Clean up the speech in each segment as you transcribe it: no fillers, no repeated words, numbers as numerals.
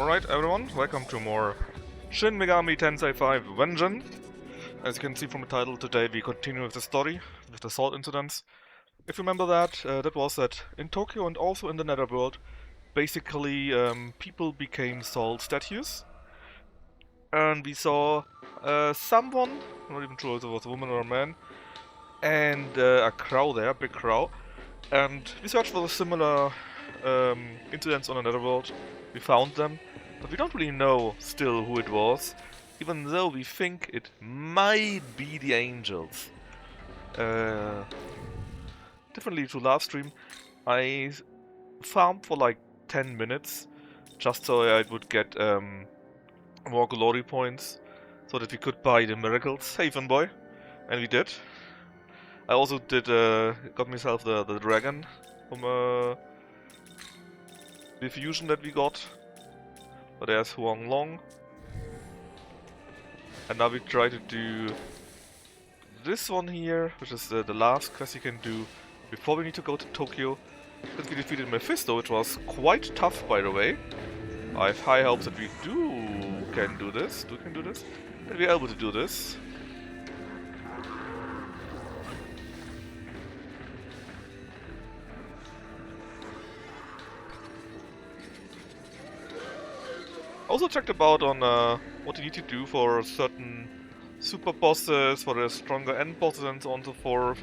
Alright everyone, welcome to more Shin Megami Tensei 5 Vengeance. As you can see from the title, today we continue with the story, with the salt incidents. If you remember that was that in Tokyo and also in the Netherworld, basically people became salt statues. And we saw someone, I'm not even sure if it was a woman or a man, and a crow there, a big crow. And we searched for the similar incidents on the Netherworld. We found them, but we don't really know still who it was, even though we think it might be the angels. Differently to last stream, I farmed for like 10 minutes, just so I would get more glory points, so that we could buy the miracles, Haven Boy, and we did. I also did got myself the dragon from the fusion that we got. But there's Huang Long. And now we try to do this one here, which is the last quest you can do before we need to go to Tokyo. Since we defeated Mephisto, which was quite tough by the way. I have high hopes that we can do this. That we are able to do this. Also checked about on what you need to do for certain super bosses, for the stronger end bosses and so on and so forth.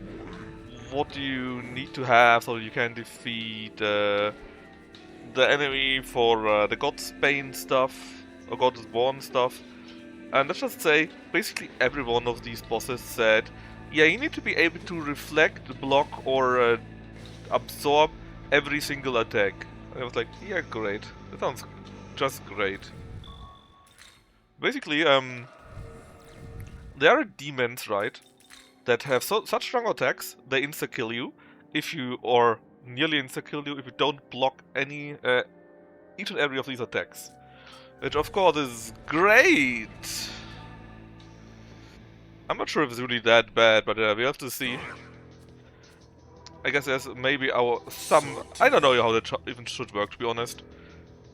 What you need to have so you can defeat the enemy for the God's Bane stuff, or God's Born stuff. And let's just say, basically every one of these bosses said, yeah, you need to be able to reflect, block, or absorb every single attack. And I was like, yeah, great. That sounds just great. Basically, there are demons, right, that have such strong attacks, they insta-kill you if you, or nearly insta-kill you if you don't block any, each and every of these attacks. Which of course is great! I'm not sure if it's really that bad, but we have to see. I guess there's maybe I don't know how that even should work, to be honest.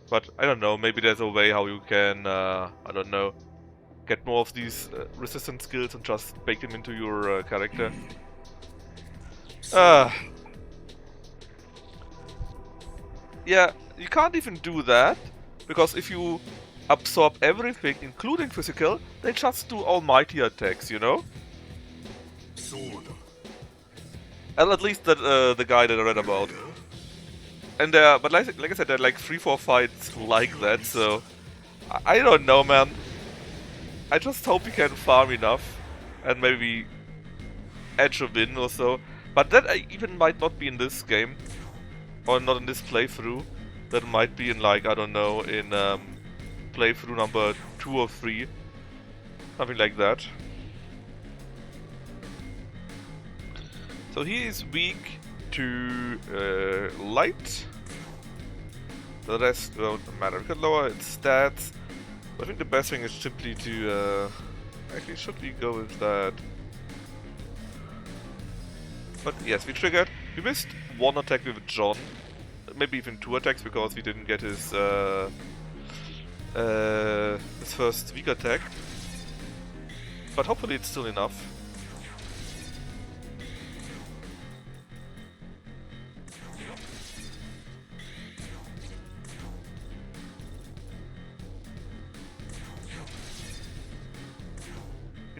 But I don't know, maybe there's a way how you can, I don't know, get more of these resistance skills and just bake them into your character. Yeah, you can't even do that, because if you absorb everything, including physical, they just do almighty attacks, you know? And at least that, the guy that I read about. And but like I said, there are like 3-4 fights like that, so I don't know, man. I just hope we can farm enough and maybe edge a win or so. But that even might not be in this game, or not in this playthrough. That might be in, like, I don't know, in playthrough number 2 or 3, something like that. So he is weak to light. The rest won't matter. We can lower its stats. I think the best thing is simply to actually, should we go with that? But yes, we triggered. We missed one attack with John, maybe even 2 attacks because we didn't get his first weak attack. But hopefully it's still enough.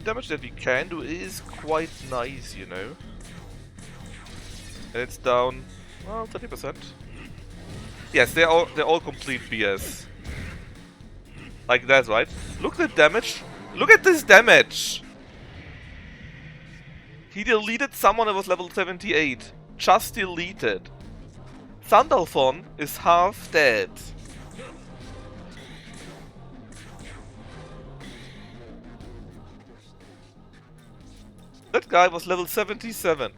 Damage that we can do is quite nice, you know. And it's down, well, 30%. Yes, they're all complete BS. Like that, right? Look at the damage. Look at this damage. He deleted someone that was level 78. Just deleted. Sandalphon is half dead. That guy was level 77.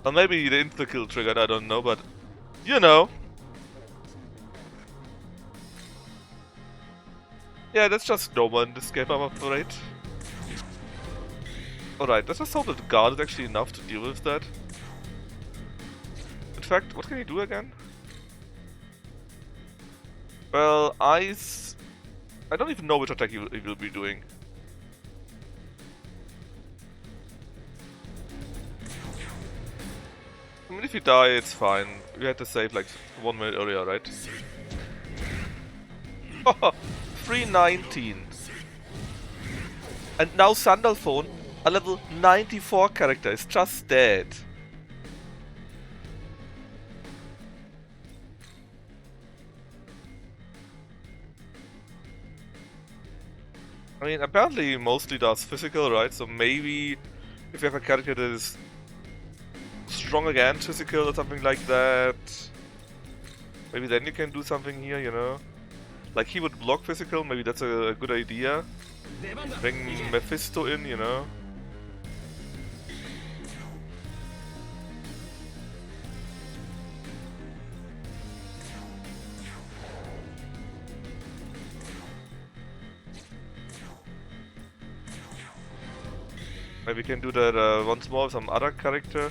Or maybe the insta-kill triggered, I don't know, but you know. Yeah, that's just normal in this game, I'm afraid. Alright, let's just hope that the guard is actually enough to deal with that. In fact, what can he do again? Well, ice... I don't even know which attack he will be doing. I mean, if you die, it's fine. We had to save like 1 minute earlier, right? 319. And now Sandalphone, a level 94 character, is just dead. I mean, apparently he mostly does physical, right? So maybe if you have a character that is strong against physical or something like that, maybe then you can do something here, you know? Like he would block physical, maybe that's a good idea. Bring Mephisto in, you know? Maybe we can do that once more with some other character.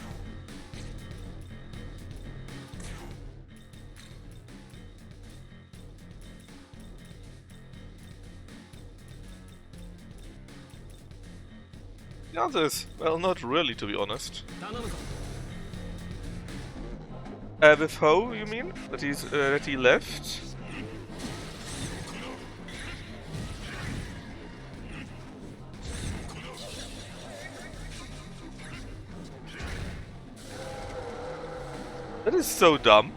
The answer is, well, not really, to be honest. With Ho, you mean? That he left? That is so dumb.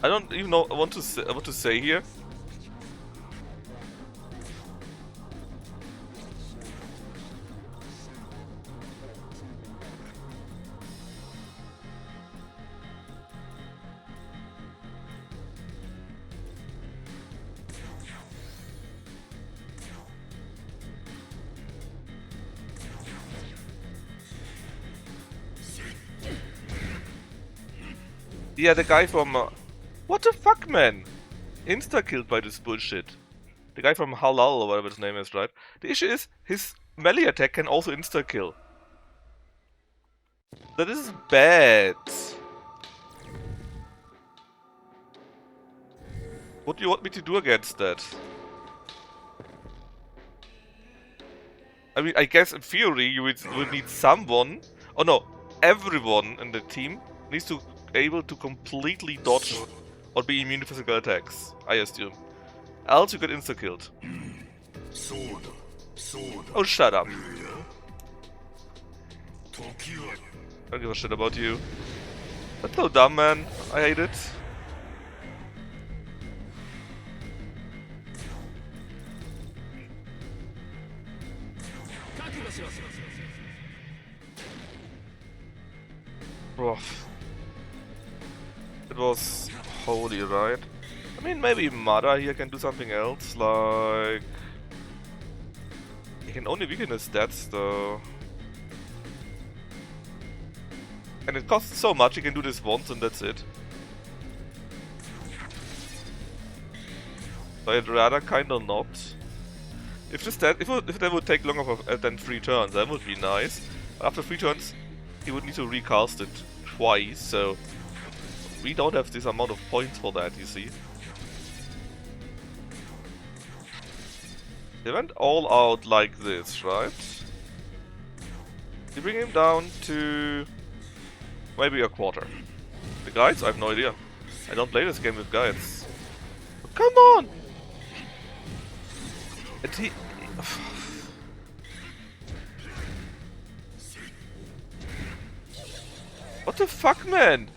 I don't even know what to say here. Yeah, the guy from... what the fuck, man? Insta-killed by this bullshit. The guy from Halal, or whatever his name is, right? The issue is, his melee attack can also insta-kill. That is bad. What do you want me to do against that? I mean, I guess in theory you would need someone... oh no, everyone in the team needs to be able to completely dodge or be immune to physical attacks, I assume. Else you get insta-killed. Oh, shut up. I don't give a shit about you. That's so dumb, man. I hate it. Rough. It was holy, right? I mean, maybe Mada here can do something else, like... he can only weaken his stats, though. And it costs so much, he can do this once and that's it. So I'd rather kinda not. If that would take longer than 3 turns, that would be nice. But after 3 turns, he would need to recast it twice, so... we don't have this amount of points for that, you see. They went all out like this, right? You bring him down to... maybe a quarter. The guides? I have no idea. I don't play this game with guides. But come on! And he... what the fuck, man?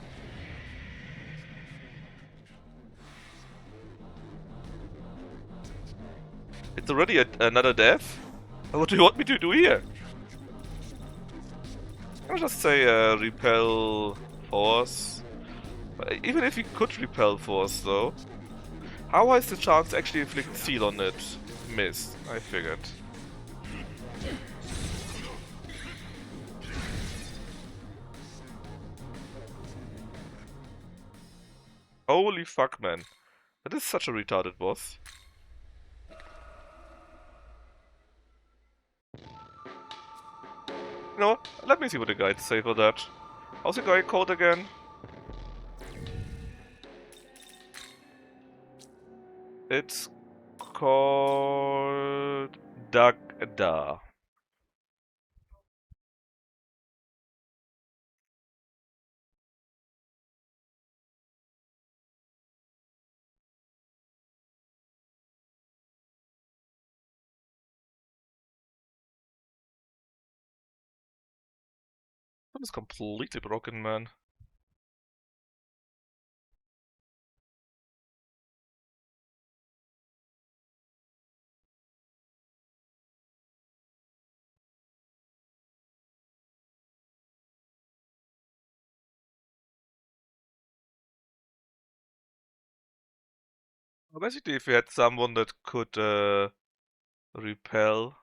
It's already another death? What do you want me to do here? I'll just say repel force. But even if he could repel force though, how high is the chance to actually inflict seal on it? Missed, I figured. Holy fuck, man. That is such a retarded boss. No, let me see what the guides say for that. How's the guide called again? It's called Dagda. That is completely broken, man. Basically, if you had someone that could repel,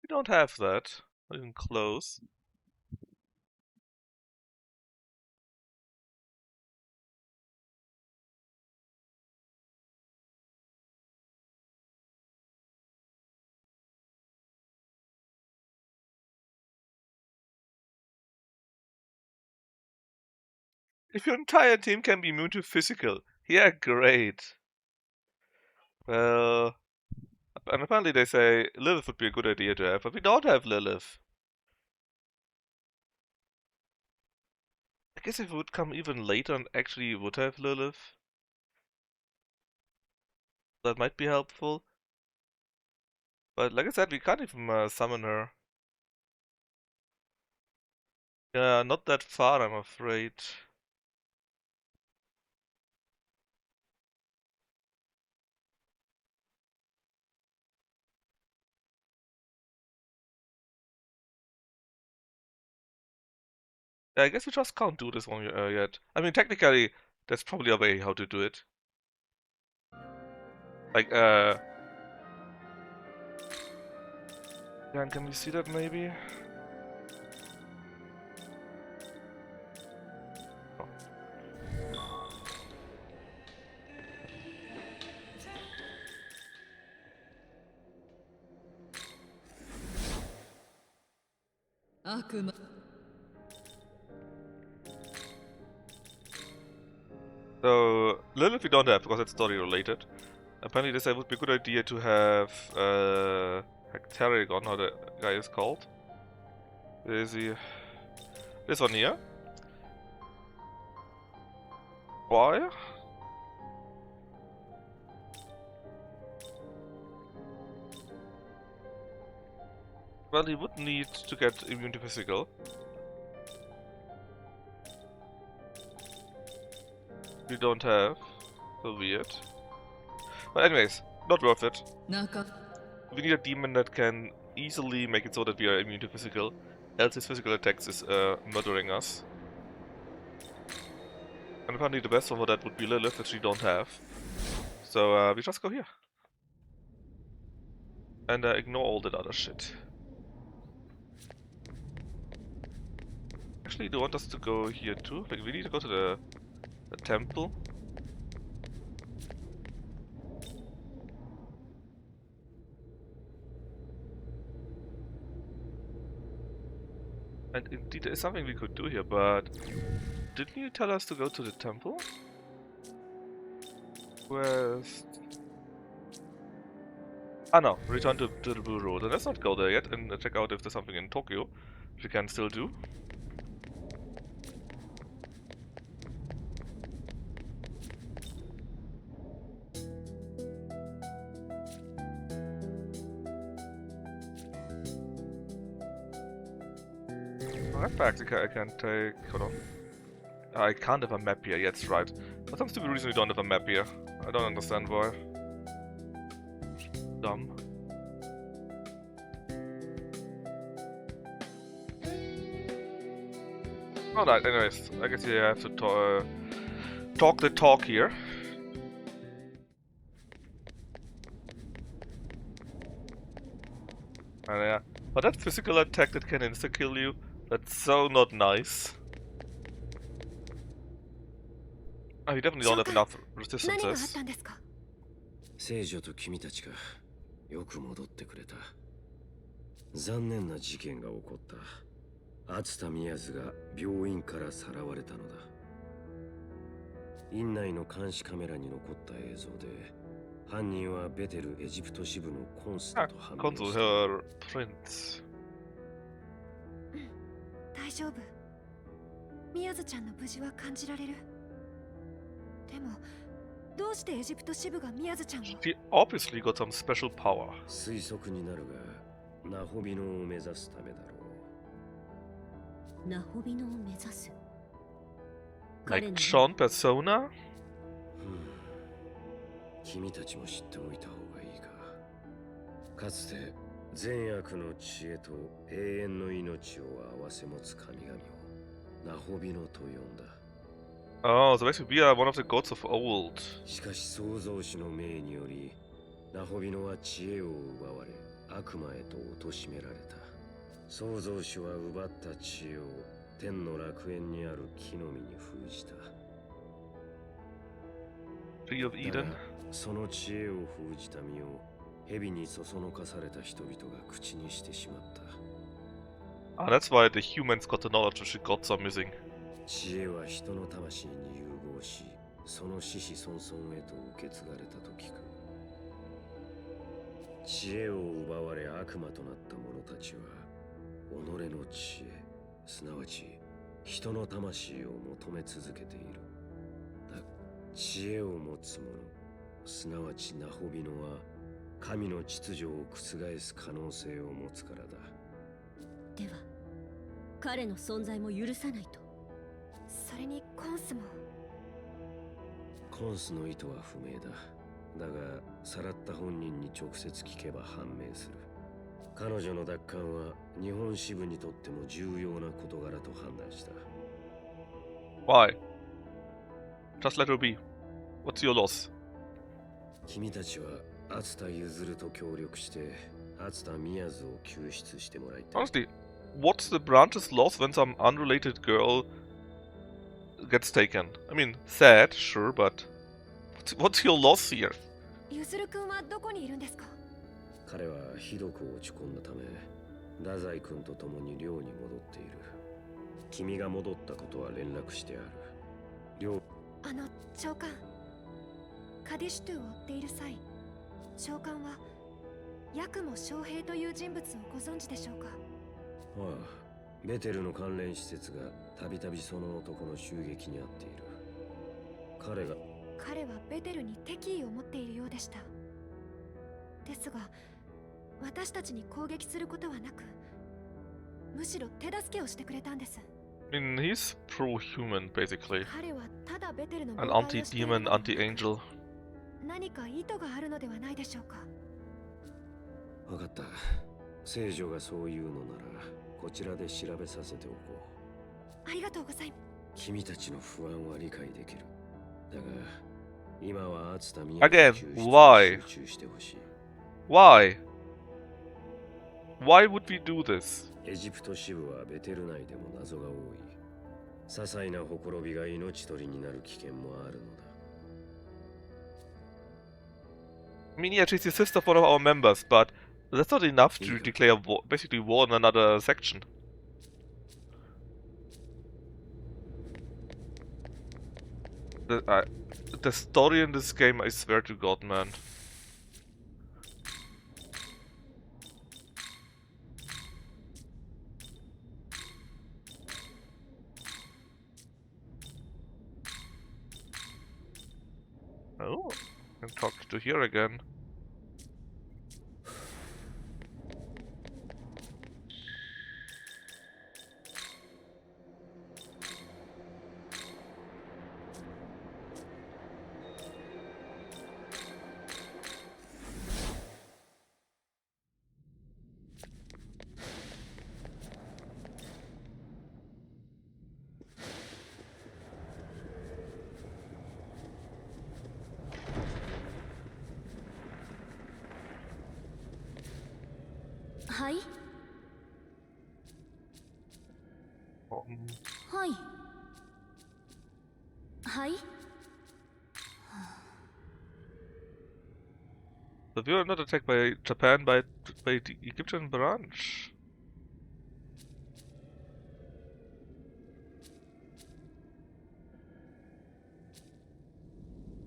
we don't have that. Not even close. If your entire team can be immune to physical, yeah, great. Well, and apparently they say Lilith would be a good idea to have, but we don't have Lilith. I guess if it would come even later and actually would have Lilith, that might be helpful. But like I said, we can't even summon her. Yeah, not that far, I'm afraid. Yeah, I guess we just can't do this one yet. I mean, technically, there's probably a way how to do it. Like, yeah, can we see that maybe? Oh. So, Lilith we don't have because it's story related. Apparently, this would be a good idea to have Hectarigon, how the guy is called. Where is he? This one here. Why? Well, he would need to get immune to physical. We don't have. So weird. But anyways, not worth it. We need a demon that can easily make it so that we are immune to physical. Else his physical attacks is murdering us. And apparently the best one for that would be Lilith, which we don't have. So we just go here. And ignore all that other shit. Actually, do you want us to go here too? Like, we need to go to the temple. And indeed, there is something we could do here, but didn't you tell us to go to the temple? Where's... Ah no, return to the Blue Road. And let's not go there yet and check out if there's something in Tokyo, which we can still do. Artifacts I can take... Hold on. I can't have a map here, yeah, that's right. For some stupid reason we don't have a map here. I don't understand why. Dumb. Alright, anyways, I guess you have to talk the talk here. And yeah, but that physical attack that can insta-kill you, that's so not nice. Oh, we definitely don't have enough resistances. 聖女と君たちがよく戻ってくれた。残念な事件が起こった。熱田宮津が病院からさらわれたのだ。院内の監視カメラに残った映像で、犯人はベテルエジプト支部のコンスだと判明 Consul, した。 her prince. 大丈夫。宮津ちゃんの無事は感じられる。でもどうしてエジプト支部が宮津ちゃんを？ She obviously got some special power. 推測になるが、ナホビノを目指すためだろう。ナホビノを目指す。 Like Sean persona? 君たちも知っておいた方がいいか。かつて善悪の知恵と永遠の命を併せ持つ神々をナホビノと呼んだ。Oh, so basically we are one of the gods of old. しかし創造主の命により、ナホビノは知恵を奪われ、悪魔へと貶められた。創造主は奪った知恵を天の楽園にある木の実に封じた。 Tree of だ Eden. がその知恵を封じた実を蛇にそそのかされた人々が口にしてしまった。 Ah, that's why the humans got the knowledge which the gods are missing. 知恵は人の魂に融合し、その子々孫々へと受け継がれたと聞く。知恵を奪われ悪魔となった者たちは、己の知恵、すなわち人の魂を求め続けている。だ、知恵を持つ者、すなわちナホビノは、神の秩序を覆す可能性を持つからだ。では彼の存在も許さないと。それにコンスも。コンスの意図は不明だ。だが、さらった本人に直接聞けば判明する。彼女の奪還は日本支部にとっても重要な事柄と判断した。 Why? Just let her be. What's your loss? 君たちは熱田譲と協力して熱田宮津を救出してもらいたい。 Honestly, what's the branch's loss when some unrelated girl gets taken? I mean, sad, sure, but what's your loss here? ゆずるくんはどこにいるんですか？彼はひどく落ち込んだため、太宰君と共に寮に戻っている。君が戻ったことは連絡してある。寮。長官、カディシュトゥを追っている際、長官はヤクモ将兵という人物をご存知でしょうか？ああ、ベテルの関連施設がたびたびその男の襲撃に遭っている。彼はベテルに敵意を持っているようでした。ですが、私たちに攻撃することはなく、むしろ手助けをしてくれたんです。I mean, he's pro-human, basically. 彼はただベテルの An anti-demon, anti-angel. 何か意図があるのではないでしょうか。分かった。聖女がそう言うのなら、こちらで調べさせておこう。ありがとうございます。君たちの不安は理解できる。だが、今は熱田宮 Again, 救出 why? に集中してほしい。Why? Why would we do this? エジプト支部はベテル内でも謎が多い。些細なほころびが命取りになる危険もあるのだ。I mean, yeah, she's the sister of one of our members, but that's not enough to declare war, basically war in another section. The story in this game, I swear to God, man. Oh, I can talk to here again.はい。はい。はい。 But we were not attacked by Japan, but bei die ägyptischen Branch.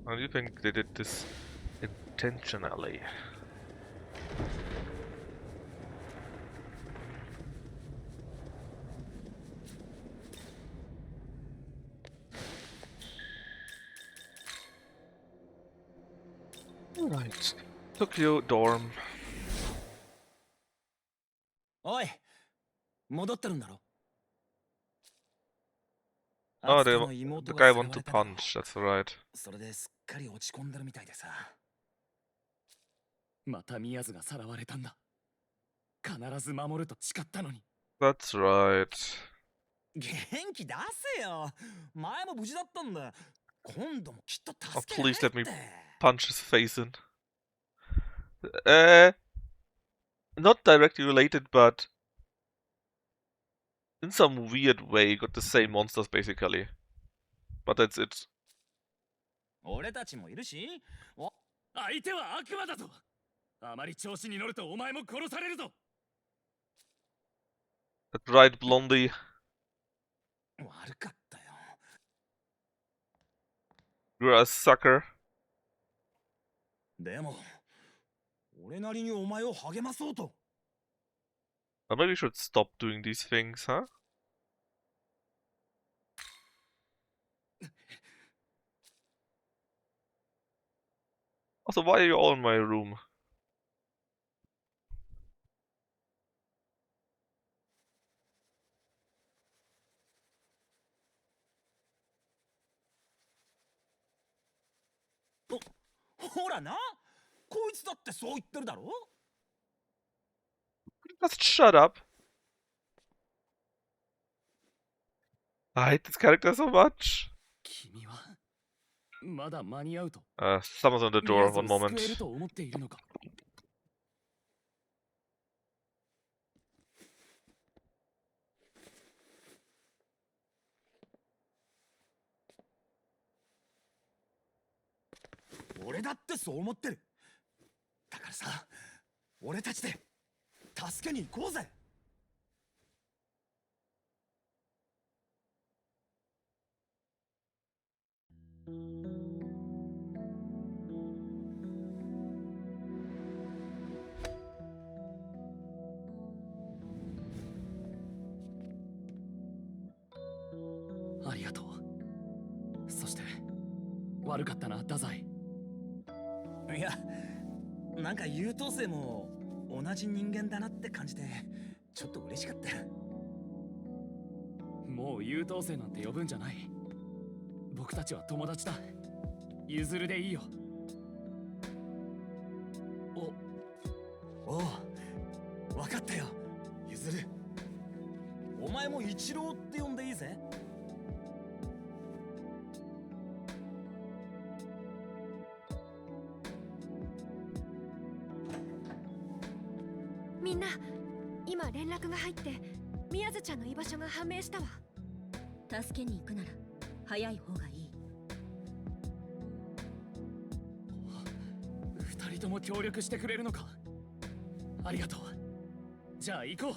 How do you think they did this intentionally? Alright. Tokyo dorm. おい、戻ってるんだろ。 Oh, アツカの the 妹が guy さら want わ to れただろ。 punch, that's right. それですっかり落ち込んでるみたいでさ。また宮津がさらわれたんだ。必ず守ると誓ったのに。That's right. 元気出せよ。前も無事だったんだ。今度もきっと Oh, 助けられ please る let me って。 punch his face in. Uh, not directly related, but in some weird way, you got the same monsters basically. But that's it. 俺たちもいるし。相手は悪魔だぞ。あまり調子に乗るとお前も殺されるぞ。 That's right, Blondie. 悪かったよ。 You're a sucker. でも、俺なりにお前を励まそうと。 Or maybe we should stop doing these things, huh? Also, why are you all in my room? ほらな、こいつだってそう言ってるだろ。 Just shut up. I hate this character so much. 君はまだ間に合うと。 Someone's on the 宮 door, 津 one を救え moment. ると思っているのか。俺だってそう思ってる。だからさ、俺たちで助けに行こうぜ。ありがとう。そして悪かったな、太宰。いや、なんか優等生も同じ人間だなって感じで、ちょっと嬉しかった。もう優等生なんて呼ぶんじゃない。僕たちは友達だ。ゆずるでいいよ。おう、わかったよ、ゆずる。お前も一郎って呼んでいいぜ。みんな、今連絡が入って宮津ちゃんの居場所が判明したわ。助けに行くなら早い方がいい。二人とも協力してくれるのか。ありがとう。じゃあ行こう。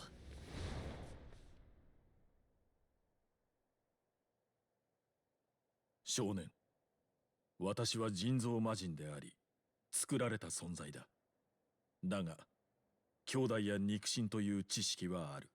少年、私は人造魔人であり、作られた存在だ。だが、兄弟や肉親という知識はある。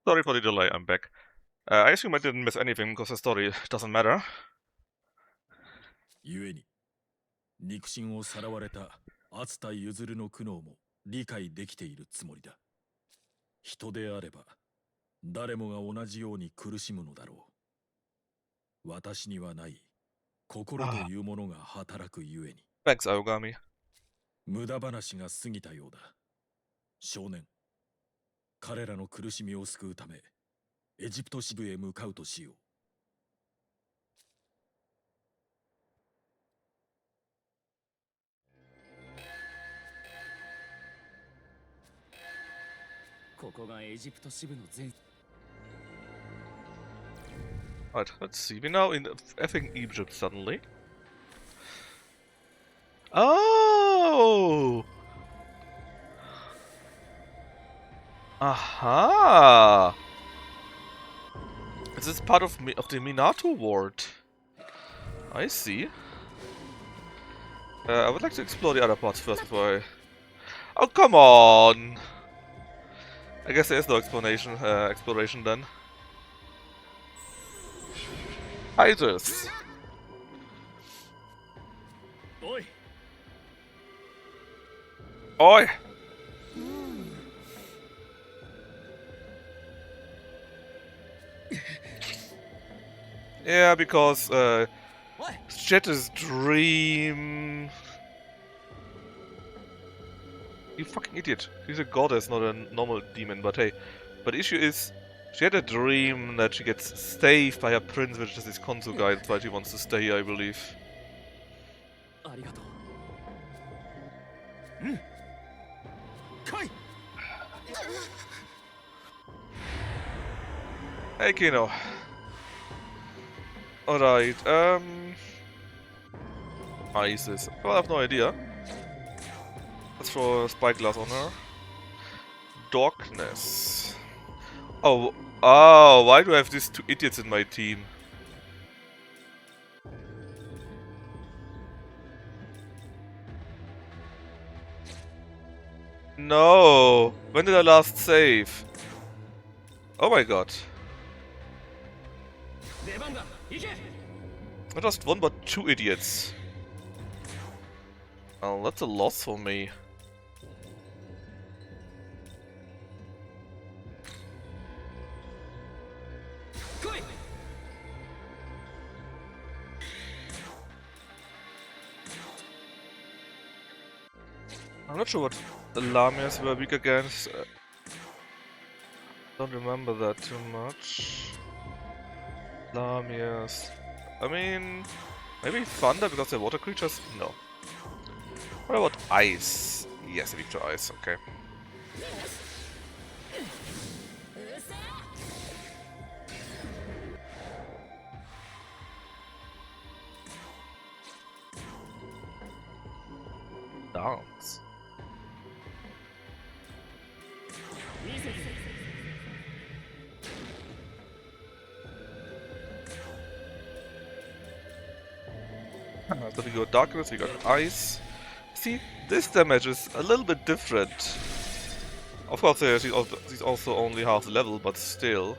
Sorry for the delay, I'm back. I assume I didn't miss anything because the story doesn't matter. 故に肉親をさらわれた熱田譲の苦悩も理解できているつもりだ。人であれば誰もが同じように苦しむのだろう。私にはない心というものが働くゆえに。Thanks, Aogami. 無駄話が過ぎたようだ。少年、彼らの苦しみを救うため、エジプト支部へ向かうとしよう。ここがエジプト支部の前 Right, let's see. We're now in effing Egypt suddenly. Oh! Aha! This is part of the Minato ward. I see. I would like to explore the other parts first before I... Oh, come on! I guess there is no exploration then. Isis! おい Oi! Yeah, because Jet's dream. You fucking idiot. She's a goddess, not a normal demon, but hey. But the issue is, she had a dream that she gets saved by her prince, which is this Konsu guy, that's why she wants to stay here, I believe. ありがとう。うん。来い。 Hey Kino. Alright, Isis. Well, I have no idea. Let's throw a spyglass on her. Darkness. Oh, why do I have these two idiots in my team? No! When did I last save? Oh my god. 出番だ。行け。 Not just one, but two idiots. Oh, that's a loss for me. I'm not sure what the Lamias were weak against. Don't remember that too much. Lamias. I mean, maybe thunder because they're water creatures? No. What about ice? Yes, weak to ice, okay. Dance. So we got darkness, we got ice. See, this damage is a little bit different. Of course, she's also only half the level, but still.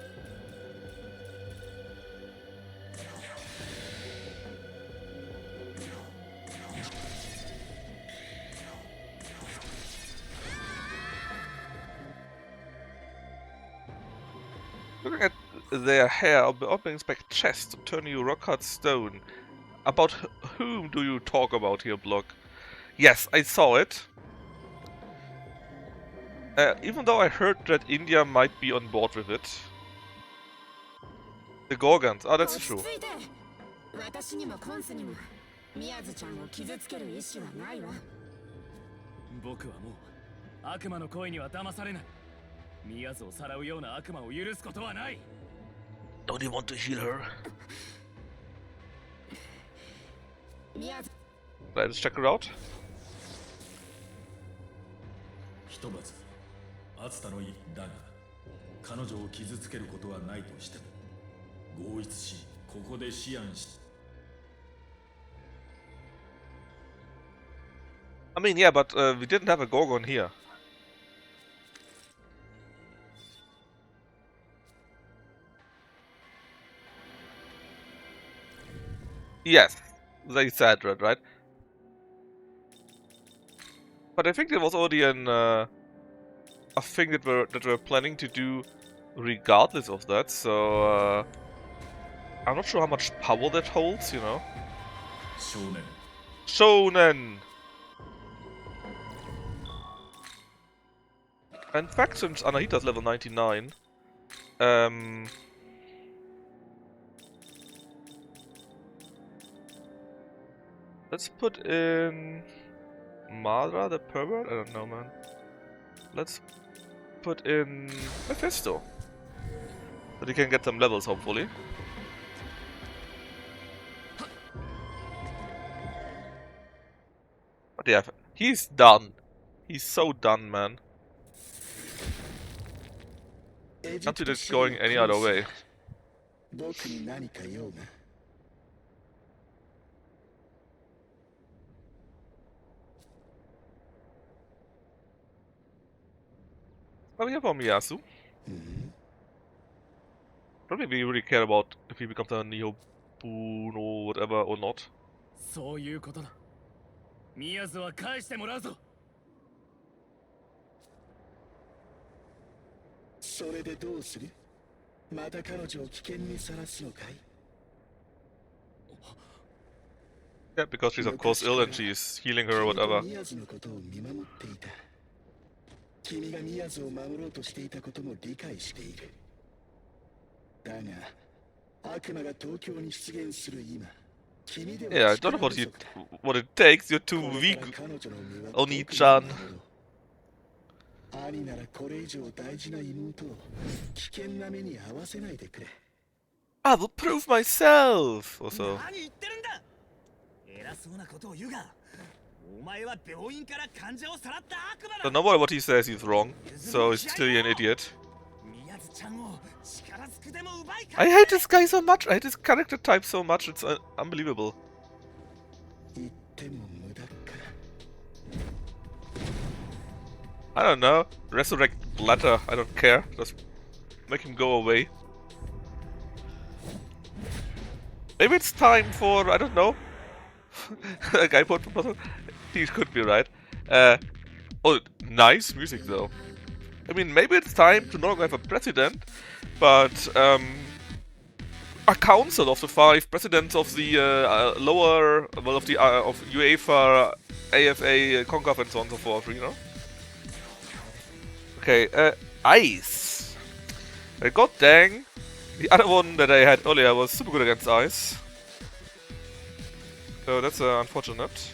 Looking at their hair, openings back chest, turning you rock hard stone. About whom do you talk about here, Block? Yes, I saw it. Even though I heard that India might be on board with it. The Gorgons, ah, that's true. 私にもコンスにも宮津ちゃんを傷つける意思はないわ。僕はもう悪魔の声には騙されない。宮津をさらうような悪魔を許すことはない。Don't you want to heal her? 宮津 Let's check her out. ひとまず熱田の一だが彼女を傷つけることはないとしても合一しここで思案し I mean, yeah, but we didn't have a Gorgon here. Yes, they said that, right? But I think there was already a thing that we're planning to do regardless of that, so I'm not sure how much power that holds, you know. 少年 Shonen! In fact, since Anahita's level 99, let's put in Madra, the pervert? I don't know, man. Let's put in Mephisto. So he can get some levels, hopefully. But yeah, he's done. He's so done, man. Can't see that going any other way. 僕に何か用が I'm here for Miyasu. Don't think we really care about if he becomes a Neo Boon or whatever or not. そういうことだ。宮津は返してもらうぞ。それでどうするまた彼女を危険にさらすのかい Yeah, because she's of course ill and she's healing her or whatever. 宮津のことを見守っていた君が宮津を守ろうとしていたことも理解しているだが悪魔が東京に出現する今 Yeah, I don't know what it takes. You're too weak, Oni-chan. 兄ならこれ以上大事な妹を危険な目に遭わせないでくれ I will prove myself! Also. 何言ってるんだ偉そうなことを言うがお前は病院から患者をさらった悪魔だ So no matter what he says, he's wrong. So he's clearly an idiot. 宮津ちゃんを力ずくでも奪い返 I hate this guy so much. I hate his character type so much. It's unbelievable. 言っても無駄か I don't know. Resurrect Blatter. I don't care. Just make him go away. Maybe it's time for, I don't know. A guy put he could be right. Oh, nice music though. I mean, maybe it's time to no longer have a president, but a council of the 5 presidents of the lower, well, of the of UEFA, AFA, CONCACAF, and so on and so forth. You know. Okay, ice. God dang. The other one that I had earlier was super good against ice. So that's unfortunate.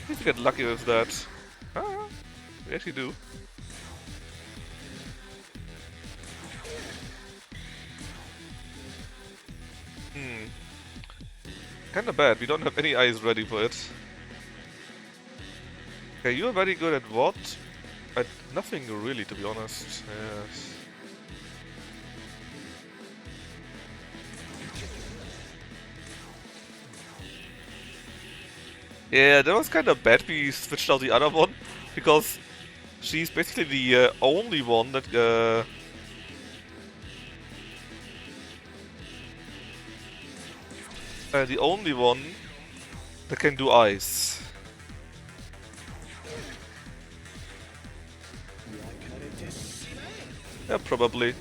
If you get lucky with that. Ah, we actually do. Kinda bad, we don't have any eyes ready for it. Okay, you're very good at what? At nothing really, to be honest. Yes. Yeah, that was kinda bad we switched out the other one, because she's basically the only one that the only one that can do ice. Yeah, probably.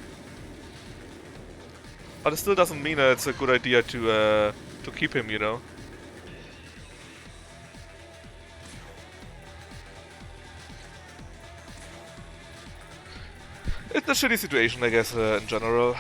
But it still doesn't mean that it's a good idea to keep him, you know. It's a shitty situation, I guess, in general.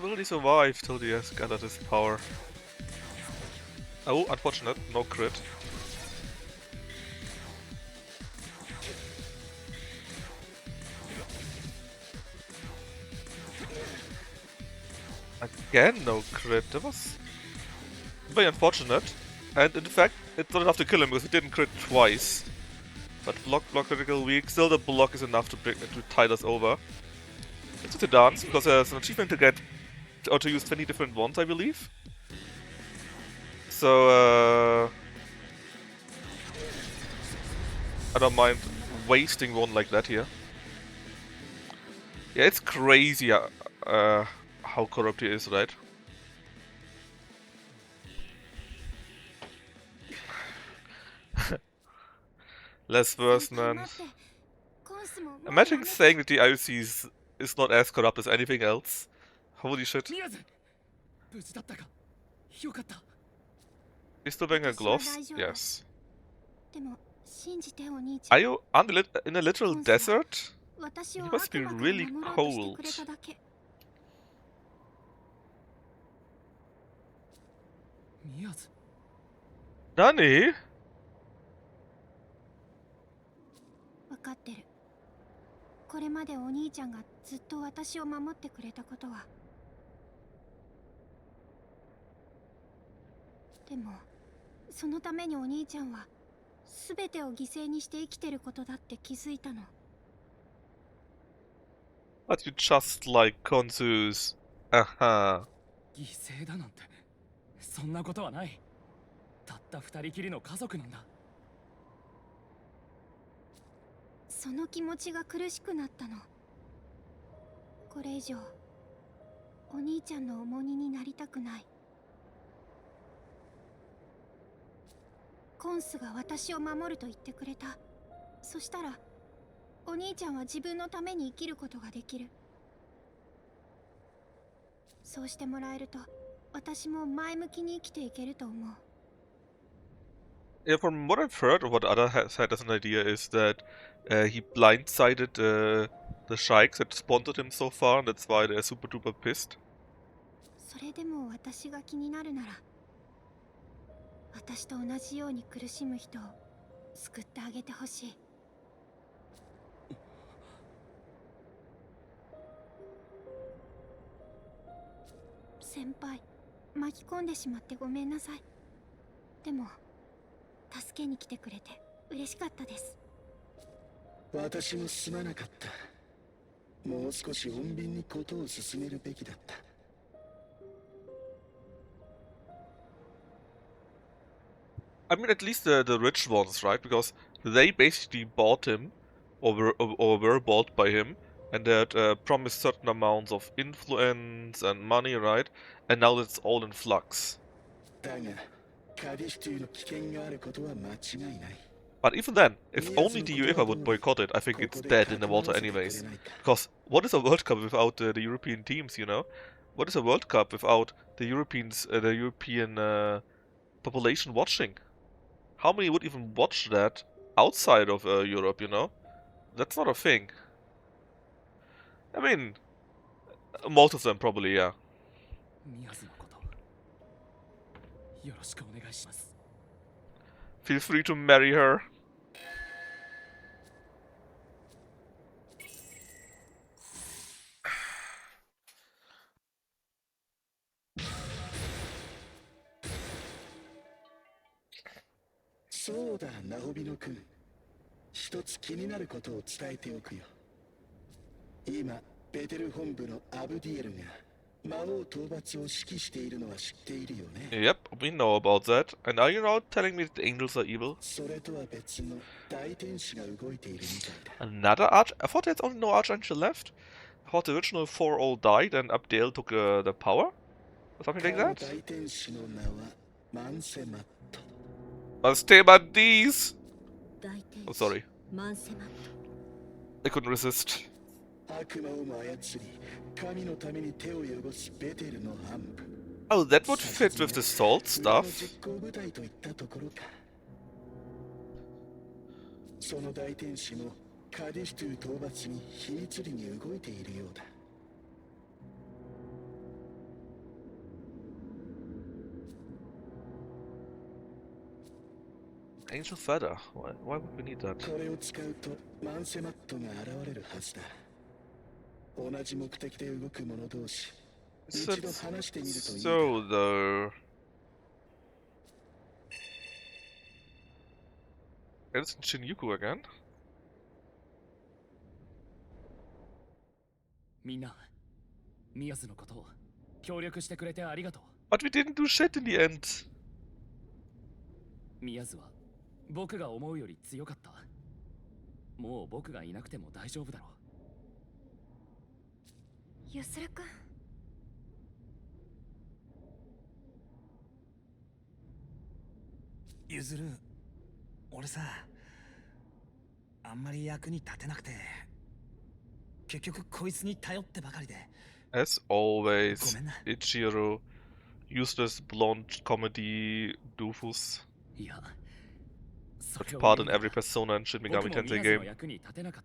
Will he survive till he has gathered his power? Oh, unfortunate, no crit. Again, no crit. That was very unfortunate. And in fact, it's not enough to kill him because he didn't crit twice. But block, critical weak. Still, the block is enough to tide us over. Let's do the dance because there's an achievement to get or to use 20 different wands, I believe. So I don't mind wasting one like that here. Yeah, it's crazy how corrupt he is, right? Less worse, man. Imagine saying that the IOC is not as corrupt as anything else. Holy shit. Is still wearing a gloves? Yes. Are you in a literal desert? You must be really cold. Nani? 分かってる。これまでお兄ちゃんがずっと私を守ってくれたことは。でも、そのためにお兄ちゃんは全てを犠牲にして生きてることだって気づいたの。But you just like Konsus. Aha. 犠牲だなんてそんなことはない。たった二人きりの家族なんだ。その気持ちが苦しくなったの。これ以上お兄ちゃんの重荷になりたくない。コンスが私を守ると言ってくれた。そしたらお兄ちゃんは自分のために生きることができる。そうしてもらえると私も前向きに生きていけると思う。Yeah, from what I've heard, or what other has had as an idea, is that he blindsided the shikes that sponsored him so far, and that's why they're super duper pissed. それでも私が気になるなら、私と同じように苦しむ人を救ってあげてほしい。先輩、巻き込んでしまってごめんなさい。でも助けに来てくれて嬉しかったです。私もすまなかった。もう少し穏便にことを進めるべきだった。I mean, at least the rich ones, right? Because they basically bought him, or were bought by him, and they had promised certain amounts of influence and money, right? And now it's all in flux. だが、カディシュトゥの危険があることは間違いない。 But even then, if only the UEFA would boycott it, I think it's dead in the water anyways. Because what is a World Cup without the European teams, you know? What is a World Cup without the European population watching? How many would even watch that outside of Europe, you know? That's not a thing. I mean, most of them probably, yeah. Feel free to marry her.そうだ、ナホビノ君。一つ気になることを伝えておくよ。今、ベテル本部のアブディエルが魔王討伐を指揮しているのは知っているよね。Yep, we know about that. And are you now telling me that the angels are evil? それとは別の大天使が動いているみたいだ。Another arch? I thought there's only no archangel left. I thought the original 4 all died and Abdel took the power? Or something like that? 大天使の名はマンセマット。Mastemades! Oh, sorry. I couldn't resist. 悪魔をも操り、神のために手を汚すベテルの暗部。Oh, that would fit with the salt stuff. 実行部隊といったところか。その大天使もカディシュトゥ討伐に秘密裏に動いているようだ。Angel feather. Why would we need that? これを使うとマンセマットが現れるはずだ。同じ目的で動く者同士、Is 一 it 度話してみるといい。 so though? It's Shinjuku again. みんな宮津のことを協力してくれてありがとう。 But we didn't do shit in the end. 宮津は僕が思うより強かった。もう僕がいなくても大丈夫だろう。ゆするくん、ゆずる、俺さ、あんまり役に立てなくて、結局こいつに頼ってばかりで。 As always, ごめんな。 Ichiro, useless blonde comedy doofus. いや、そ Took れを part 言 in うなら every Persona and Shin 僕 Megami も Tensei 宮津の game. 役に立てなかっ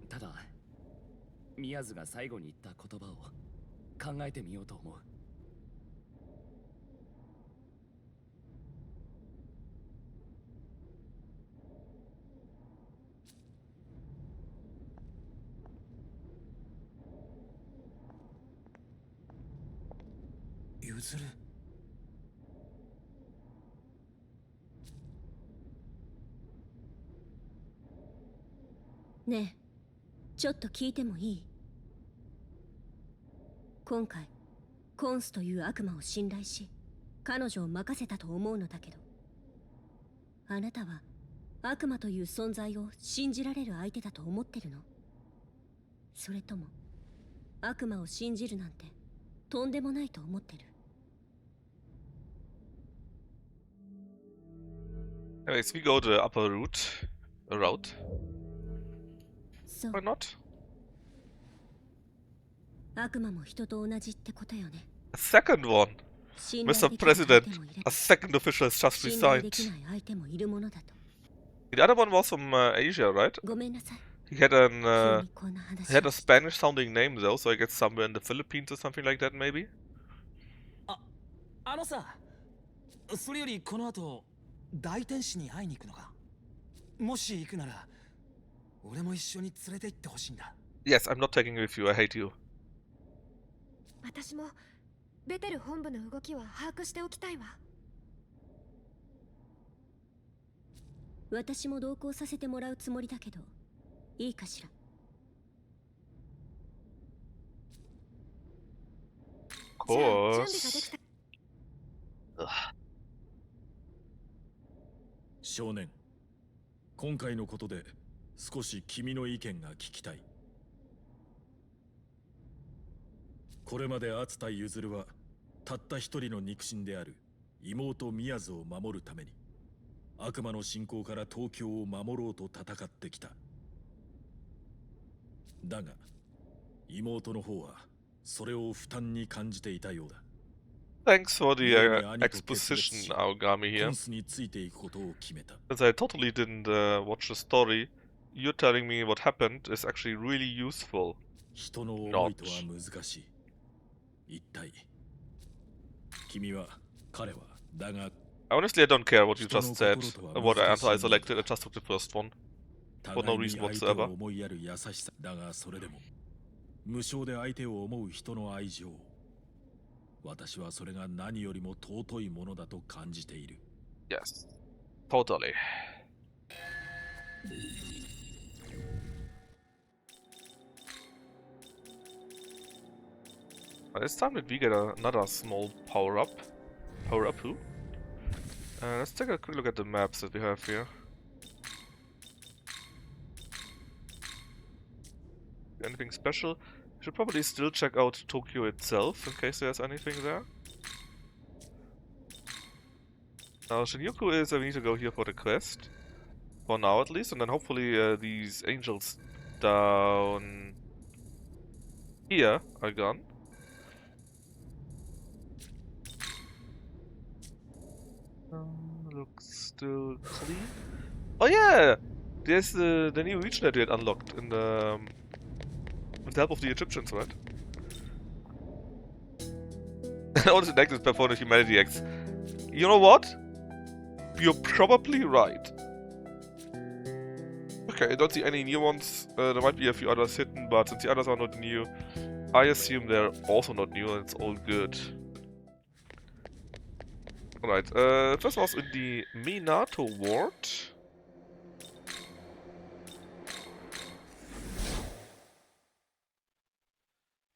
た。ただ、宮津が最後に言った言葉を考えてみようと思う。ゆずる。ねえ、ちょっと聞いてもいい？今回コンスという悪魔を信頼し彼女を任せたと思うのだけど、あなたは悪魔という存在を信じられる相手だと思ってるの？それとも悪魔を信じるなんてとんでもないと思ってる？ Anyways, we go the upper route. そう、 Why not? 悪魔も人と同じってことよね。 A second one! 信頼 Mr. できない相 President, 手もいれ a ば second official has just 信頼で resigned. きない相手もいるものだと。 The other one was from Asia, right? ごめんなさい。 He had an 急にこんな he 話 had を a Spanish sounding name though, so I guess somewhere in the Philippines or something like that maybe? あのさ、それよりこの後大天使に会いに行くのか。もし行くなら俺も一緒に連れて行ってほしいんだ。 Yes, I'm not taking you with you, I hate you. 私もベテル本部の動きは把握しておきたいわ。私も同行させてもらうつもりだけど、いいかしら。じゃあ準備がで Course. きた。少年、今回のことで少し君の意見が聞きたい。これまで熱田ゆずるはたった一人の肉親である妹宮津を守るために悪魔の侵攻から東京を守ろうと戦ってきた。だが妹の方はそれを負担に感じていたようだ。 Thanks for the 故に兄と決裂 exposition, し Aogami コ here. ンスについていくことを決めた。 Since I totally didn't watch the story, you telling me what happened is actually really useful. 人の思いとは難しい。一体君は彼はだが Honestly, I don't care what you 人の just said, 心とは what 難しい I selected, I just took the first one. For no 互いに reason 相手を whatsoever. 思いやる優しさだが、それでも無償で相手を思う人の愛情、私はそれが何よりも尊いものだと感じている。 Yes, totally. It's time that we get another small power up. Power up who? Let's take a quick look at the maps that we have here. Anything special? Should probably still check out Tokyo itself in case there's anything there. Now Shinjuku is, I need to go here for the quest. For now at least, and then hopefully these angels down here are gone. Looks still clean. Oh yeah! There's the new region that we had unlocked in the with the help of the Egyptians, right? All the next is perform humanity acts. You know what? You're probably right. Okay, I don't see any new ones. There might be a few others hidden, but since the others are not new, I assume they're also not new and it's all good. Alright, first was in the Minato ward.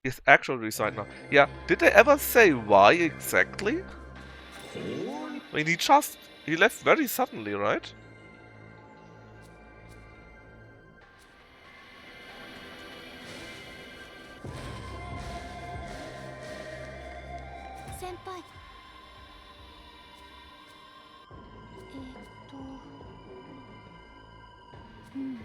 His actual resign now. Yeah, did they ever say why exactly? I mean, he left very suddenly, right? Senpai. うん。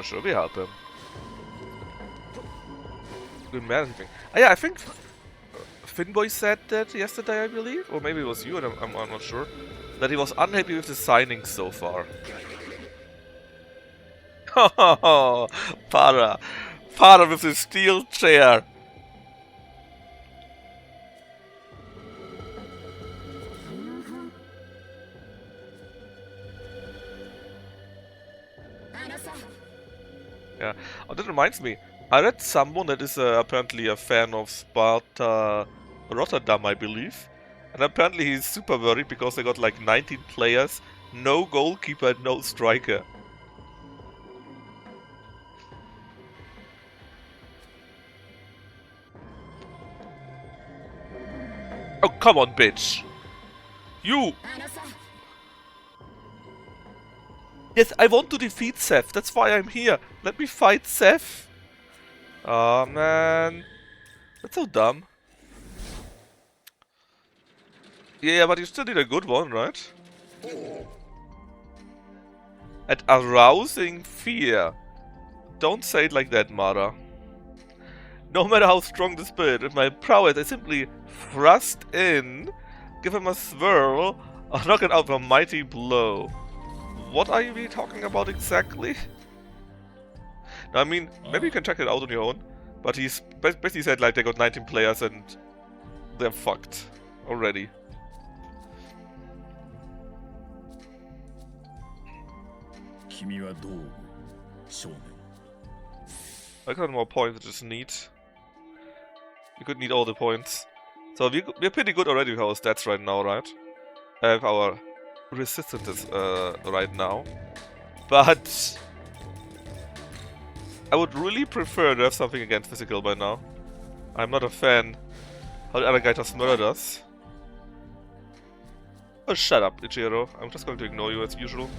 Sure, we help him. Good man, anything. Ah, yeah, I think Finboy said that yesterday, I believe, or maybe it was you, and I'm not sure, that he was unhappy with the signings so far. Para with his steel chair. Yeah. Oh, that reminds me. I read someone that is apparently a fan of Sparta Rotterdam, I believe. And apparently he's super worried because they got like 19 players, no goalkeeper, and no striker. Oh, come on, bitch. You! Yes, I want to defeat Seth. That's why I'm here. Let me fight Seth. Oh, man. That's so dumb. Yeah, but you still need a good one, right? At arousing fear. Don't say it like that, Mara. No matter how strong the spirit, with my prowess, I simply thrust in, give him a swirl, or knock it out with a mighty blow. What are you really talking about exactly? Now, I mean, maybe you can check it out on your own, but he's basically said like they got 19 players and they're fucked already. I got more points, which is neat. We could need all the points. So we're pretty good already with our stats right now, right? With our resistance right now. But I would really prefer to have something against physical by now. I'm not a fan how the other guy just murdered us. Oh, shut up, Ichiro. I'm just going to ignore you as usual.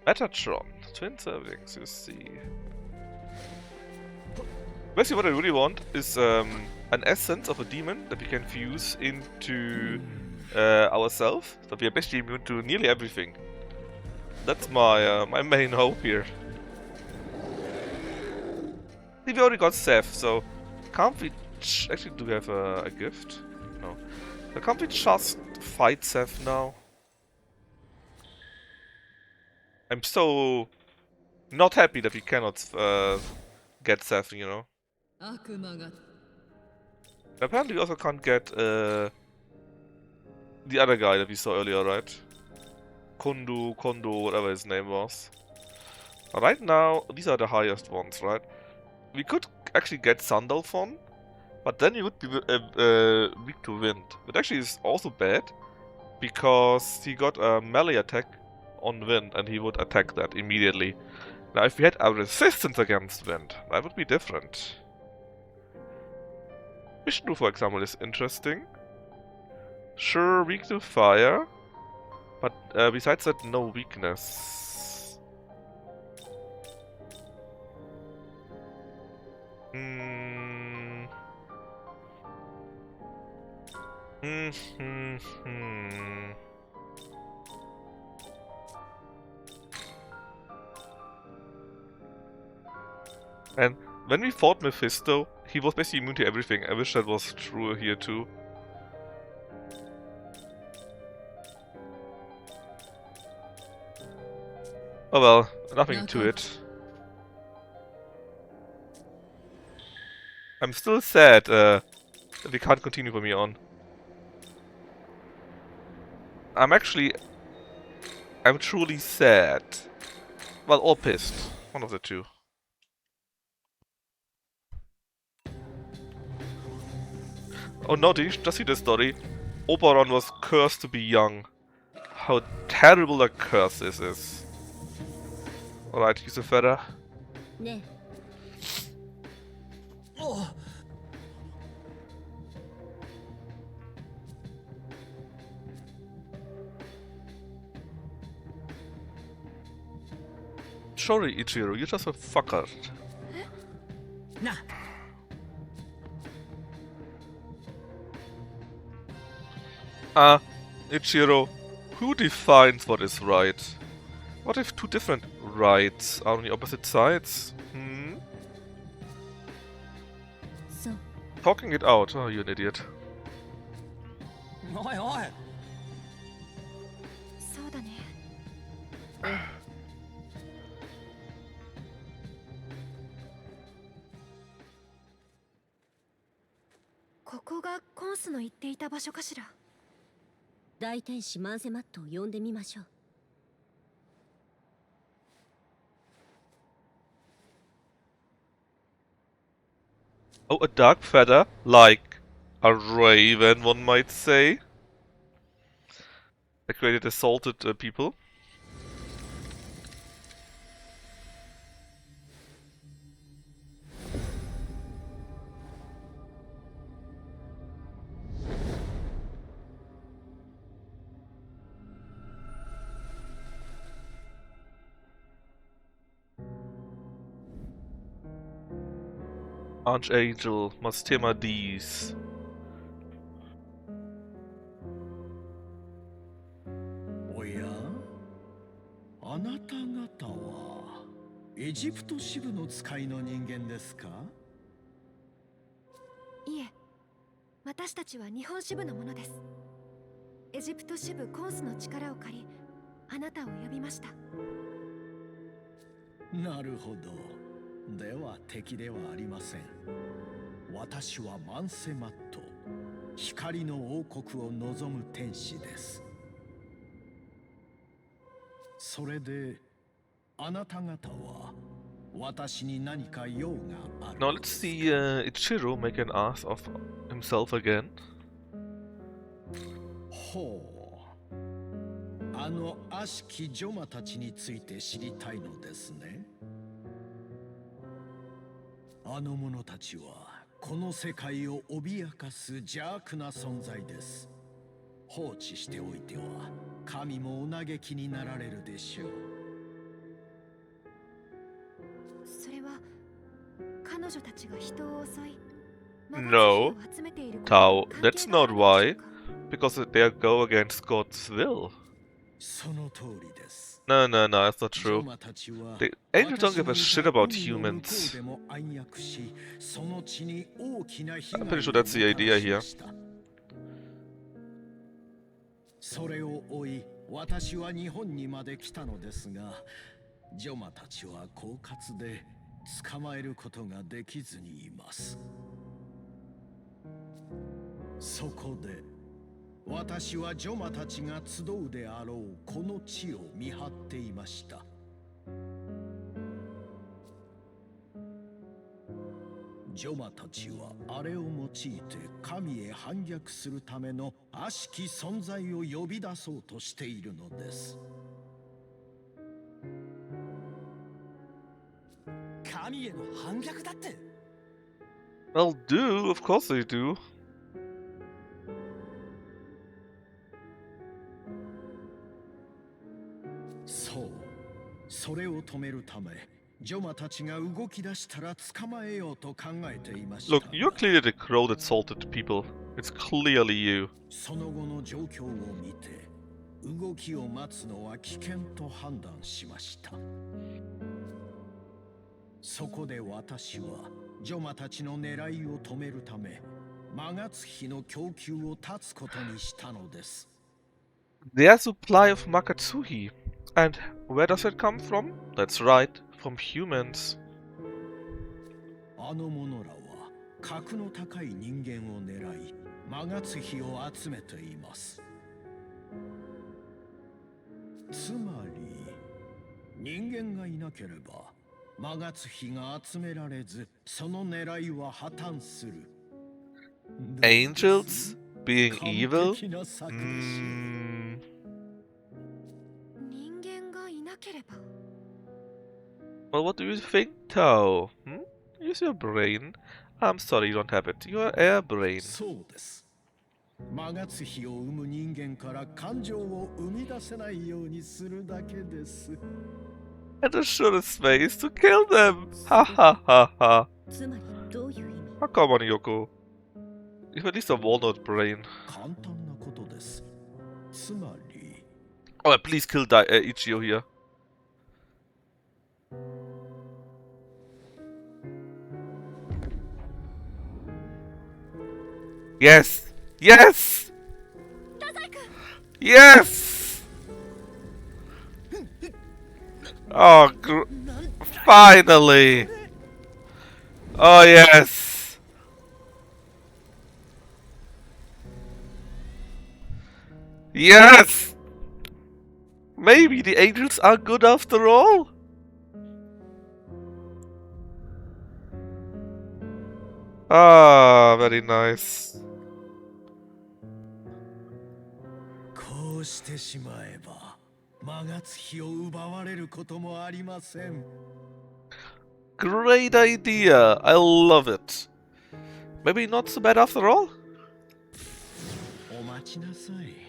Metatron. Twin servings, you see. Basically what I really want is an essence of a demon that we can fuse into ourselves. So we are basically immune to nearly everything. That's my my main hope here. We already got Seth, so can't we... Actually, do we have a gift? No. So can't we just fight Seth now? I'm so not happy that we cannot get Seth, you know. Apparently we also can't get the other guy that we saw earlier, right? Kondo, whatever his name was. Right now, these are the highest ones, right? We could actually get Sandalphon, but then he would be weak to wind. But actually is also bad, because he got a melee attack on wind, and he would attack that immediately. Now if we had a resistance against wind, that would be different. Vishnu, for example, is interesting. Sure, weak to fire, but besides that, no weakness. And when we fought Mephisto, he was basically immune to everything. I wish that was true here too. Oh well, nothing to it. I'm still sad that we can't continue from here on. I'm truly sad. Well, or pissed. One of the two. Oh no, did you just see the story? Oberon was cursed to be young. How terrible a curse this is. Alright, he's a feather. ね Sorry, Ichiro, you're just a fucker. な Ichiro, who defines what is right? What if two different rights are on the opposite sides? Hmm? そう Talking it out. Oh, you're an idiot. おいおいそうだね。ここがコンスの言っていた場所かしら。大天使マンセマットを呼んでみましょう Oh, a dark feather? Like a raven, one might say. I created assaulted people. Archangel, Mastema D's. おやあなた方はエジプト支部の使いの人間ですかいえ、私たちは日本支部のものです。エジプト支部コンスの力を借り、あなたを呼びました。なるほどでは敵ではありません私はマンセマット光の王国を望む天使ですそれであなた方は私に何か用がある Now let's see Ichiro make an ass of himself again. ほうあの悪しきジョマたちについて知りたいのですねあの者たちはこの世界を脅かす邪悪な存在です放置しておいては神もお嘆きになられるでしょうそれは彼女たちが人を襲い、 No, Tao, that's not why. Because they go against God's will. その通りです No, no, no, that's not true. The angels don't give a shit about humans. I'm pretty sure that's the idea here. それを追い私は日本にまで来たのですがジョマたちは狡猾で捕まえることができずにいますそこで私はジョマたちが集うであろうこの地を見張っていましたジョマたちはあれを用いて神へ反逆するための悪しき存在を呼び出そうとしているのです。神への反逆だって。Well, do, of course they do. そう、それを止めるため。ジョマたちが動き出したら捕まえようと考えていました。Look, you're clearly the crow that salted people. It's clearly you. その後の状況を見て、動きを待つのは危険と判断しました。そこで私はジョマたちの狙いを止めるため、マガツヒの供給を断つことにしたのです。Their supply of Makatsuhi. And Where does it come from? That's right, from humans. あの者らは格の高い人間を狙い、マガツヒを集めています。つまり、人間がいなければ、マガツヒが集められず、その狙いは破綻する。Angels being 完 evil? 璧な策でしょう。人間がいなければ Well, what do you think, Tao? Use your brain. I'm sorry you don't have it. Your air brain. そうです。マガツヒを生む人間から感情を生み出せないようにするだけです。And the surest way is to kill them! Ha ha ha ha! つまりどういう意味？ Oh, come on, Yoko. You have at least a walnut brain. 簡単なことです。つまり、 Oh, please kill Ichio here. Yes! Yes! Yes! Oh, finally! Oh, yes! Yes! Maybe the angels are good after all? Ah, very nice. こうしてしまえば、マガツヒを奪われることもありません。Great idea! I love it. Maybe not so bad after all? お待ちなさい。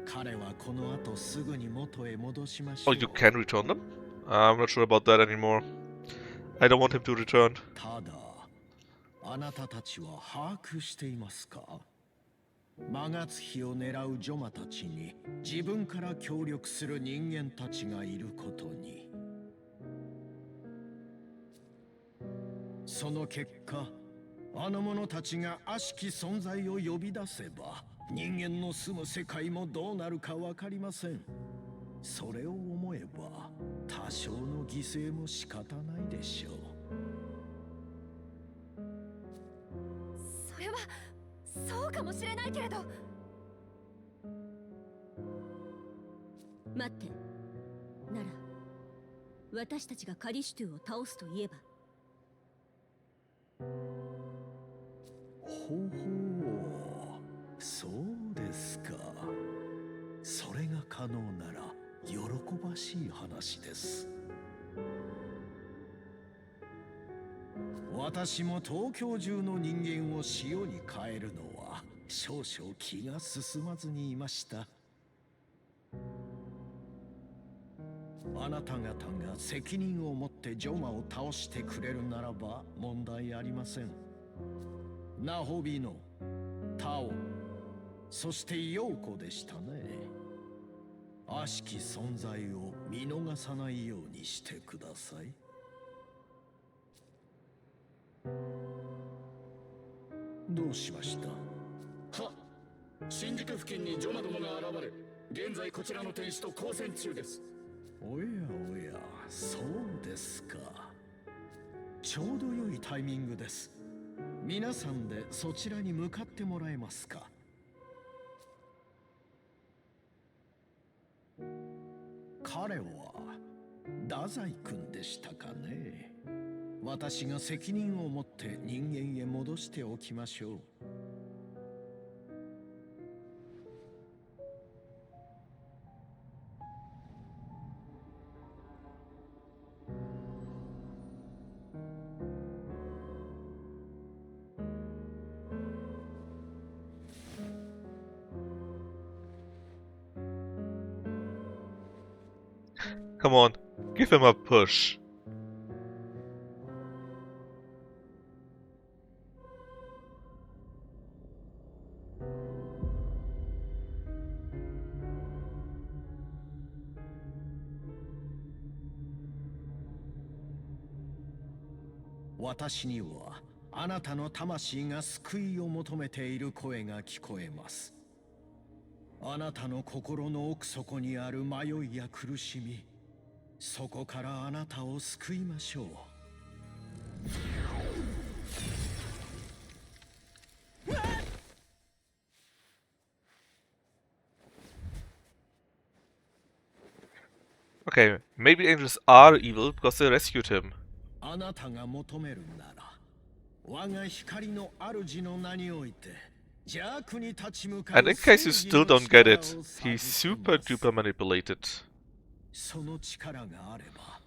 彼はこの後すぐに元へ戻しましょ Oh, う。 you can return them? I'm not sure about that anymore. I don't want him to return. ただ、あなたたちは把握していますか？マガツヒを狙うジョマたちに自分から協力する人間たちがいることに。その結果、あの者たちが悪しき存在を呼び出せば、人間の住む世界もどうなるかわかりません。それを思えば、多少の犠牲も仕方ないでしょう。それはそうかもしれないけれど。待って。なら、私たちがカリシュトゥを倒すと言えば。ほうほう、そうですか。それが可能なら喜ばしい話です。私も東京中の人間を塩に変えるのは少々気が進まずにいました。あなた方が責任を持ってジョマを倒してくれるならば問題ありません。ナホビノ、タオ、そしてヨーコでしたね。悪しき存在を見逃さないようにしてください。どうしました？は、新宿付近にジョマどもが現れ、現在こちらの天使と交戦中です。おやおや、そうですか。ちょうど良いタイミングです。皆さんでそちらに向かってもらえますか？彼は太宰君でしたかね。私が責任を持って人間へ戻しておきましょう。Come on, give him a push.「私にはあなたの魂が救いを求めている声が聞こえます。あなたの心の奥底にある迷いや苦しみ、そこからあなたを救いましょう。Okay, maybe angels are evil because they rescued him. あなたが求めるなら、我が光の主の名において、邪悪に立ち向かう And in case you still don't get it, he's super duper manipulated. その力があれば、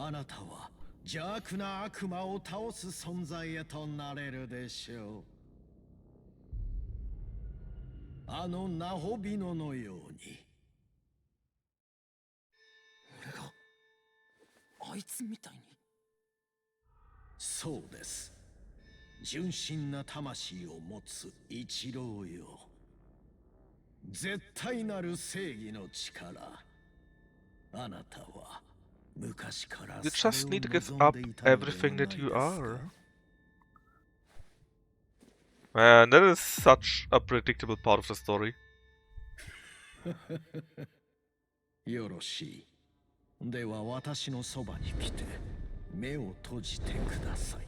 あなたは邪悪な悪魔を倒す存在へとなれるでしょう。あのナホビノのように。俺があいつみたいに。そうです。純真な魂を持つ一郎よ。絶対なる正義の力。あなたは昔から You just need to give up everything that you are. Man, that is such a predictable part of the story. よろしい。では私のそばに来て目を閉じてください。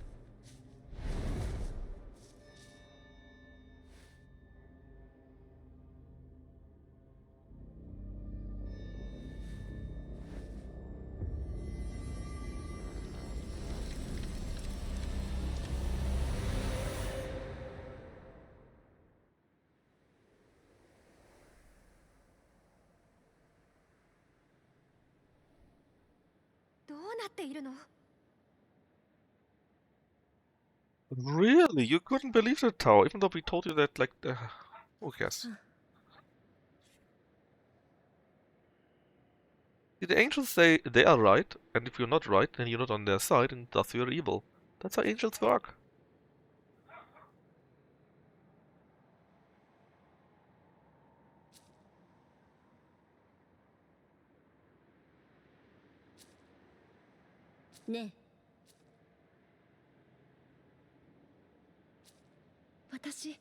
どうなっているの？ Really? You couldn't believe that, Tao, even though we told you that, like, who cares? The angels say they are right, and if you're not right, then you're not on their side, and thus you're evil. That's how angels work. Ne. 私、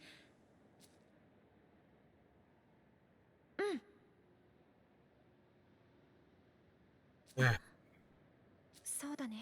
そうだね。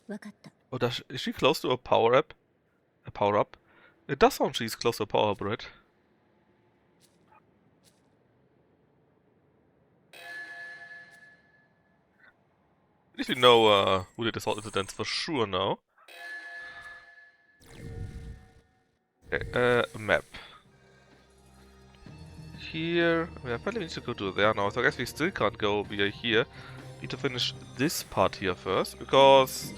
わかった。 Oh, is she close to a power up? A power up? It does sound she's close to a power up, right? At least we know who did the assault incidents for sure now. Okay, map. Here, I probably need to go to there now, so I guess we still can't go via here. Need to finish this part here first, because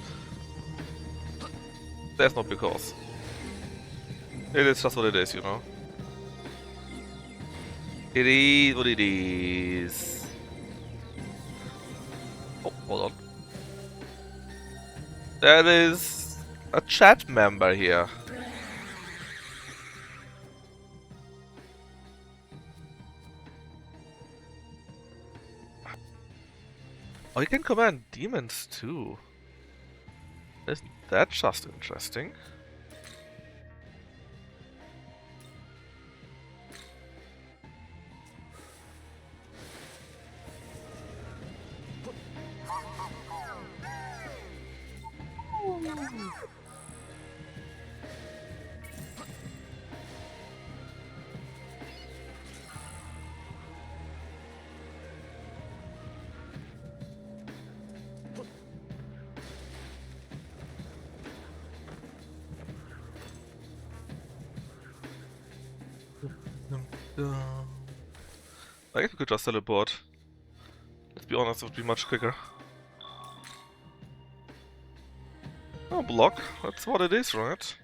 there's no because. It is just what it is, you know. It is what it is. Oh, hold on. That is a chat member here. Oh, you can command demons too. Isn't that just interesting? I guess we could just teleport. Let's be honest, it would be much quicker. Oh, block. That's what it is, right?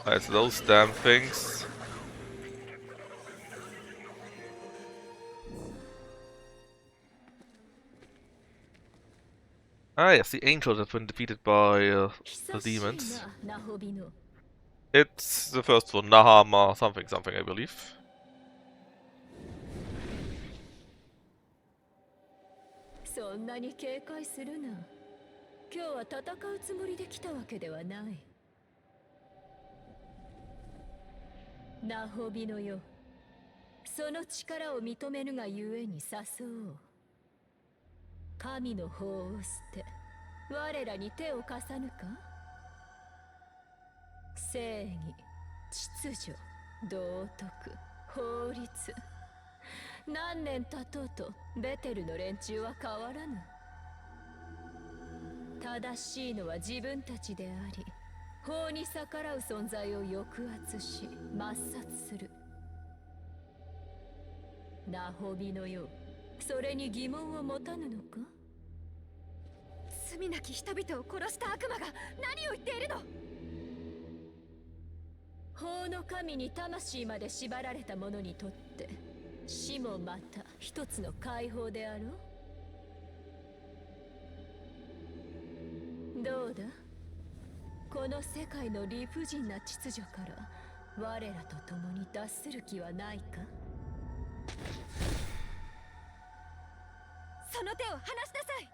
It's those damn things. Ah, yes, the angels have been defeated by the demons. It's the first one, Nahama something something, I believe. そんなに警戒するな。今日は戦うつもりで来たわけではない。ナホビノよ。その力を認めるがゆえに誘おう。神の法を捨て、我らに手を貸さぬか？正義、秩序、道徳、法律。何年経とうとベテルの連中は変わらぬ。正しいのは自分たちであり、法に逆らう存在を抑圧し抹殺する。ナホビのよう、それに疑問を持たぬのか？罪なき人々を殺した悪魔が何を言っているの？法の神に魂まで縛られた者にとって死もまた一つの解放であろう。どうだ？この世界の理不尽な秩序から我らと共に脱する気はないか？その手を離しなさい。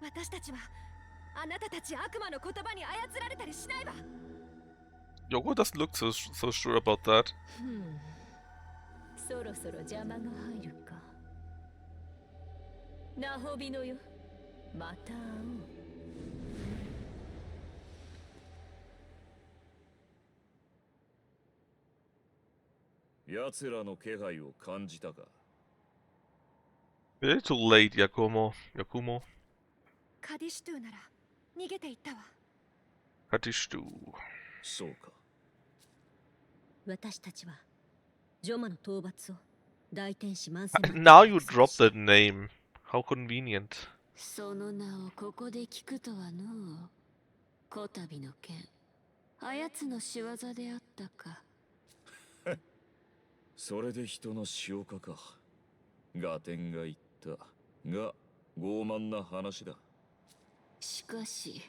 私たちはあなたたち悪魔の言葉に操られたりしないわ。Yoko doesn't look so sure about that. そろそろ邪魔が入るか。ナホビノよ、また会おう。奴らの気配を感じたか？ A little late, Yakumo. カディシュトゥなら逃げていったわ。Katishtu. そうか。私たちはジョマの討伐を大天使マンセ Now you drop that name. How convenient. その名をここで聞くとはのう。こたびの剣、あやつの仕業であったか。それで人の塩化か。ガテンが言ったが傲慢な話だ。しかし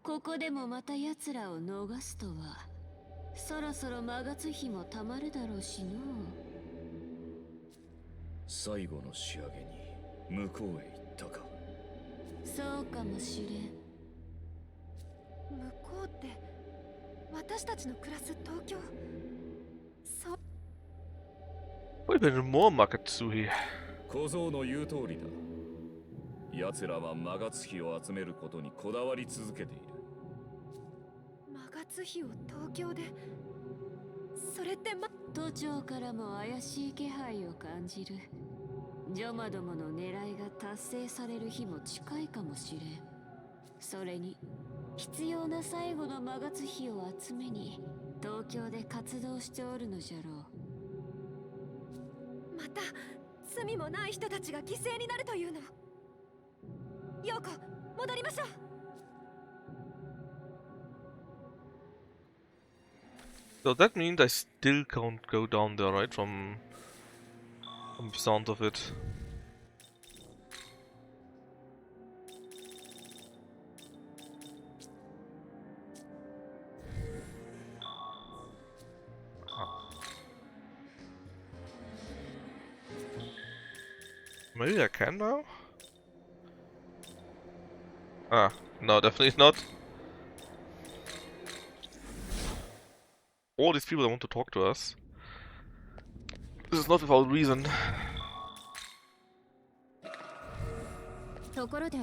ここでもまた奴らを逃すとは。そろそろ魔月日もたまるだろうしのう。最後の仕上げに向こうへ行ったか。そうかもしれん。向こうって私たちの暮らす東京。そう。What even more Makatsuhi? 小僧の言う通りだ。奴らは魔月日を集めることにこだわり続けている。魔月日を東京で。それって都庁からも怪しい気配を感じる。ジョマどもの狙いが達成される日も近いかもしれん。それに必要な最後の魔月日を集めに東京で活動しておるのじゃろう。また罪もない人たちが犠牲になるというの。ヨーコ、戻りましょう。So that means I still can't go down there, right? From the sound of it. Maybe I can now? Ah, no, definitely not. All these people that want to talk to us. This is not without reason. ところで、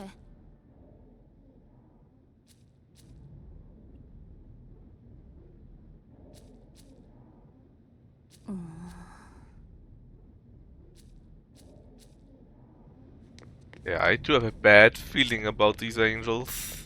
Yeah, I do have a bad feeling about these angels.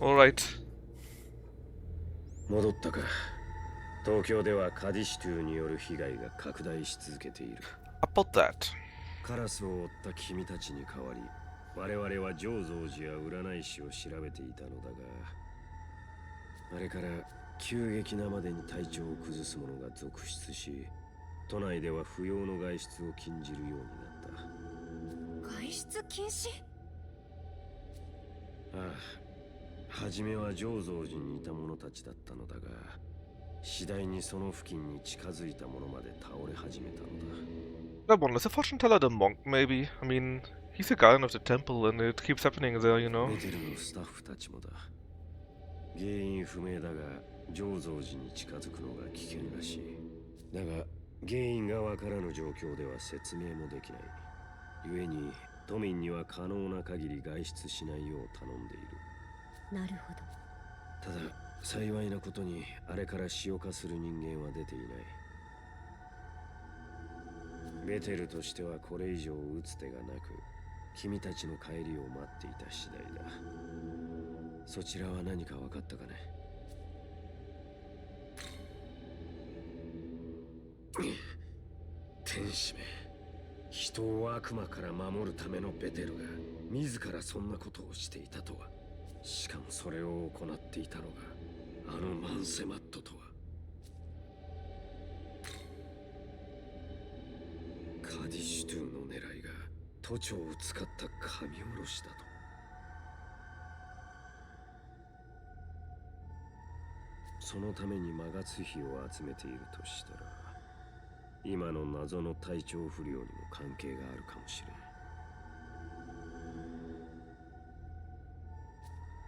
Alright. 戻ったか。東京ではカディシトゥによる被害が拡大し続けている。About that. カラスを追った君たちに代わり、我々は浄蔵寺や占い師を調べていたのだが、あれから急激なまでに体調を崩す者が続出し、都内では不要の外出を禁じるようになった。外出禁止？ああ、初めは浄蔵寺にいた者たちだったのだが、次第にその付近に近づいた者まで倒れ始めたのだ。That one is a fortune teller, the monk, maybe. I mean, he's a guardian of the temple and it keeps happening there, you know. ベテルのスタッフたちもだ。原因不明だが、浄蔵寺に近づくのが危険らしい。だが、原因がわからぬ状況では説明もできない。故に、都民には可能な限り外出しないよう頼んでいる。なるほど。ただ、幸いなことに、あれから使用化する人間は出ていない。ベテルとしてはこれ以上打つ手がなく、君たちの帰りを待っていた次第だ。そちらは何か分かったかね。天使め、人を悪魔から守るためのベテルが自らそんなことをしていたとは。しかもそれを行っていたのがあのマンセマットとは。カディシュトゥの狙いが都庁を使った神殺しだと。そのために魔月費を集めているとしたら、今の謎の体調不良にも関係があるかもしれん。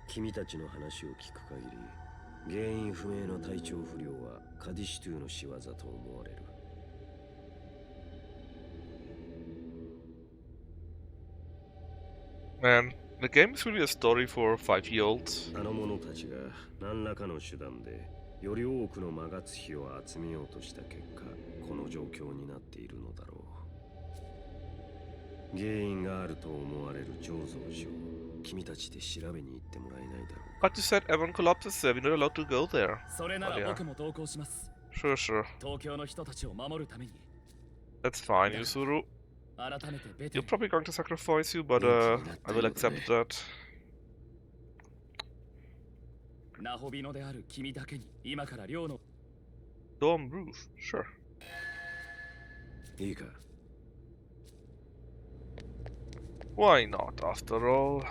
君たちの話を聞く限り、原因不明の体調不良はカディシュトゥの仕業と思われる。Man, the game is really a story for 5-year-olds. あの者たちが何らかの手段でより多くの魔月費を集めようとした結果、この状況になっているのだろう。原因があると思われる浄蔵寺を君たちで調べに行ってもらえないだろう。 But you said everyone collapses there, we're not allowed to go there. それな But ら yeah, 僕も同行します。 sure, sure. 東京の人たちを守るために。 That's fine, Yuzuru. 改めてベテ You're ル。 probably going to sacrifice you, but I will accept that. ナホビノである君だけに今から寮の Dorm roof, sure. いいか。 Why not, after all?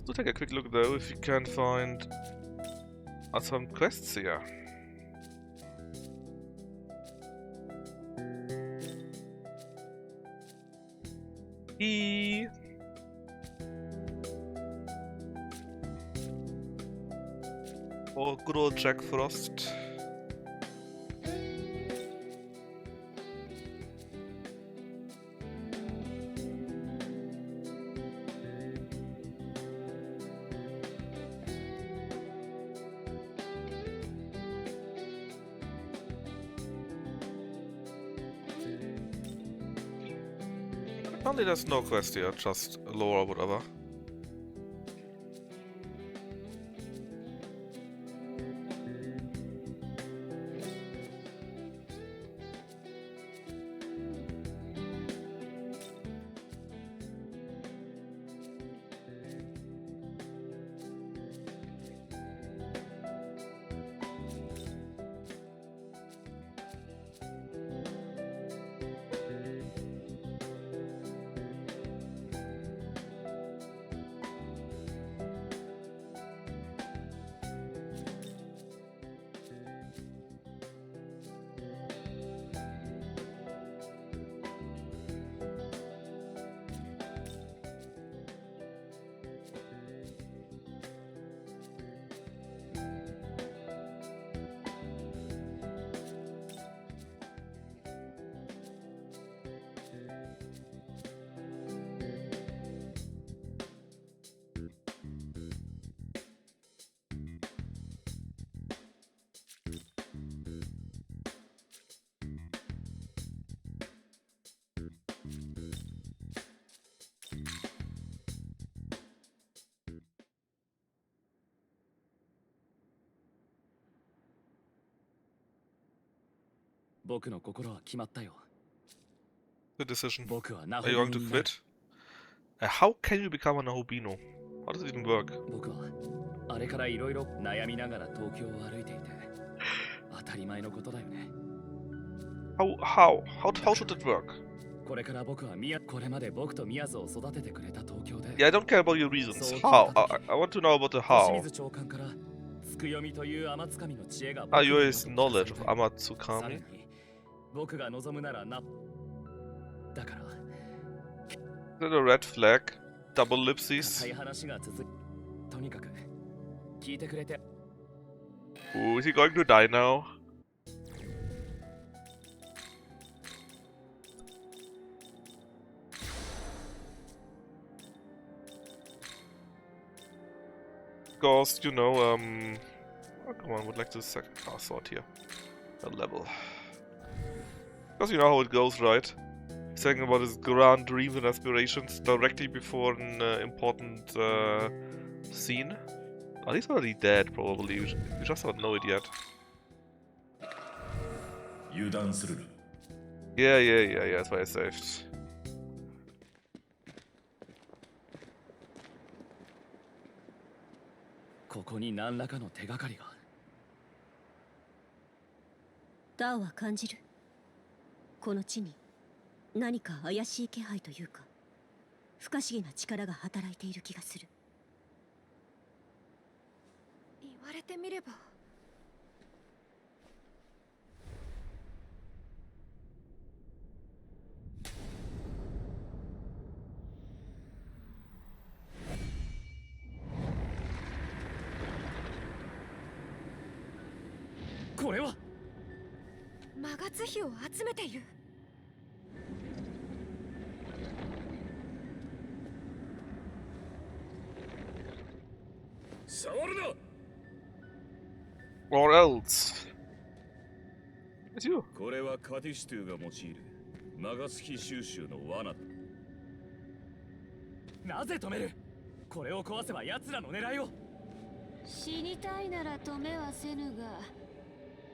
Let's take a quick look though if we can find some quests here. E. Or good old Jack Frost. Apparently there's no quest here, just lore or whatever. 僕の心は決まったよ。 Good decision. 僕はナ Are you going ホ to ビになる。 quit? How can you become a Nahobino? How does it even work? 僕はあれからいろいろ悩みながら東京を歩いていて、当たり前のことだよね。How should it work? これから僕はこれまで僕と宮津を育ててくれた東京で。 Yeah, I don't care about your reasons. How? I want to know about the 清 how. 水長官からつくよみという天つかみの知恵が。Your knowledge of さら Amatsukami. に僕が望むならな。だから。 Is that a red flag? Double 高 lipsies? い話が続く。とにかく聞いてくれて。 Ooh, is he going to die now? Because, you know, oh, come on, I would like to sort here. A level. Because you know how it goes, right? Saying about his grand dreams and aspirations directly before an important scene. Oh, he's already dead, probably. You just don't know it yet. 油断するな。 Yeah, that's why I saved. ここに何らかの手がかりが。ダーは感じる。この地に何か怪しい気配というか、不可思議な力が働いている気がする。言われてみれば。これはマガツヒを集めている。触るな。 Or else. It's you. これはカディシュトゥが用いるマガスヒ収集の罠だ。なぜ止める。これを壊せば奴らの狙いを。死にたいなら止めはせぬが、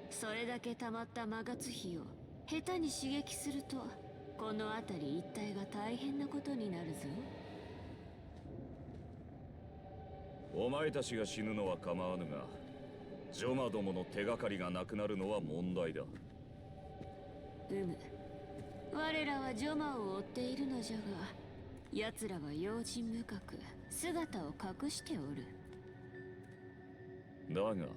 それだけ溜まったマガツヒを下手に刺激すると、この辺り一帯が大変なことになるぞ。お前たちが死ぬのは構わぬが、ジョマどもの手がかりがなくなるのは問題だ。我らはジョマを追っているのじゃが、奴らは用心深く姿を隠しておる。だが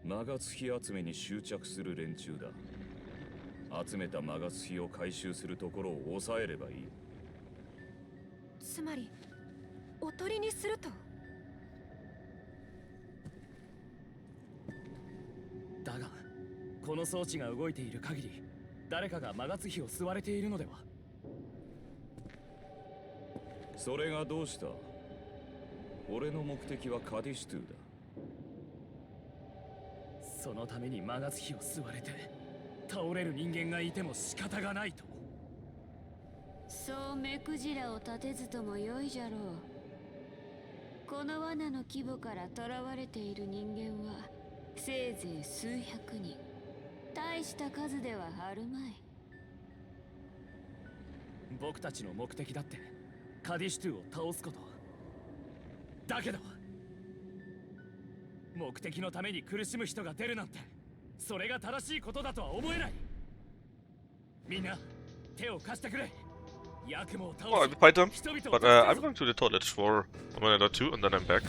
マガツヒ集めに執着する連中だ。集めたマガツヒを回収するところを抑えればいい。つまりおとりにすると。だがこの装置が動いている限り、誰かがマガツヒを吸われているのでは。それがどうした。俺の目的はカディシュトゥだ。そのためにマガツヒを吸われて倒れる人間がいても仕方がないと。そう目くじらを立てずともよいじゃろう。この罠の規模から囚われている人間はせいぜい数百人。大した数ではあるまい。僕たちの目的だってカディシュトゥを倒すこと。だけど目的のために苦しむ人が出るなんて、それが正しいことだとは思えない。みんな手を貸してくれ。ヤクモを倒 Oh, I し will fight them, 人々を but 助け I'm るぞ。 going to the toilet for a minute or two, and then I'm back.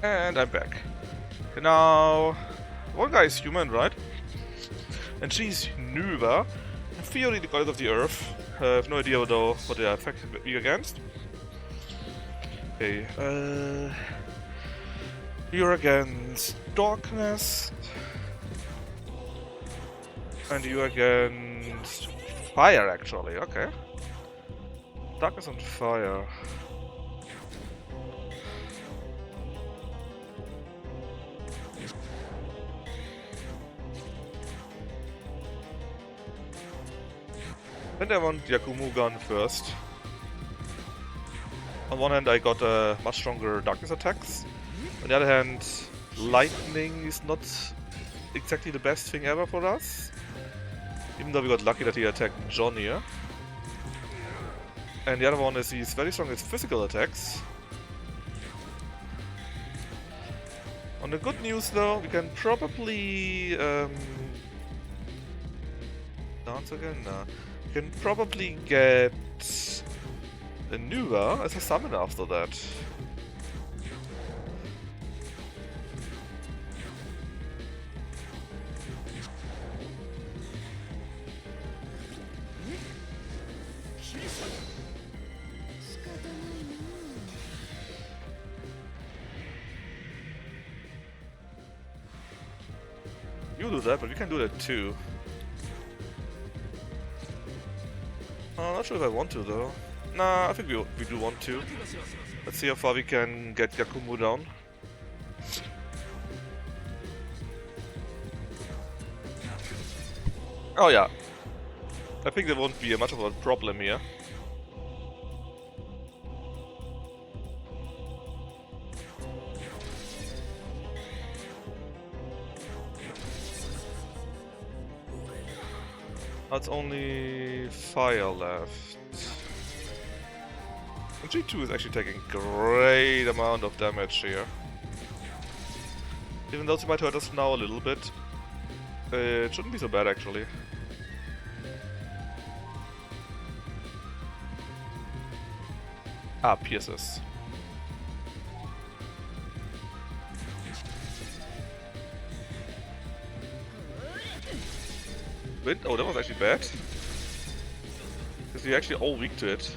And I'm back. Okay, now, one guy is human, right? And she's Nuva. In theory, the goddess of the earth. I have no idea though what they are effectively against. Okay, you're against darkness. And you're against fire, actually. Okay. Darkness and fire. And I want Yakumu gun first. On one hand I got much stronger darkness attacks. On the other hand, lightning is not exactly the best thing ever for us. Even though we got lucky that he attacked John here. And the other one is he's very strong with physical attacks. On the good news though, we can probably dance again? Nah. We can probably get a Nuva as a summon after that. You do that, but we can do that too. I'm not sure if I want to though. Nah, I think we do want to. Let's see how far we can get Yakumu down. Oh yeah. I think there won't be much of a problem here. That's only fire left. And G2 is actually taking great amount of damage here. Even though she might hurt us now a little bit, it shouldn't be so bad actually. Ah, pierces. Wind? Oh, that was actually bad. Because we're actually all weak to it.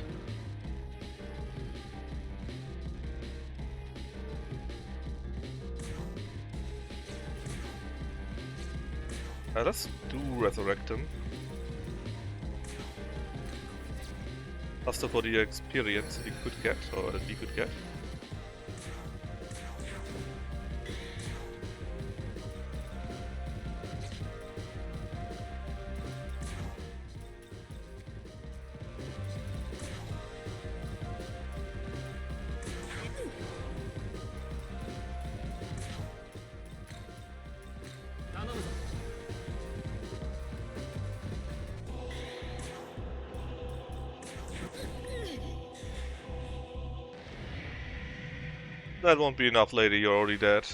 Let's do resurrect him. Faster for the experience we could get, or that we could get. That won't be enough, lady, you're already dead.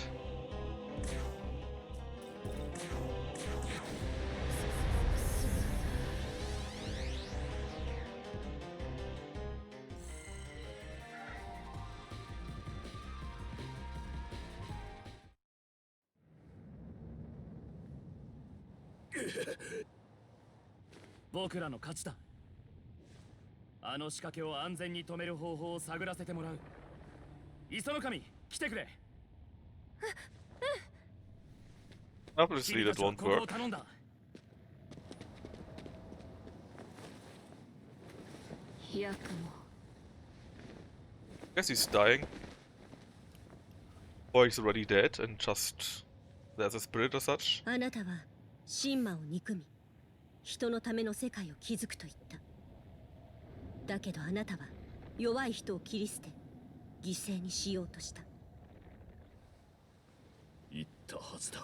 僕らの勝ちだ。あの仕掛けを安全に止める方法を探らせてもらう。磯の神、来てくれ。Obviously that won't work. Guess he's dying. Or he's already dead and just there's a spirit or such. あなたは神魔を憎み、人のための世界を築くと言った。だけどあなたは弱い人を切り捨て、犠牲にしようとした。言ったはずだ。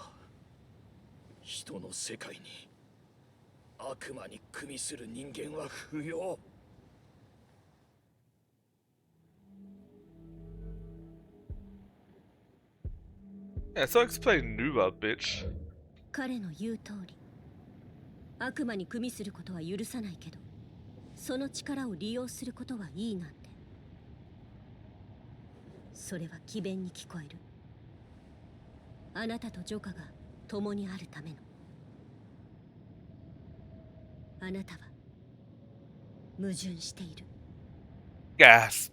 人の世界に悪魔に組みする人間は不要。Yeah, so explain Nuva, bitch. 彼の言う通り、悪魔に組みすることは許さないけど、その力を利用することはいいなんて。それは詭弁に聞こえる。あなたとジョカが共にあるための。あなたは矛盾している。Gasp.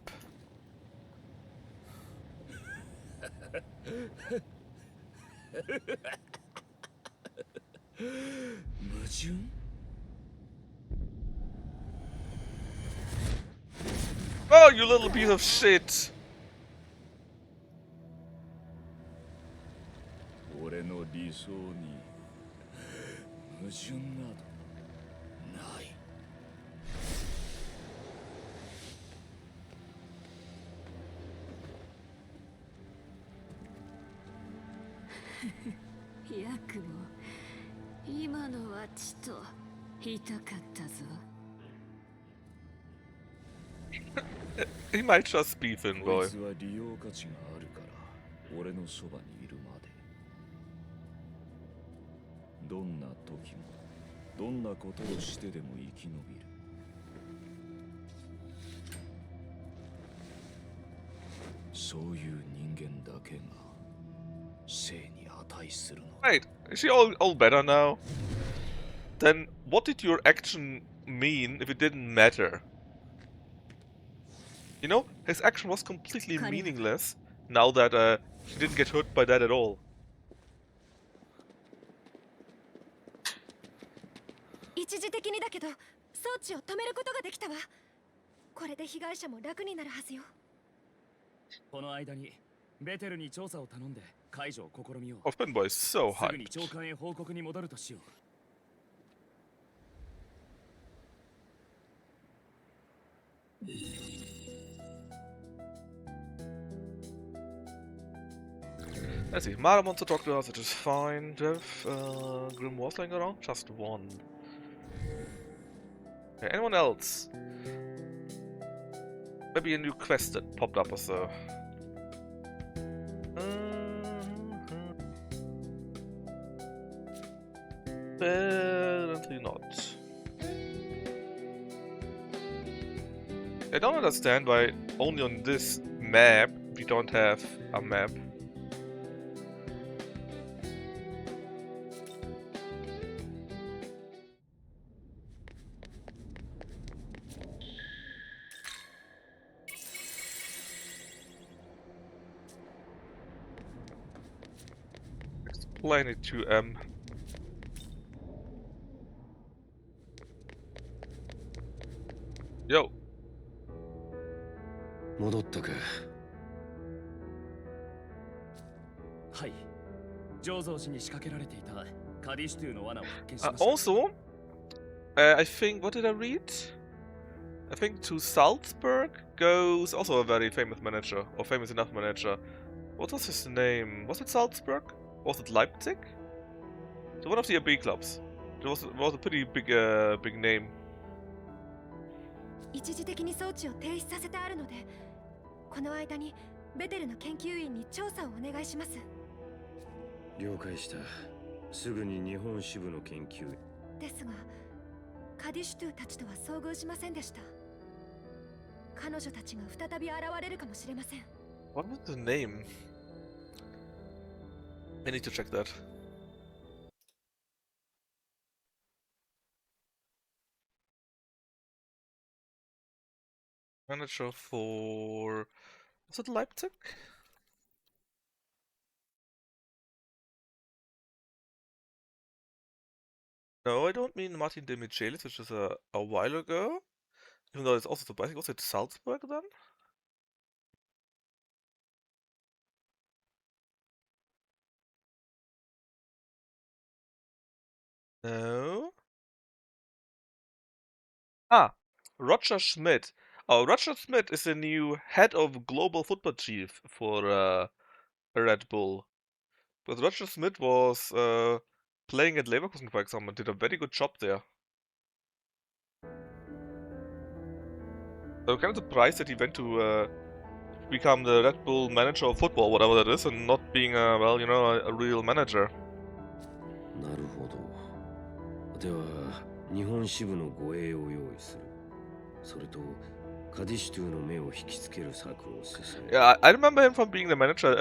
矛盾？ Oh, you little piece of shit! 俺の理想に矛盾などない。ヤクモ、今のはちと痛かったぞ。He might just be Finn こ Boy. いつは利用価値があるから俺のそばにいるまで。どんな時もどんなことをしてでも生き延びる。そういう人間だけが生に値するの。 Wait, is she all better now? Then what did your action mean if it didn't matter? You know, his action was completely meaningless now that he didn't get hurt by that at all. 一時的にだけど装置を止めることができたわ。これで被害者も楽になるはずよ。この間にベテルに調査を頼んで解除を試みよう。 Oh, Finn Boy is so すぐに hyped. 長官へ報告に戻るとしよう。Let's see, Mara wants to talk to us, which is fine. Do you have Grimoires lying around? Just one. Okay, anyone else? Maybe a new quest that popped up or so. Apparently not. I don't understand why only on this map we don't have a map. Explain it to M. Yo. 戻ったか。はい。醸造士に仕掛けられていたカディシュトゥの罠を発見しました。 Also, I think, what did I read? I think to Salzburg goes also a very famous manager, or famous enough manager. What was his name? Was it Salzburg? Was it Leipzig? So one of the AB clubs. It was a pretty big name. 一時的に装置を停止させてあるので、この間にベテルの研究員に調査をお願いします。了解した。すぐに日本支部の研究ですが、カディシュトゥたちとは遭遇しませんでした。彼女たちが再び現れるかもしれません。What was the name? I need to check that. Manager for... Was it Leipzig? No, I don't mean Martin de Michelis, which is a while ago. Even though it's also surprising. Was it Salzburg then? No. Ah, Roger Schmidt. Oh, Roger Schmidt is the new head of global football chief for Red Bull. But Roger Schmidt was playing at Leverkusen, for example, and did a very good job there. I'm kind of surprised that he went to become the Red Bull manager of football, whatever that is, and not being well, you know, a real manager. なるほど。では日本支部の護衛を用意する。それとカディシュトゥの目を引きつける策を進める。Yeah, I remember him from being the manager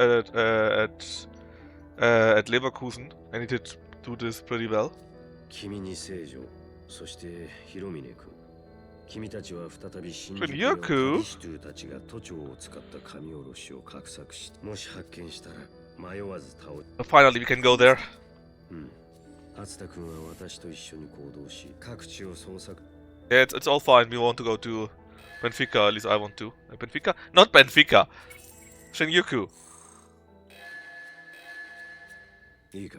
at Leverkusen, and he did do this pretty well. 君に聖女、そして広峰君。君たちは再び新宿の Shin カ Yuku? リシュトゥたちが都庁を使った神おろしを画策し、もし発見したら迷わず倒れ。Finally, we can go there. 初田君は私と一緒に行動し、各地を捜索。Yeah, it's all fine. We want to go to Benfica, at least I want to. Benfica? Not Benfica! Shinjuku. いいか。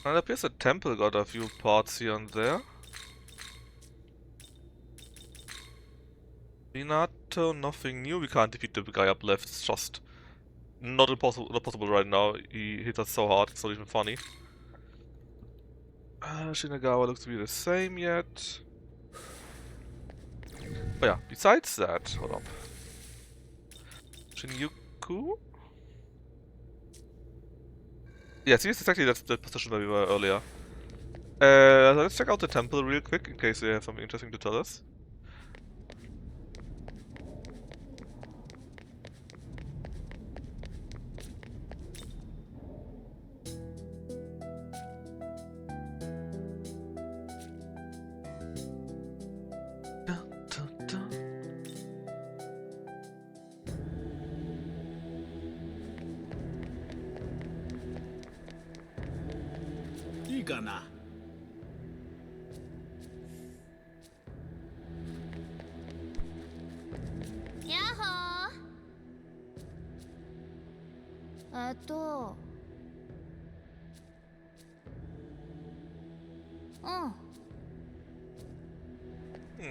And it appears the temple got a few parts here and there. Minato, nothing new. We can't defeat the guy up left. It's just not possible right now. He hit us so hard, it's not even funny. Shinagawa looks to be the same yet. Oh yeah, besides that, hold up. Shinjuku? Yes, here's exactly that position where we were earlier. So let's check out the temple real quick, in case they have something interesting to tell us.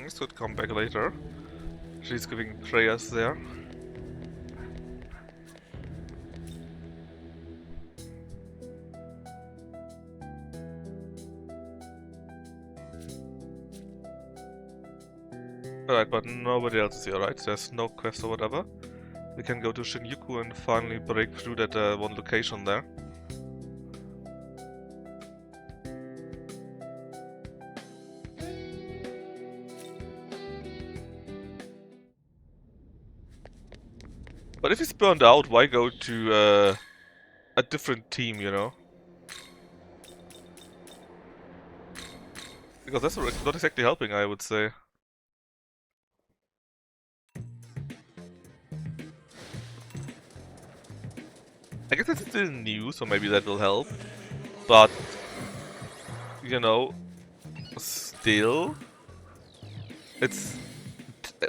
This could come back later. She's giving prayers there. Alright, but nobody else is here, right? There's no quest or whatever. We can go to Shinjuku and finally break through that one location there. But if he's burned out, why go to a different team, you know? Because that's not exactly helping, I would say. I guess it's still new, so maybe that will help. But, you know, still, it's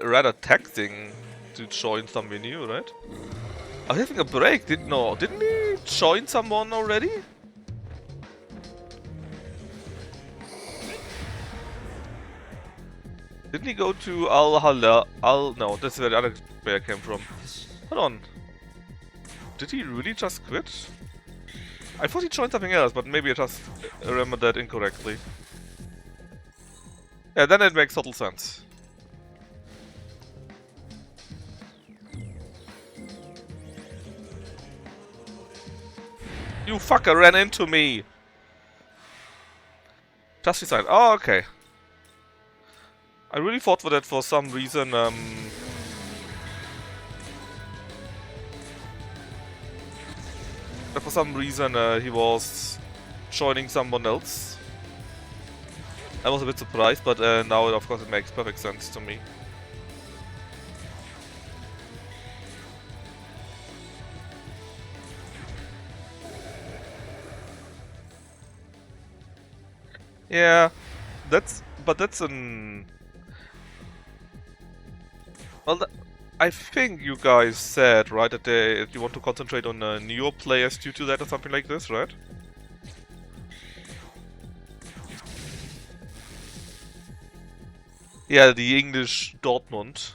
rather taxing to join something new, right? I'm having a break. Didn't he join someone already? Didn't he go to no, that's where the other player came from. Hold on. Did he really just quit? I thought he joined something else, but maybe I just remembered that incorrectly. Yeah, then it makes total sense. You fucker ran into me! Just decided. Oh, okay. I really thought that for some reason, he was joining someone else. I was a bit surprised, but now of course it makes perfect sense to me. Yeah, that's an... Well, I think you guys said, right, that you want to concentrate on newer players due to that or something like this, right? Yeah, the English Dortmund.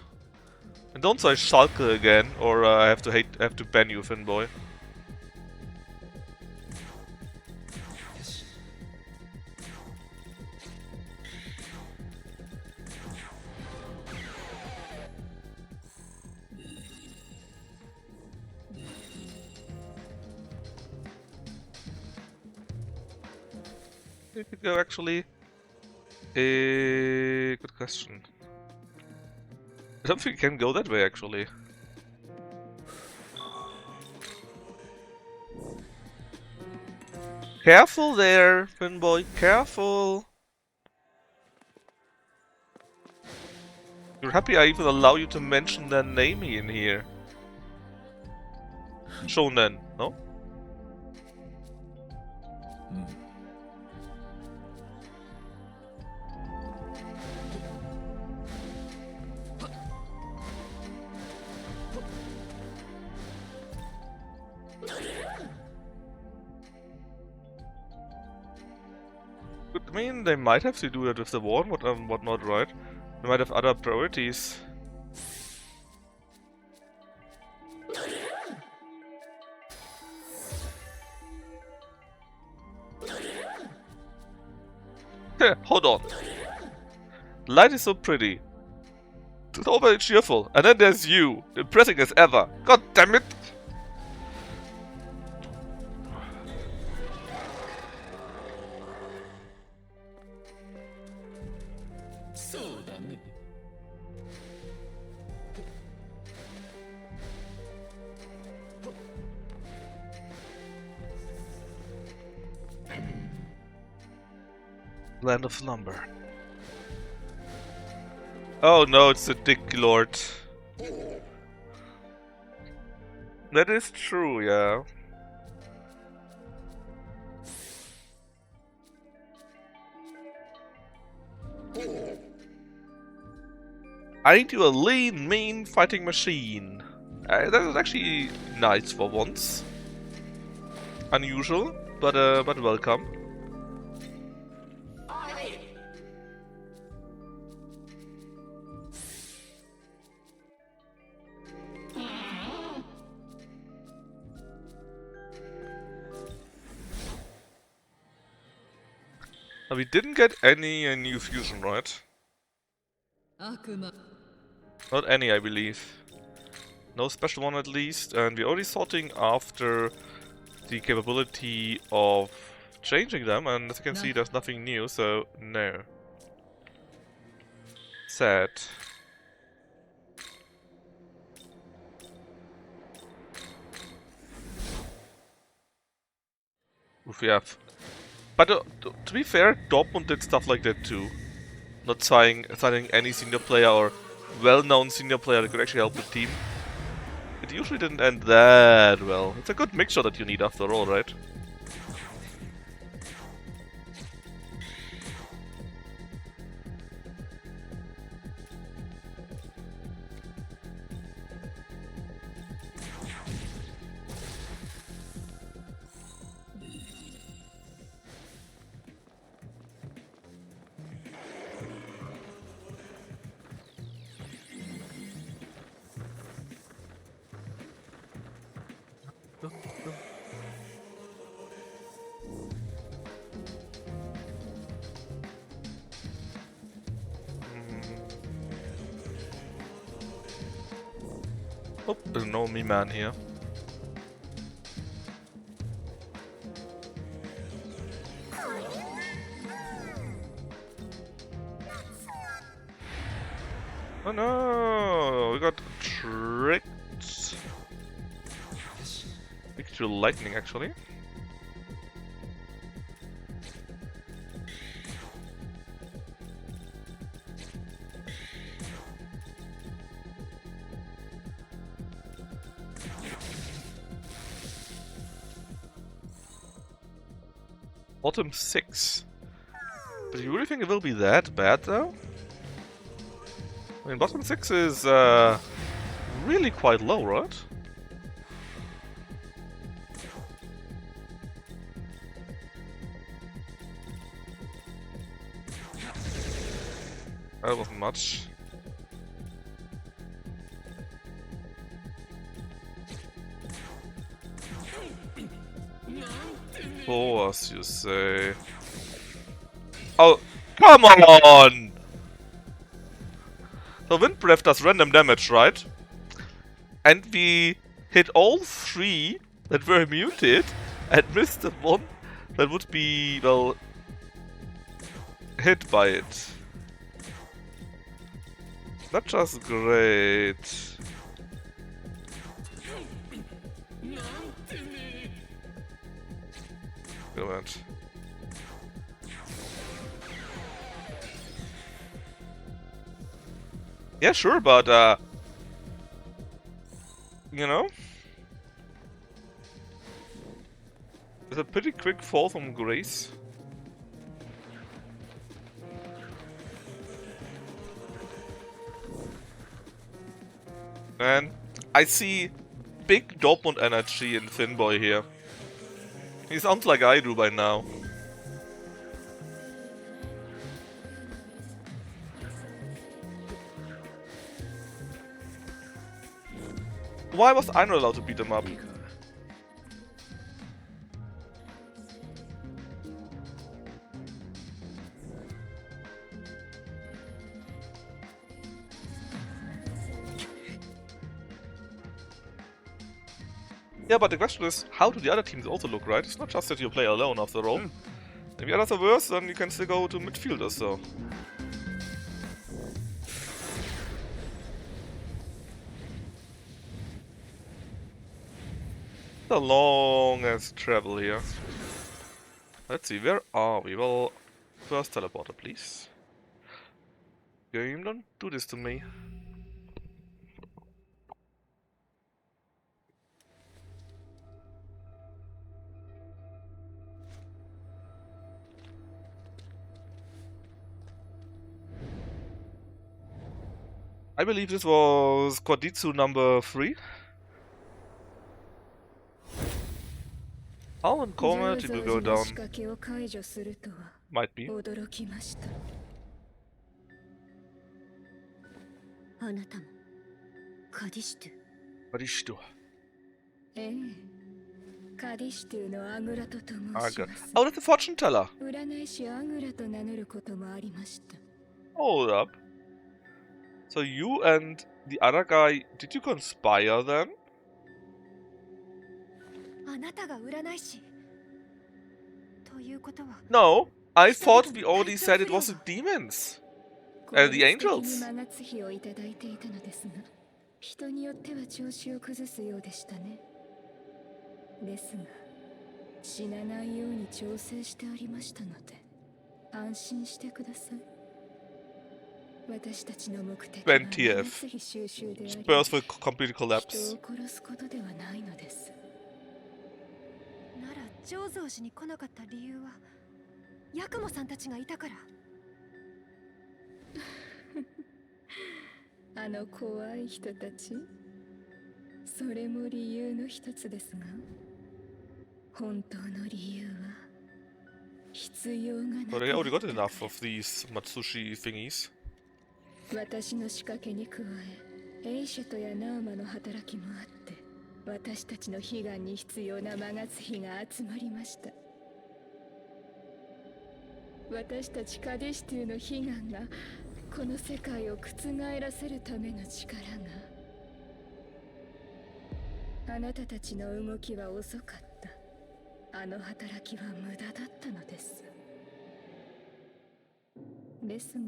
And don't say Schalke again, or I have to ban you, Finboy. we could go actually? Good question. I don't think we can go that way actually. Careful there, Finboy, careful! You're happy I even allow you to mention their name in here. Shonen, no? I mean, they might have to do that with the war and whatnot, right? They might have other priorities. Hold on. Light is so pretty. It's overly cheerful. And then there's you, depressing as ever. God damn it! Land of Slumber. Oh no, it's the Dick Lord. That is true, yeah. I need you a lean, mean fighting machine. That is actually nice for once. Unusual, but welcome. Now, we didn't get any new fusion, right? Not any, I believe. No special one at least, and we're only sorting after the capability of changing them, and as you can see there's nothing new, so no. Sad. Oof, yeah. But to be fair, Dortmund did stuff like that too. Not signing any senior player or well-known senior player that could actually help the team. It usually didn't end that well. It's a good mixture that you need after all, right? Oh, there's no me man here. Oh no, we got tricked. Picture lightning actually. Bottom 6. But you really think it will be that bad though? I mean, bottom 6 is really quite low, right? That wasn't much. Force, you say? Oh, come on! So Wind Breath does random damage, right? And we hit all 3 that were muted and missed the one that would be, well, hit by it. Not just great. Wait a minute. Yeah, sure, but you know, it's a pretty quick fall from grace. And I see big Dortmund energy in Finboy here. He sounds like I do by now. Why was I not allowed to beat him up? Yeah, but the question is, how do the other teams also look, right? It's not just that you play alone after all. If the others are worse, then you can still go to midfielders, so. The longest travel here. Let's see, where are we? Well, first teleporter, please. Game, don't do this to me. I believe this was Quaditsu number 3. How in Comet it will go down? Might be. あなたもカディシュトゥ。カディシュトゥ。ええ、カディシュトゥのアグラとと申します。Oh, that's a fortune teller. 占い師アグラと名乗ることもありました。Hold up. So you and the other guy, did you conspire then? あなたが占い師ということは No, I thought we already said it was the demons. The angels. マガツヒをいただいていたのですが、人によっては調子を崩すようでしたね。ですが、死なないように調整してありましたので、安心してください。私たちの目的は 20th. Spurs will completely collapse. 人を殺すことではないのです。なら醸造しに来なかった理由はヤクモさんたちがいたからあの怖い人たち、それも理由の一つですが、本当の理由は必要がな So they already got enough of these Matsushi thingies. 私の仕掛けに加え、エイシェトやナウマの働きもあって、私たちの悲願に必要なマガツヒが集まりました。私たちカディシテュの悲願がこの世界を覆らせるための力が、あなたたちの動きは遅かった。あの働きは無駄だったのです。ですが、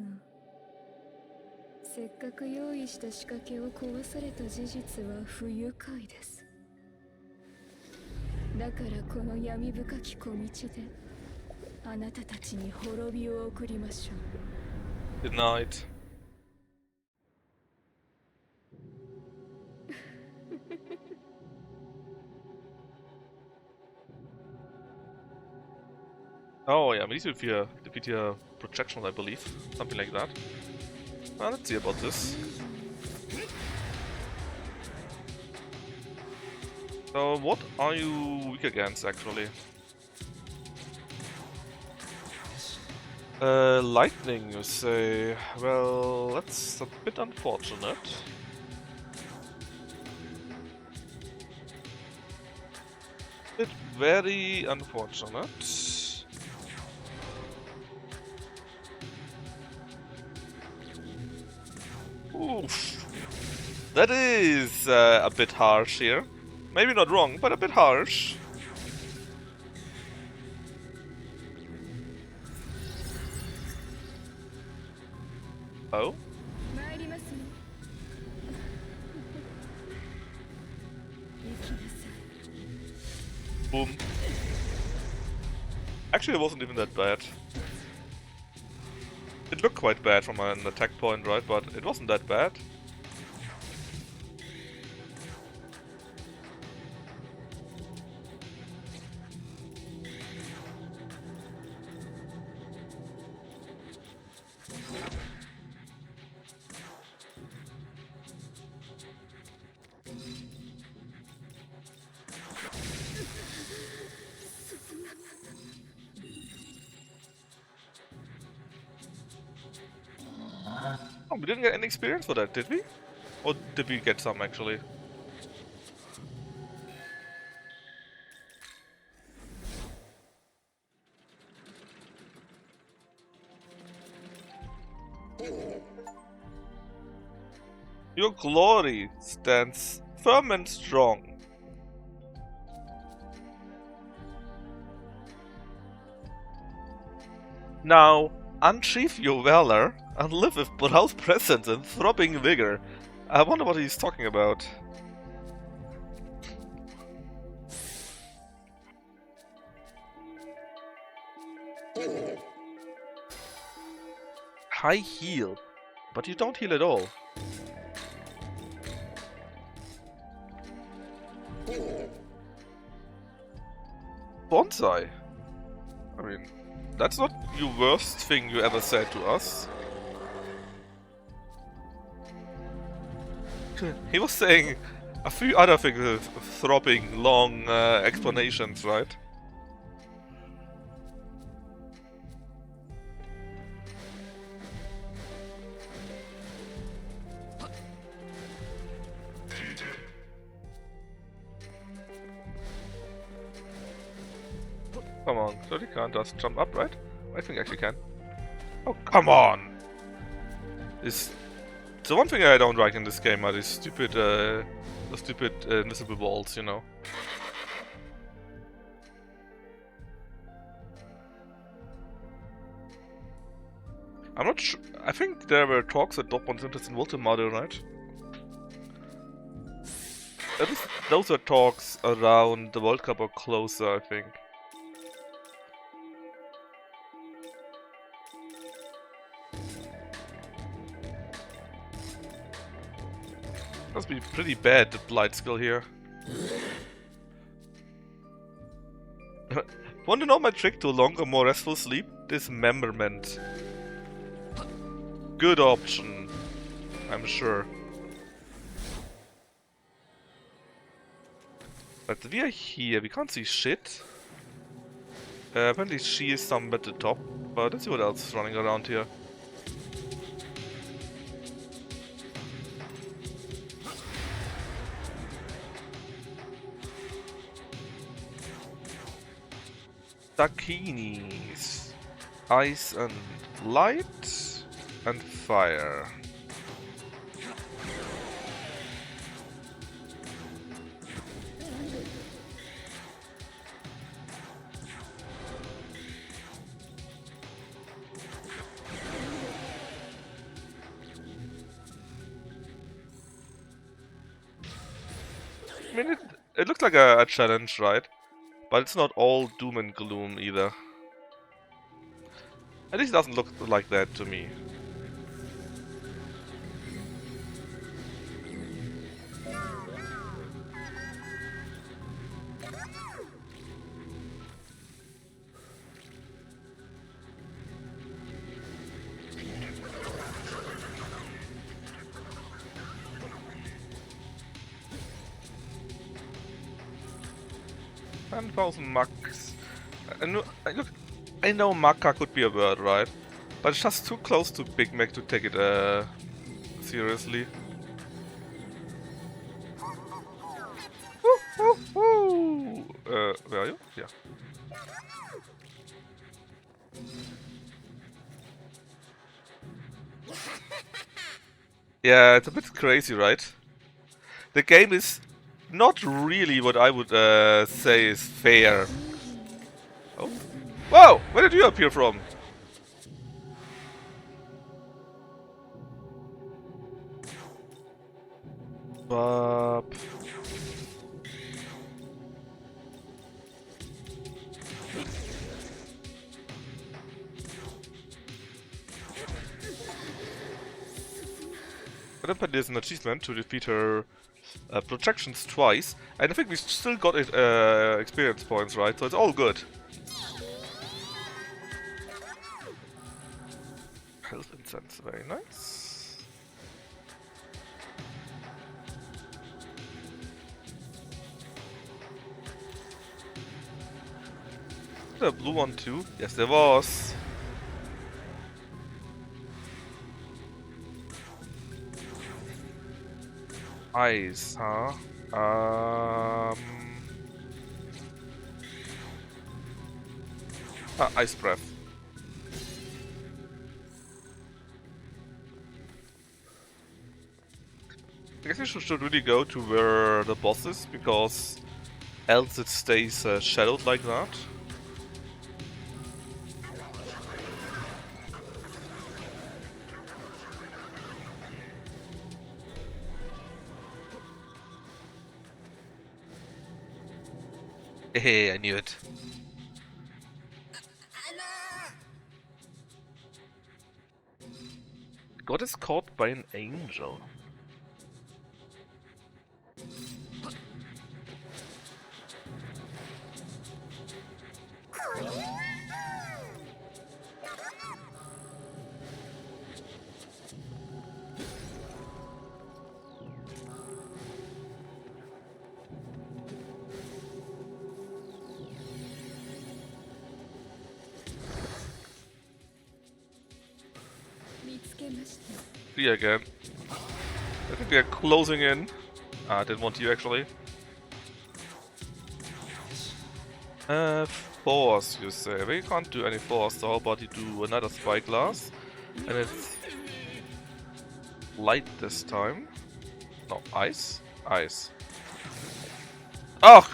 せっかく用意した仕掛けを壊された事実は不愉快です。だからこの闇深き小道であなたたちに滅びを送りましょう。Good night. Oh yeah, we need to defeat your projections, I believe. Something like that. Let's see about this. So what are you weak against actually? Lightning, you say? Well, that's a bit unfortunate. Bit very unfortunate. Oof. That is a bit harsh here. Maybe not wrong, but a bit harsh. Oh? 参りますよ行きなさい Boom. Actually, it wasn't even that bad. It looked quite bad from an attack point, right? But it wasn't that bad. Oh, we didn't get any experience for that, did we? Or did we get some, actually? Your glory stands firm and strong. Now, unsheath your valor and live with proud presence and throbbing vigor. I wonder what he's talking about. High heal, but you don't heal at all. Bonsai. I mean, that's not the worst thing you ever said to us. He was saying a few other things with throbbing, long explanations, right? Come on, so he can't just jump up, right? I think actually can. Oh, come on! It's the one thing I don't like in this game are these stupid, the stupid invisible walls, you know. I'm not sure. I think there were talks that Dortmund's interested in Ultimate, right? At least those were talks around the World Cup or closer, I think. Must be pretty bad, the blight skill here. Want to know my trick to longer, more restful sleep? Dismemberment. Good option, I'm sure. But we are here, we can't see shit. Apparently she is somewhere at the top, but let's see what else is running around here. Dakinis. Ice and light and fire. I mean, it looks like a challenge, right? But it's not all doom and gloom either. At least it doesn't look like that to me. Max. Look, I know Maka could be a word, right? But it's just too close to Big Mac to take it seriously. Woo, woo, woo. Where are you? Yeah. Yeah, it's a bit crazy, right? The game is not really what I would say is fair. Oh. Whoa! Where did you appear from? But then there's an achievement to defeat her projections twice, and I think we still got it, experience points, right? So it's all good. Health incense, very nice. The blue one too? Yes, there was. Ice, huh? Ice breath. I guess we should really go to where the boss is, because else it stays shadowed like that. Hey, I knew it. God is caught by an angel. See you again. I think we are closing in. I didn't want you actually. Force, you say. We can't do any force, so how about you do another spyglass? And it's light this time. No, ice? Ice. Oh!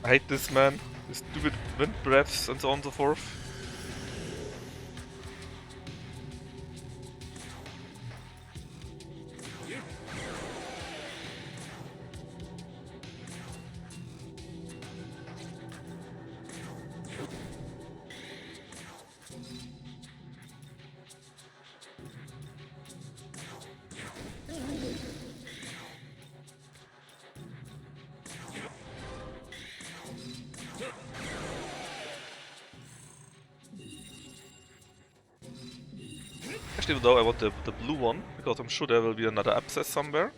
I hate this man. His stupid wind breaths and so on and so forth. Actually, though, I want the blue one, because I'm sure there will be another abscess somewhere.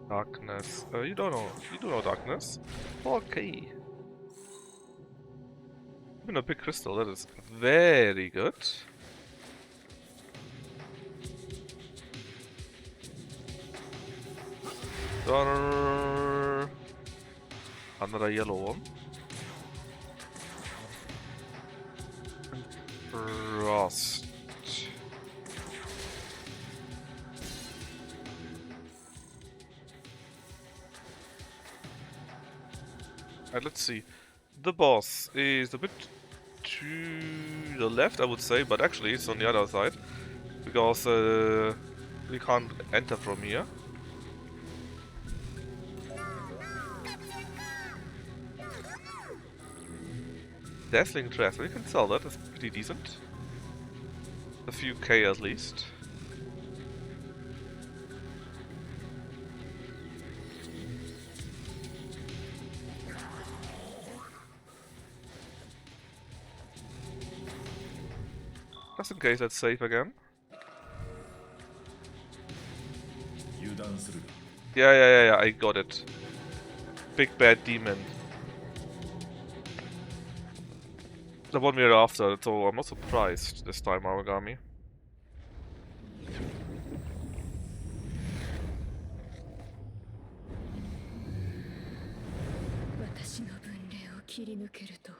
Darkness. You don't know. You do know darkness. Okay. Even a big crystal, that is very good. Another yellow one. Frost. Alright, let's see. The boss is a bit to the left, I would say, but actually it's on the other side. Because we can't enter from here. Dazzling dress, we can sell that, that's pretty decent. A few K at least. Just in case, let's save again. Yeah, I got it. Big bad demon. The one we're after, so I'm not surprised this time, Megami. 切り抜けるとは。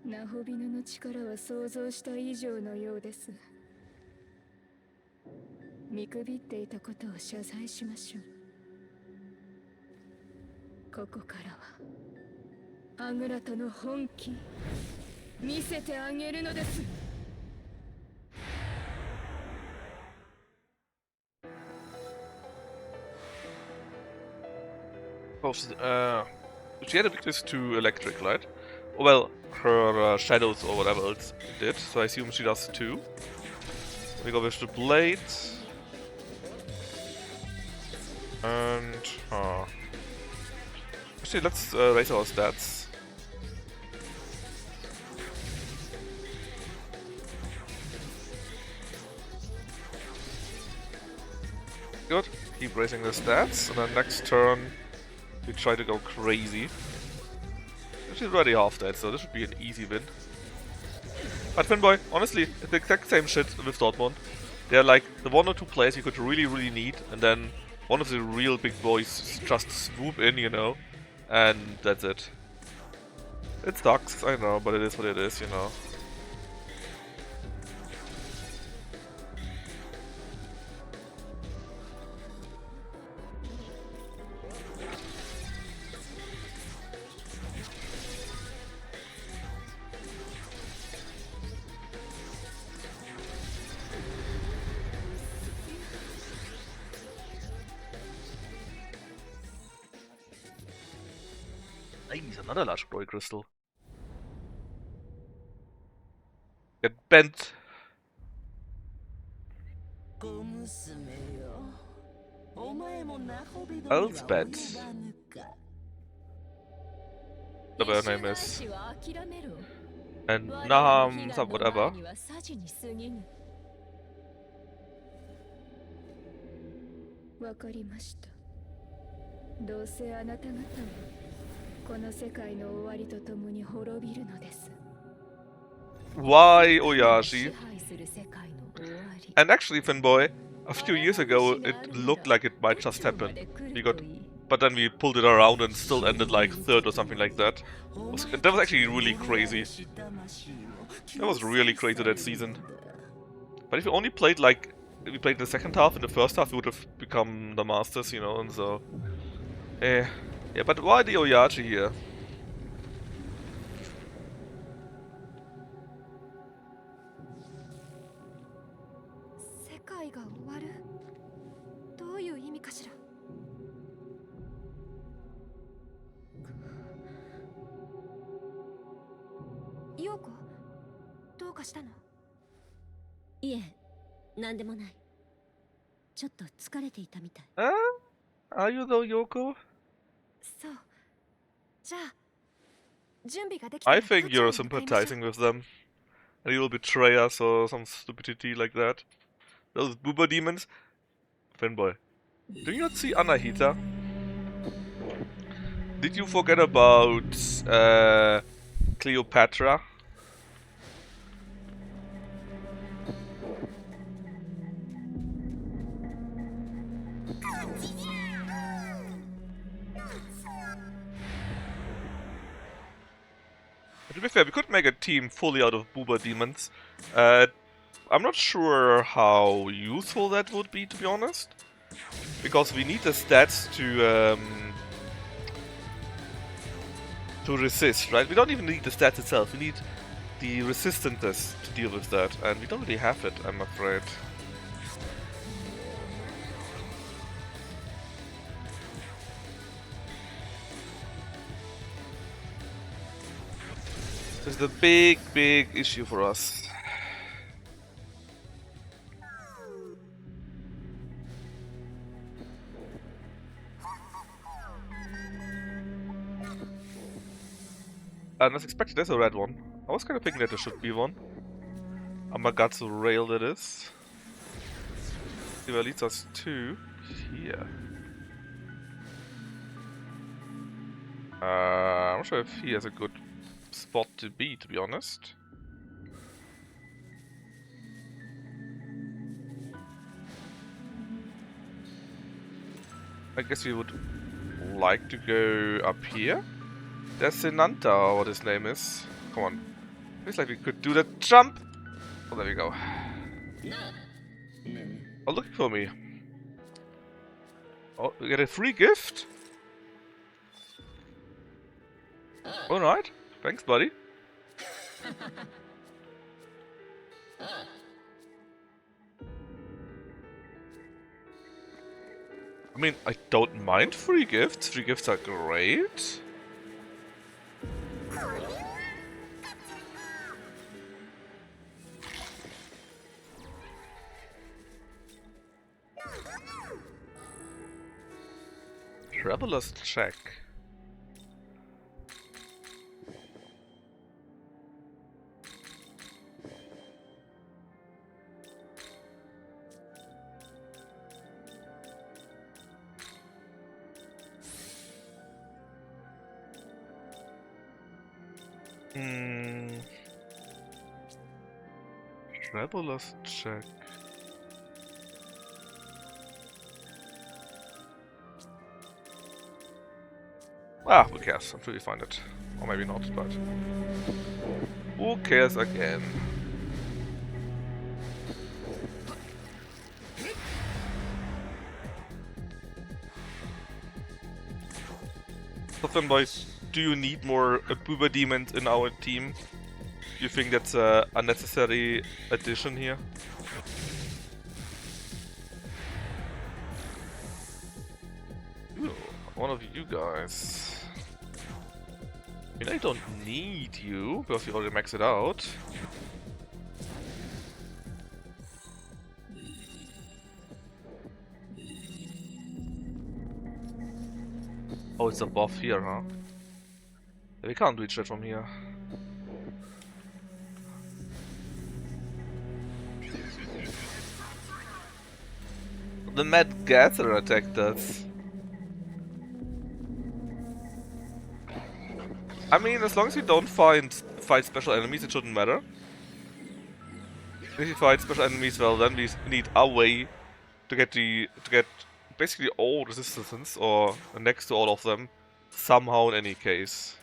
ナホビヌの力は想像した以上のようです。見くびっていたことを謝罪しましょう。ここからはアグラとの本気見せてあげるのです。Oh, she had a weakness to electric, right? Well, her shadows or whatever else did, so I assume she does too. We go with the blade. And... Actually, let's raise our stats. Good. Keep raising the stats, and then next turn we try to go crazy. She's already half dead, so this should be an easy win. But Finboy, honestly, it's the exact same shit with Dortmund. They're like the one or two players you could really need, and then one of the real big boys just swoop in, you know, and that's it. It sucks, I know, but it is what it is, you know. He's another large glory crystal. Get bent. Elsbeth. Whatever her name is. And Naham, some whatever. わかりました。どうせあなた方はこの世界の終わりとともに滅びるのです。 Why Oyashi? And actually, Finboy, a few years ago it looked like it might just happen. But then we pulled it around and still ended like third or something like that. That was actually really crazy. That was really crazy that season. But if we only played like, if we played the second half, in the first half we would have become the masters, you know, and so... yeah, but why the Oyachi here? Yoko, どうかしたの？いえ、なんでもない。ちょっと疲れていたみたい。Are you though, Yoko? そう。じゃあ、準備ができたら I think you're sympathizing with them. And you'll betray us or some stupidity like that. Those boober demons. Fanboy. Do you not see Anahita? Did you forget about Cleopatra? To be fair, we could make a team fully out of boober demons. I'm not sure how useful that would be, to be honest. Because we need the stats to resist, right? We don't even need the stats itself, we need the resistances to deal with that. And we don't really have it, I'm afraid. This is the big issue for us. And as expected, there's a red one. I was kind of thinking that there should be one. Amagatsu rail that is. See where leads us to here. I'm not sure if he has a good spot to be honest. I guess we would like to go up here. Desinanta, or what his name is. Come on. Feels like we could do that jump. Oh, there we go. Oh, looking for me. Oh, we get a free gift? Alright. Thanks, buddy. I mean, I don't mind free gifts. Free gifts are great. Traveler's check. Traveler's check. Ah, who cares? Until we find it. Or maybe not, but... Who cares again? So then, boys, do you need more Boober Demons in our team? Do you think that's a unnecessary addition here? Ooh, one of you guys. I mean, I don't need you, because you already maxed it out. Oh, it's above here, huh? We can't reach it from here. The Mad Gatherer attacked us. I mean, as long as you don't fight special enemies, it shouldn't matter. If you fight special enemies, well, then we need our way to get basically all resistances, or next to all of them, somehow in any case.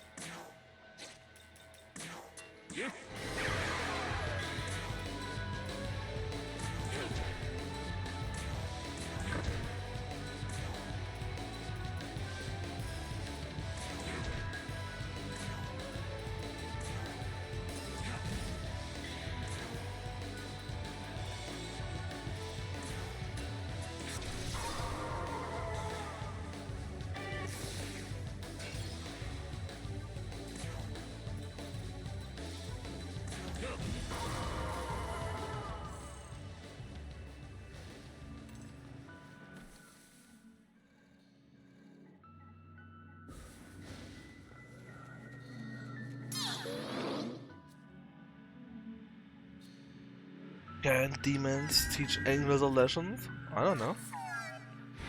Can demons teach angels a lesson? I don't know.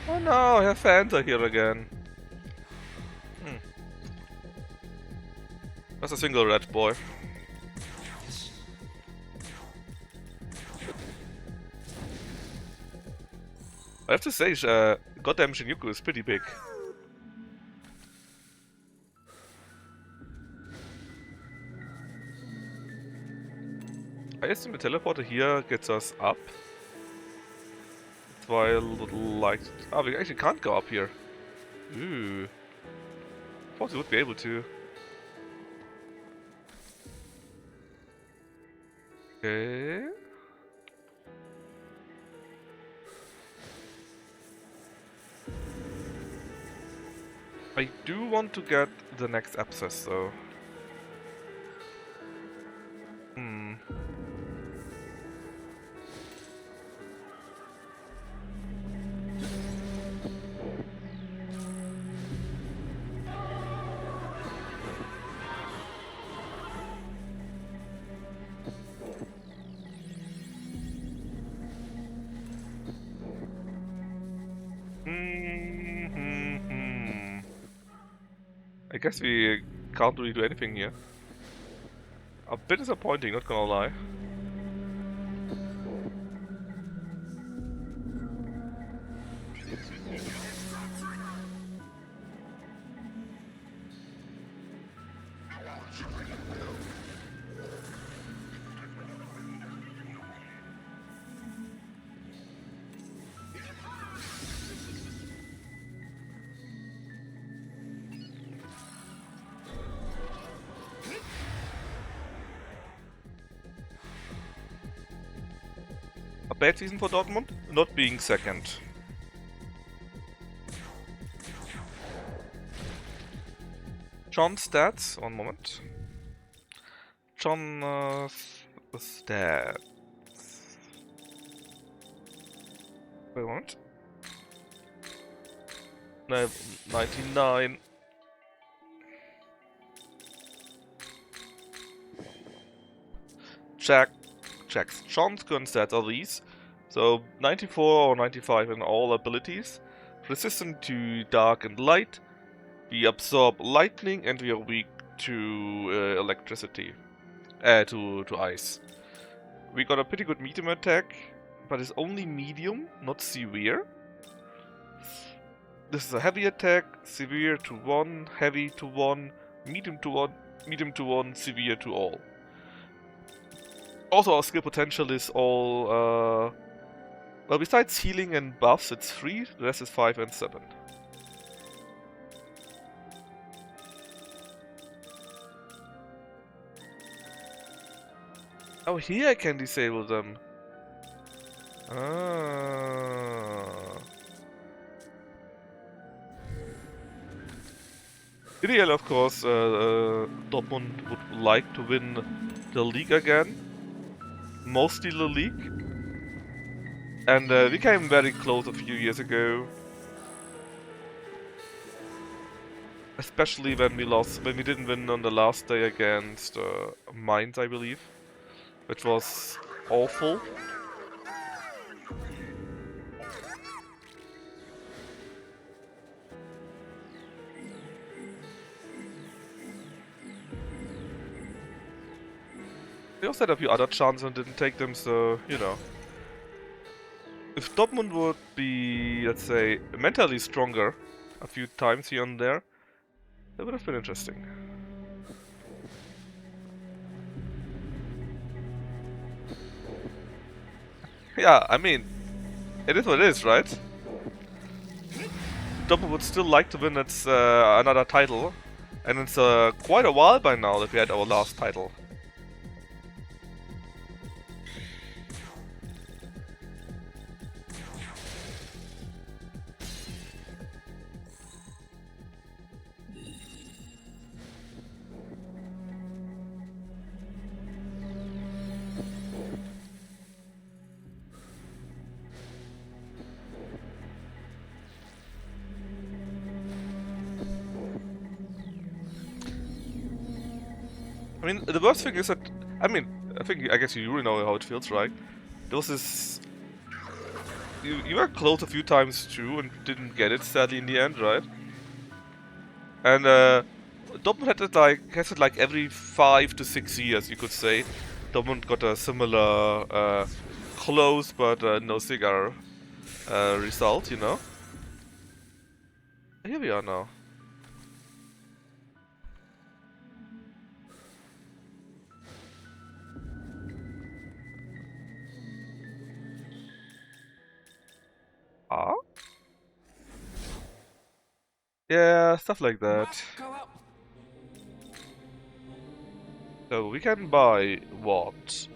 Oh no, I have Fanta here again. That's a single red boy. I have to say, goddamn Shinjuku is pretty big. I assume the teleporter here gets us up. That's why I would like to... Oh, we actually can't go up here. Ooh. Thought we would be able to. Okay. I do want to get the next abscess though. I guess we can't really do anything here. A bit disappointing, not gonna lie. bad season for Dortmund, not being second. John stats, one moment. John stats. Wait a moment. No, 99. Checks. John's current stats are these. So 94 or 95 in all abilities. Resistant to dark and light. We absorb lightning and we are weak to electricity. To ice. We got a pretty good medium attack, but it's only medium, not severe. This is a heavy attack, severe to 1, heavy to 1, medium to 1, medium to 1, severe to all. Also, our skill potential is all, well, besides healing and buffs, it's 3, the rest is 5 and 7. Oh, here I can disable them. Ideal, of course, Dortmund would like to win the league again. Mostly the league. And we came very close a few years ago. Especially when we didn't win on the last day against Mainz, I believe. Which was awful. We also had a few other chances and didn't take them, so, you know. If Dortmund would be, let's say, mentally stronger a few times here and there, that would have been interesting. Yeah, I mean, it is what it is, right? Dortmund would still like to win its another title, and it's quite a while by now that we had our last title. I mean, the worst thing is that, I guess you really know how it feels, right? There was this... You were close a few times too and didn't get it, sadly, in the end, right? And Dortmund has it like every 5 to 6 years, you could say. Dortmund got a similar, close but no cigar result, you know? Here we are now. Ah? Yeah, stuff like that. So we can buy what?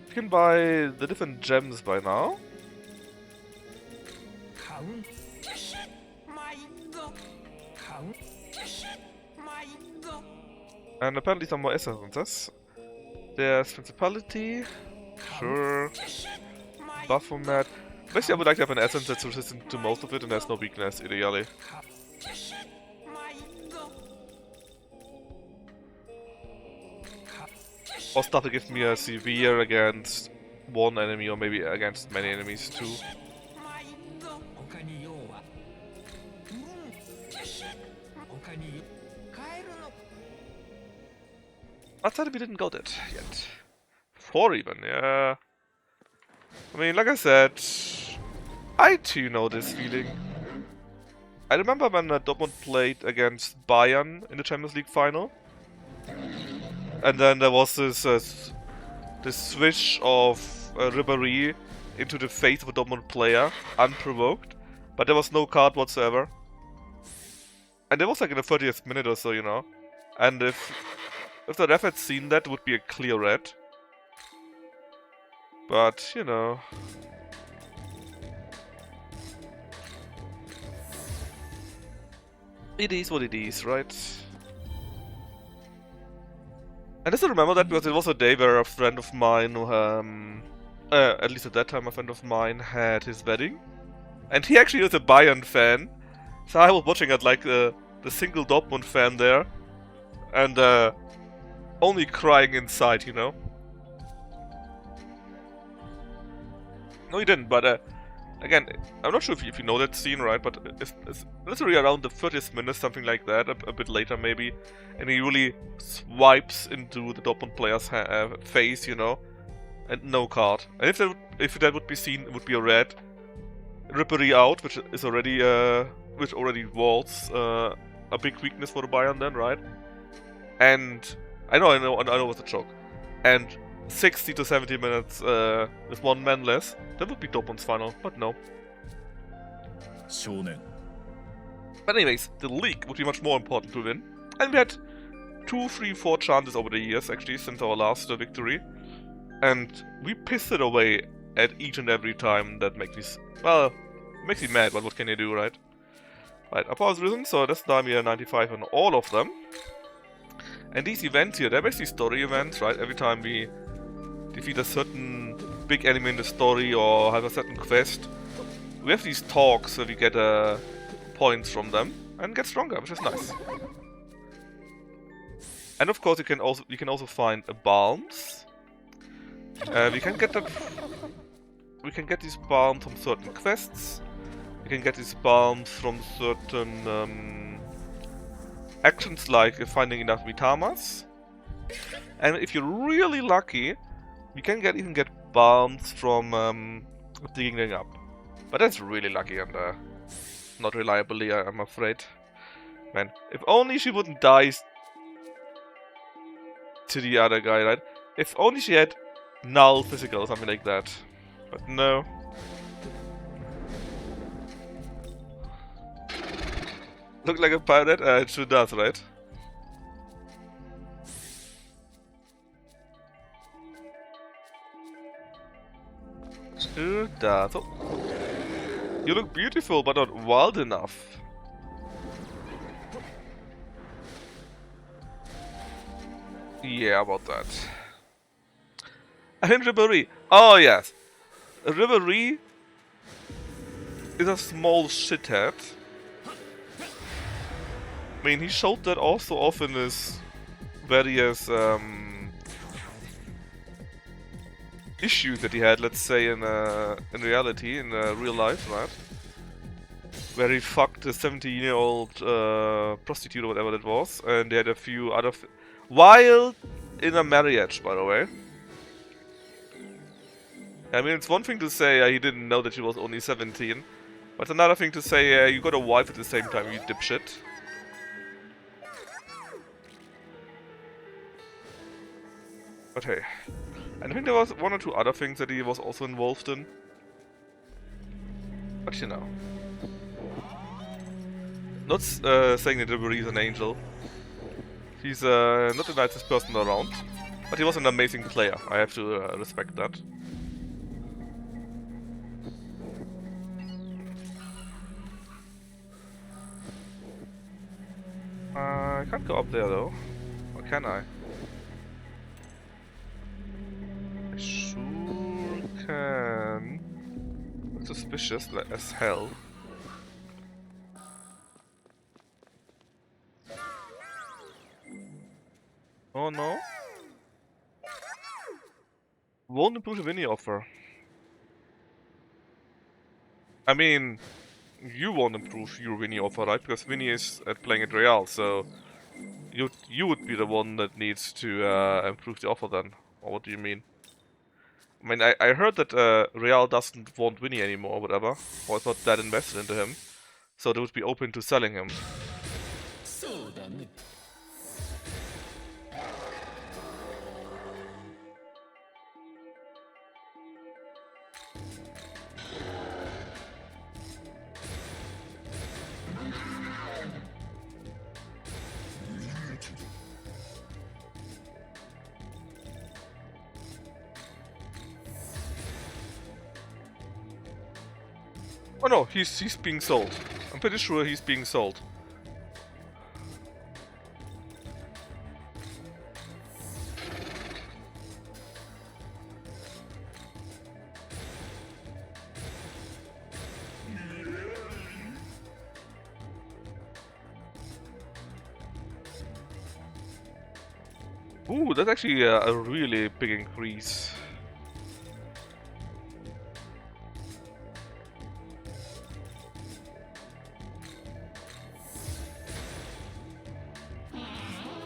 We can buy the different gems by now. And apparently some more essences. There's Principality. Sure. Baphomet. Basically, I would like to have an essence that's resistant to most of it and has no weakness, ideally. Or stuff that gives me a severe against one enemy or maybe against many enemies too. Outside we didn't got it yet. 4 even, yeah. I mean, like I said, I too know this feeling. I remember when Dortmund played against Bayern in the Champions League final. And then there was this switch of Ribéry into the face of a Dortmund player, unprovoked. But there was no card whatsoever. And it was like in the 30th minute or so, you know. And if the ref had seen that, it would be a clear red. But, you know. It is what it is, right? And I still remember that because it was a day where a friend of mine, who, at least at that time, a friend of mine had his wedding. And he actually was a Bayern fan. So I was watching it like the single Dortmund fan there. And only crying inside, you know? No, he didn't, but again, I'm not sure if you know that scene, right? But it's literally around the 30th minute, something like that, a bit later maybe. And he really swipes into the Dortmund player's face, you know? And no card. And if that would be seen, it would be a red. Rippery out, which is already, which already was a big weakness for the Bayern then, right? And I know it was a joke. And 60 to 70 minutes with one man less, that would be Dortmund's final, but no. 少年 But anyways, the league would be much more important to win. And we had 2, 3, 4 chances over the years, actually, since our last victory. And we pissed it away at each and every time. That makes me, well, makes me mad, but what can you do, right? Right, applause risen, so this time we are 95 on all of them. And these events here, they're basically story events, right? Every time we defeat a certain big enemy in the story or have a certain quest, we have these talks where we get points from them and get stronger, which is nice. And of course, you can also find balms. We can get these balms from certain quests. We can get these balms from certain actions like finding enough Mitamas. And if you're really lucky, you can even get balms from digging them up. But that's really lucky and not reliably, I'm afraid. Man, if only she wouldn't die to the other guy, right? If only she had null physical or something like that. But no. Look like a pirate? It sure does, right? Sure does. Oh. You look beautiful, but not wild enough. Yeah, about that. And Ribéry. Oh, yes. Ribéry is a small shithead. I mean, he showed that also off in his various issues that he had, let's say, in reality, in real life, right? Where he fucked a 17-year-old prostitute or whatever that was, and they had a few other... while in a marriage, by the way. I mean, it's one thing to say he didn't know that she was only 17, but it's another thing to say you got a wife at the same time, you dipshit. But hey, I think there was one or two other things that he was also involved in. But you know. Not saying that Ribéry is an angel. He's not the nicest person around. But he was an amazing player, I have to respect that. I can't go up there though. Or can I? I sure can. That's suspicious as hell. Oh no. Won't improve the Winnie offer. I mean, you won't improve your Winnie offer, right? Because Winnie is playing at Real, so you would be the one that needs to improve the offer then. Or what do you mean? I mean, I heard that Real doesn't want Winnie anymore or whatever, or it's not that invested into him, so they would be open to selling him. Oh no, he's being sold. I'm pretty sure he's being sold. Ooh, that's actually a really big increase.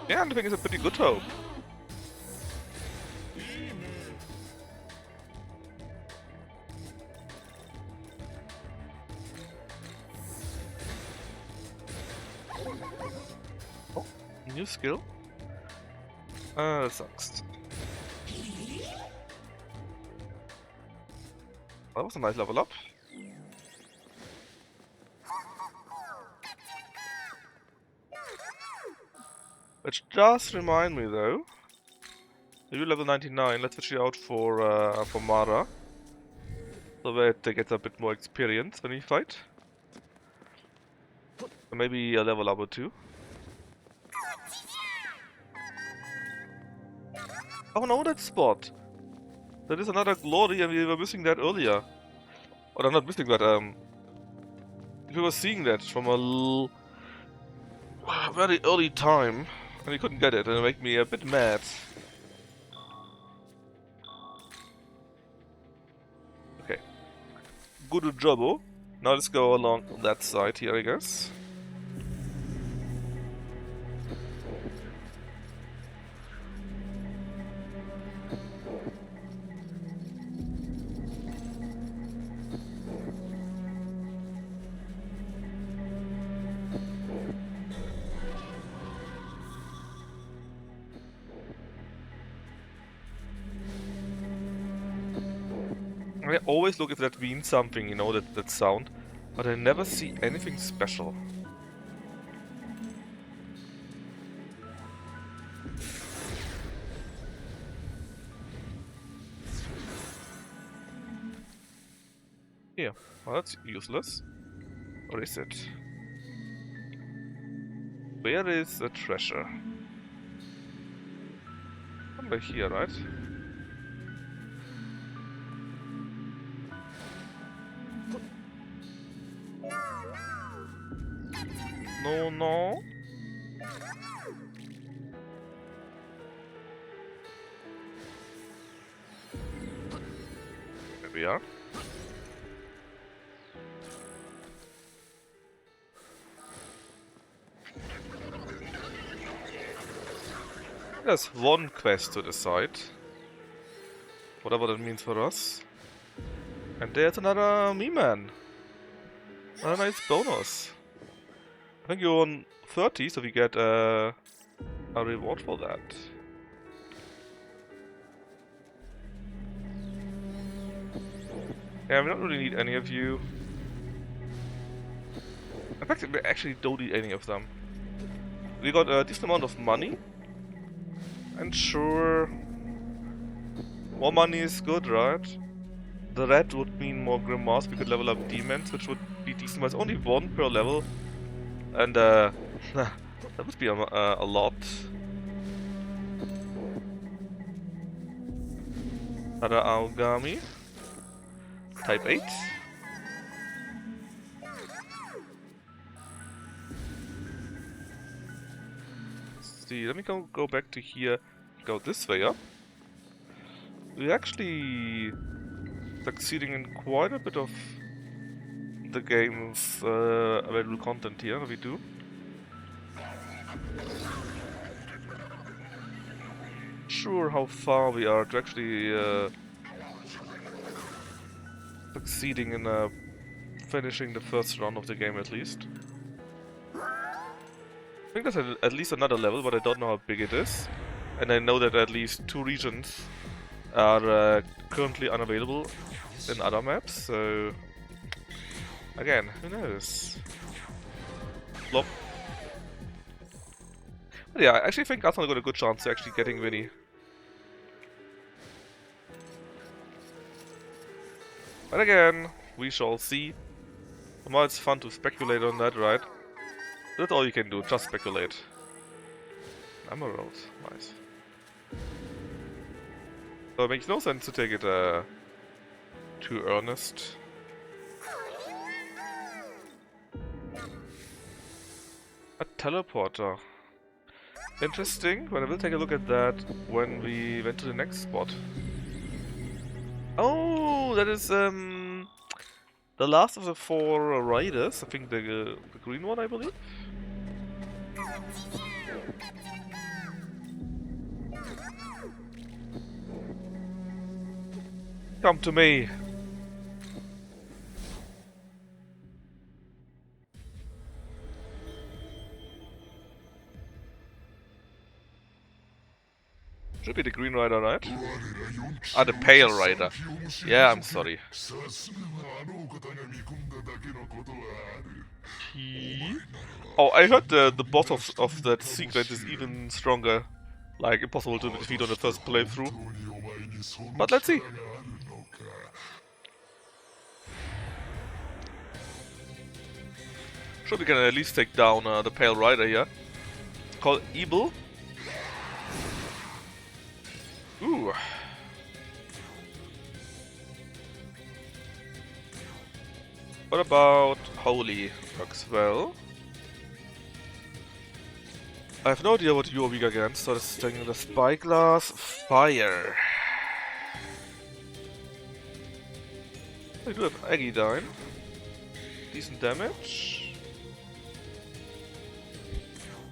Yeah, I think it's a pretty good hope. Oh, new skill? That sucks. That was a nice level up. Which does remind me though. You're level 99, let's switch you out for Mara. So that they get a bit more experience when we fight. Or maybe a level up or two. Oh no, that spot! That is another glory and we were missing that earlier. Or I'm not missing that, we were seeing that from a very early time. And we couldn't get it and it made me a bit mad. Okay. Good job. Now let's go along that side here, I guess. I always look if that means something, you know, that sound, but I never see anything special. Here, well, that's useless. Or is it? Where is the treasure? Somewhere here, right? No, no. There we are. There's one quest to the side. Whatever that means for us. And there's another me-man. A nice bonus. I think you're on 30, so we get a reward for that. Yeah, we don't really need any of you. In fact, we actually don't need any of them. We got a decent amount of money. And sure, more money is good, right? The red would mean more Grimoires, we could level up demons, which would be decent, but it's only one per level. And that would be a lot. Another Aogami. Type 8. See, let me go back to here. Go this way up. We're actually succeeding in quite a bit of the game's available content here. We do. Sure how far we are to actually succeeding in finishing the first round of the game at least. I think there's at least another level, but I don't know how big it is. And I know that at least 2 regions are currently unavailable in other maps, so... Again, who knows? Flop. But yeah, I actually think Arsenal got a good chance to actually getting Winnie. But again, we shall see. Well, it's fun to speculate on that, right? That's all you can do, just speculate. Emerald, nice. So it makes no sense to take it too earnest. A teleporter. Interesting, but I will take a look at that when we went to the next spot. Oh, that is the last of the 4 riders. I think the green one, I believe. Come to me. Should be the green rider, right? Ah, the pale rider. Yeah, I'm sorry. Oh, I heard the boss of that secret is even stronger. Like, impossible to defeat on the first playthrough. But let's see. Sure, we can at least take down the pale rider here. It's called Evil. Ooh. What about Holy? Works well. I have no idea what you are weak against, so this thing, the Spyglass Fire. I do have Aegidine. Decent damage.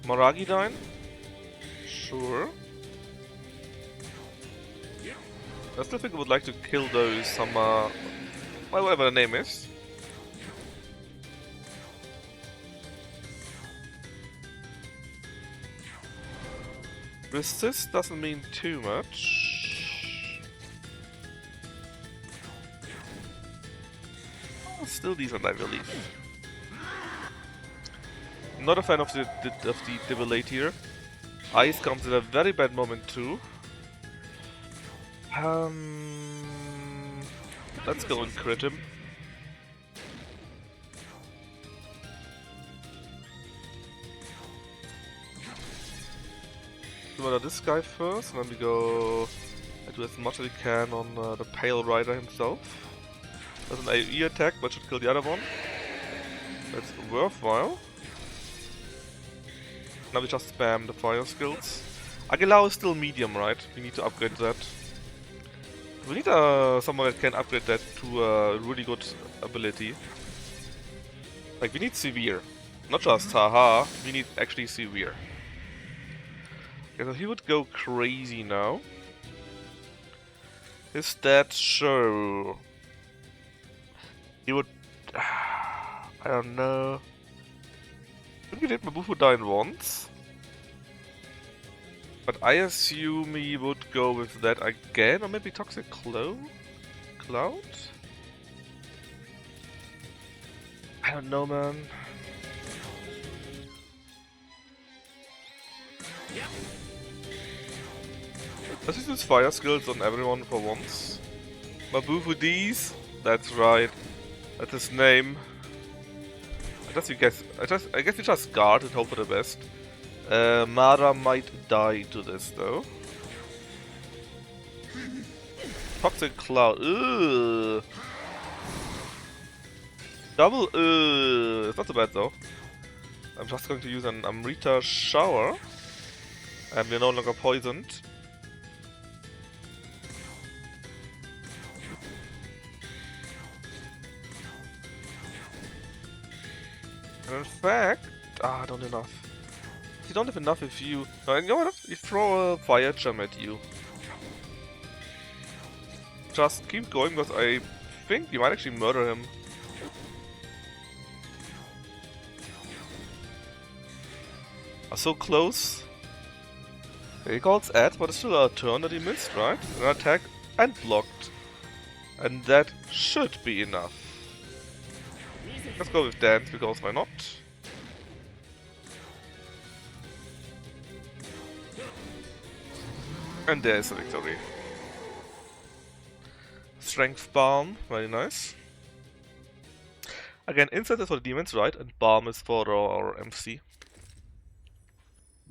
Maragidine? Sure. I still think I would like to kill those well, whatever the name is. Resist doesn't mean too much. Oh, still decent, I believe. Not a fan of the Debilate here. Ice comes at a very bad moment too. Let's go and crit him. Do murder this guy first, and then we go and do as much as we can on the Pale Rider himself. That's an AoE attack, but should kill the other one. That's worthwhile. Now we just spam the fire skills. Aguilar is still medium, right? We need to upgrade that. We need someone that can upgrade that to a really good ability. Like, we need severe. Not just haha, we need actually severe. Okay, so he would go crazy now. His stats show... He would... I don't know... I think he did Mabufudine once. But I assume he would go with that again, or maybe Toxic Cloud? I don't know, man. Let's just use fire skills on everyone for once. Mabufu D's? That's right. That's his name. I guess we just guard and hope for the best. Mara might die to this though. Toxic Cloud. Ugh. Double. It's not so bad though. I'm just going to use an Amrita Shower. And we're no longer poisoned. And in fact... I don't have enough. You don't have enough if you... No, you know what? You throw a fire gem at you. Just keep going because I think you might actually murder him. Are so close. He calls at, but it's still a turn that he missed, right? An attack and blocked. And that should be enough. Let's go with dance, because why not? And there's a victory. Strength Balm, very nice. Again, incense is for the demons, right? And balm is for our MC.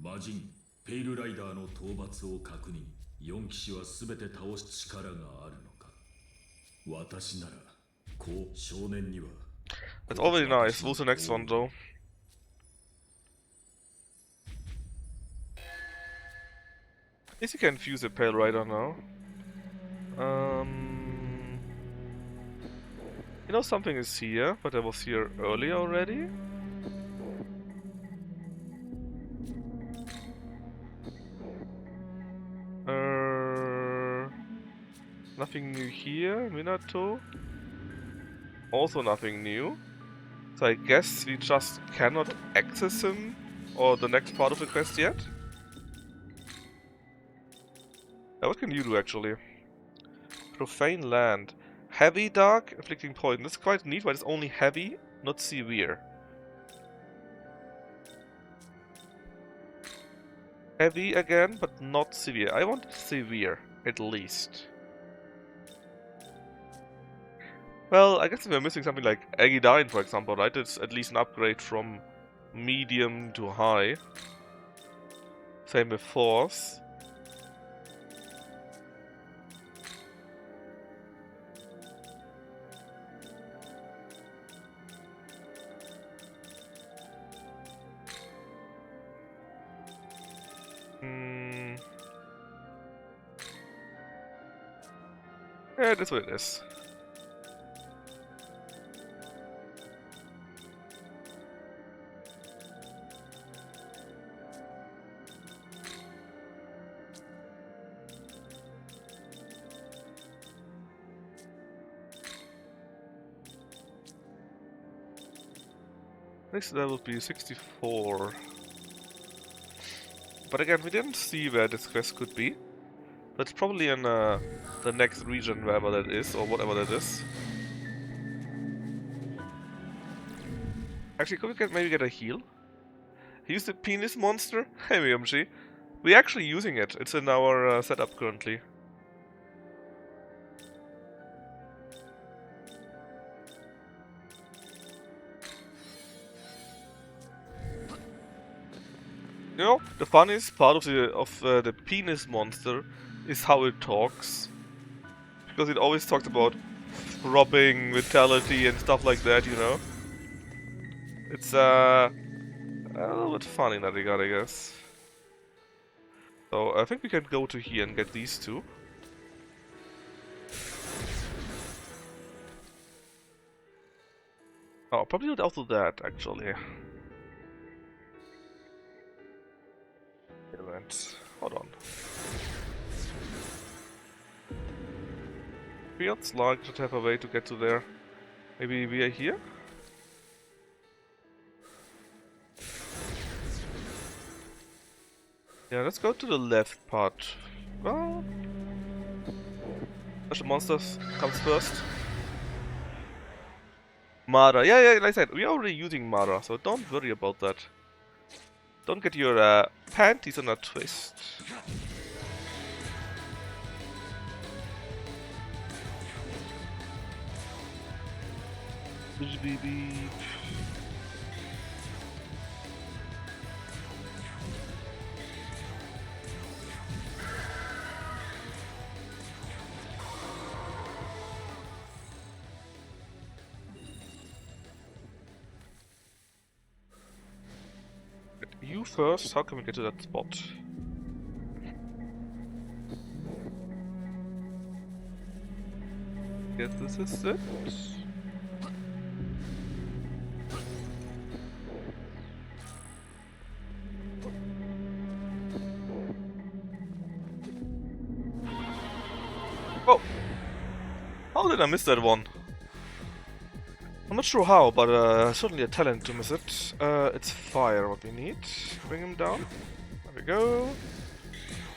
魔人ペイルライダーの討伐を確認。4騎士は全て倒す力があるのか。私ならこう少年には。That's already nice. Who's the next one though? Is he can fuse a Pale Rider now? You know something is here, but I was here earlier already. Nothing new here, Minato. Also nothing new. So I guess we just cannot access him or the next part of the quest yet. What can you do actually? Profane land. Heavy dark, inflicting poison. That's quite neat, but it's only heavy, not severe. Heavy again, but not severe. I want severe, at least. Well, I guess if we're missing something like Aegidine, for example, right? It's at least an upgrade from medium to high. Same with Force. Yeah, that's what it is. Next level would be 64. But again, we didn't see where this quest could be. That's probably in the next region, wherever that is, or whatever that is. Actually, could we maybe get a heal? Use the penis monster? Hey, MG. We're actually using it. It's in our setup currently. You know, the funniest part of the penis monster is how it talks. Because it always talks about throbbing, vitality and stuff like that, you know. It's a little bit funny in that regard, I guess. So I think we can go to here and get these two. Oh, probably not also that, actually. Hold on. Feels like should have a way to get to there. Maybe we are here? Yeah, let's go to the left part. Well, special monsters comes first. Mara. Yeah, like I said, we're already using Mara, so don't worry about that. Don't get your panties in a twist. Beep, beep, beep. You first, how can we get to that spot? Guess this is it. Oh! How did I miss that one? I'm not sure how, but certainly a talent to miss it. It's fire what we need. Bring him down. There we go.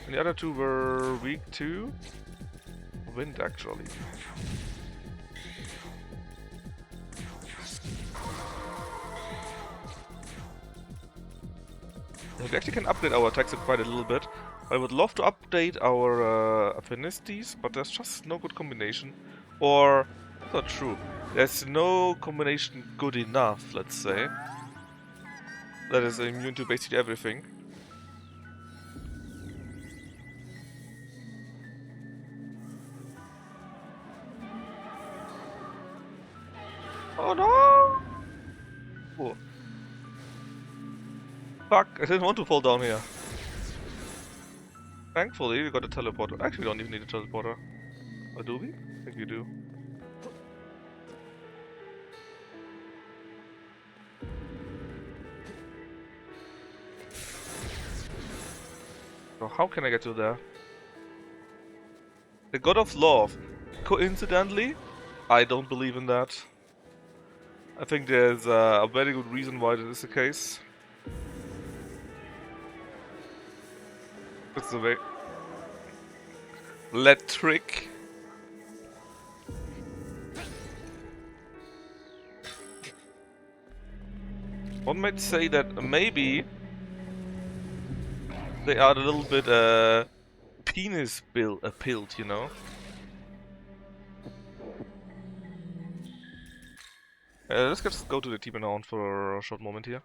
And the other two were weak to wind, actually. We actually can upgrade our attacks quite a little bit. I would love to update our affinities, but there's just no good combination. Or That's not true. There's no combination good enough, let's say, that is immune to basically everything. Oh no! Oh. Fuck, I didn't want to fall down here. Thankfully, we got a teleporter. Actually, we don't even need a teleporter. Or do we? I think we do. So how can I get to there? The God of Love. Coincidentally, I don't believe in that. I think there's a very good reason why that is the case. That's the way. Electric. One might say that maybe they are a little bit penis pilled, you know. Let's just go to the team account for a short moment here.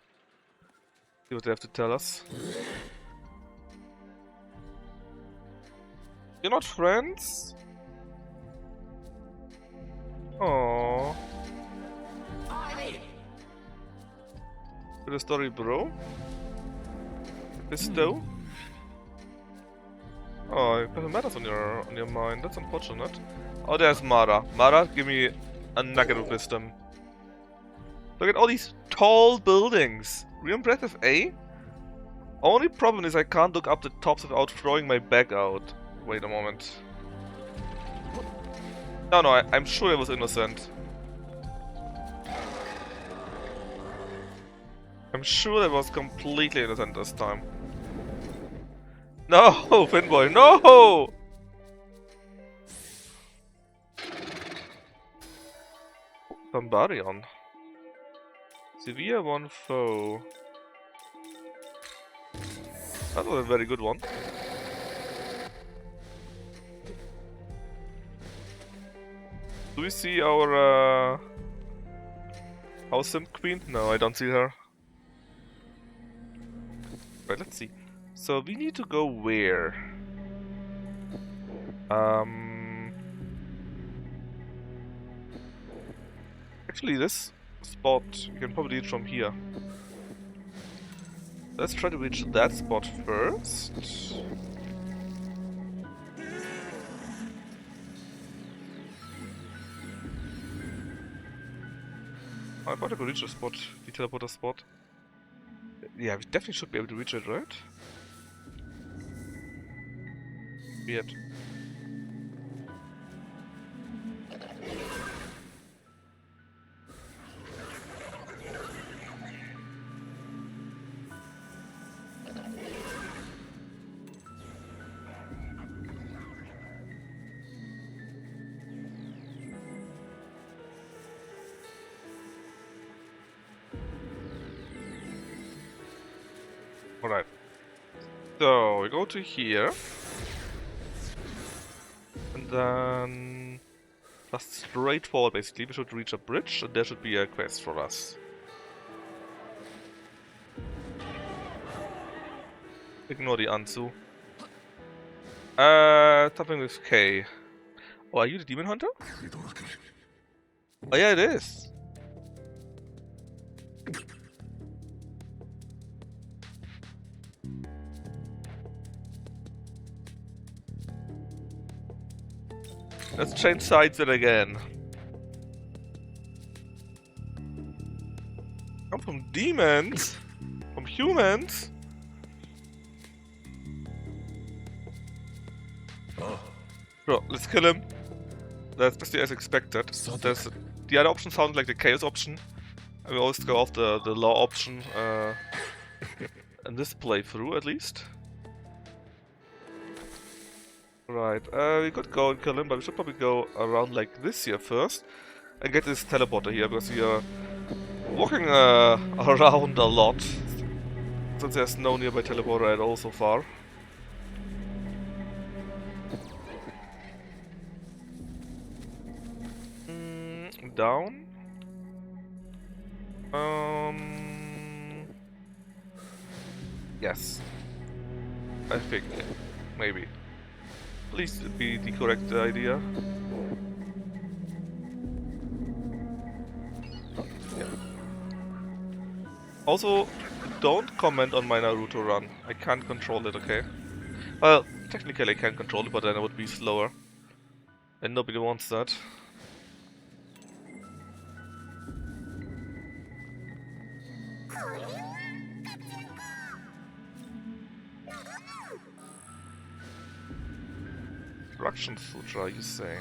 See what they have to tell us. You're not friends? Aww. The story, bro. Bestow. Oh, it doesn't matter on your mind. That's unfortunate. Oh, there's Mara. Mara, give me a nugget of wisdom. Look at all these tall buildings. Real impressive, eh? Only problem is I can't look up the tops without throwing my back out. Wait a moment. No, I'm sure I was innocent. I'm sure I was completely innocent this time. No, Finboy, no! Bombarion. Severe one foe. That was a very good one. Do we see our Simp Queen? No, I don't see her. Right, let's see. So we need to go where? Actually, this spot you can probably reach from here. Let's try to reach that spot first. I thought I could reach the spot, the teleporter spot. Yeah, we definitely should be able to reach it, right? Weird. Alright. So, we go to here. And then... just straight forward, basically. We should reach a bridge, and there should be a quest for us. Ignore the Anzu. Something with K. Oh, are you the Demon Hunter? Oh yeah, it is. Let's change sides yet again. Come from demons? From humans? Bro, let's kill him. That's basically as expected. There's the other option sounds like the chaos option. And we always go off the law option in this playthrough at least. Right, we could go and kill him, but we should probably go around like this here first and get this teleporter here, because we are walking around a lot since there's no nearby teleporter at all so far. down. Yes. I think. Maybe. Please be the correct idea. Yeah. Also, don't comment on my Naruto run. I can't control it, okay? Well, technically I can control it, but then I would be slower. And nobody wants that. Instruction Sutra, you say?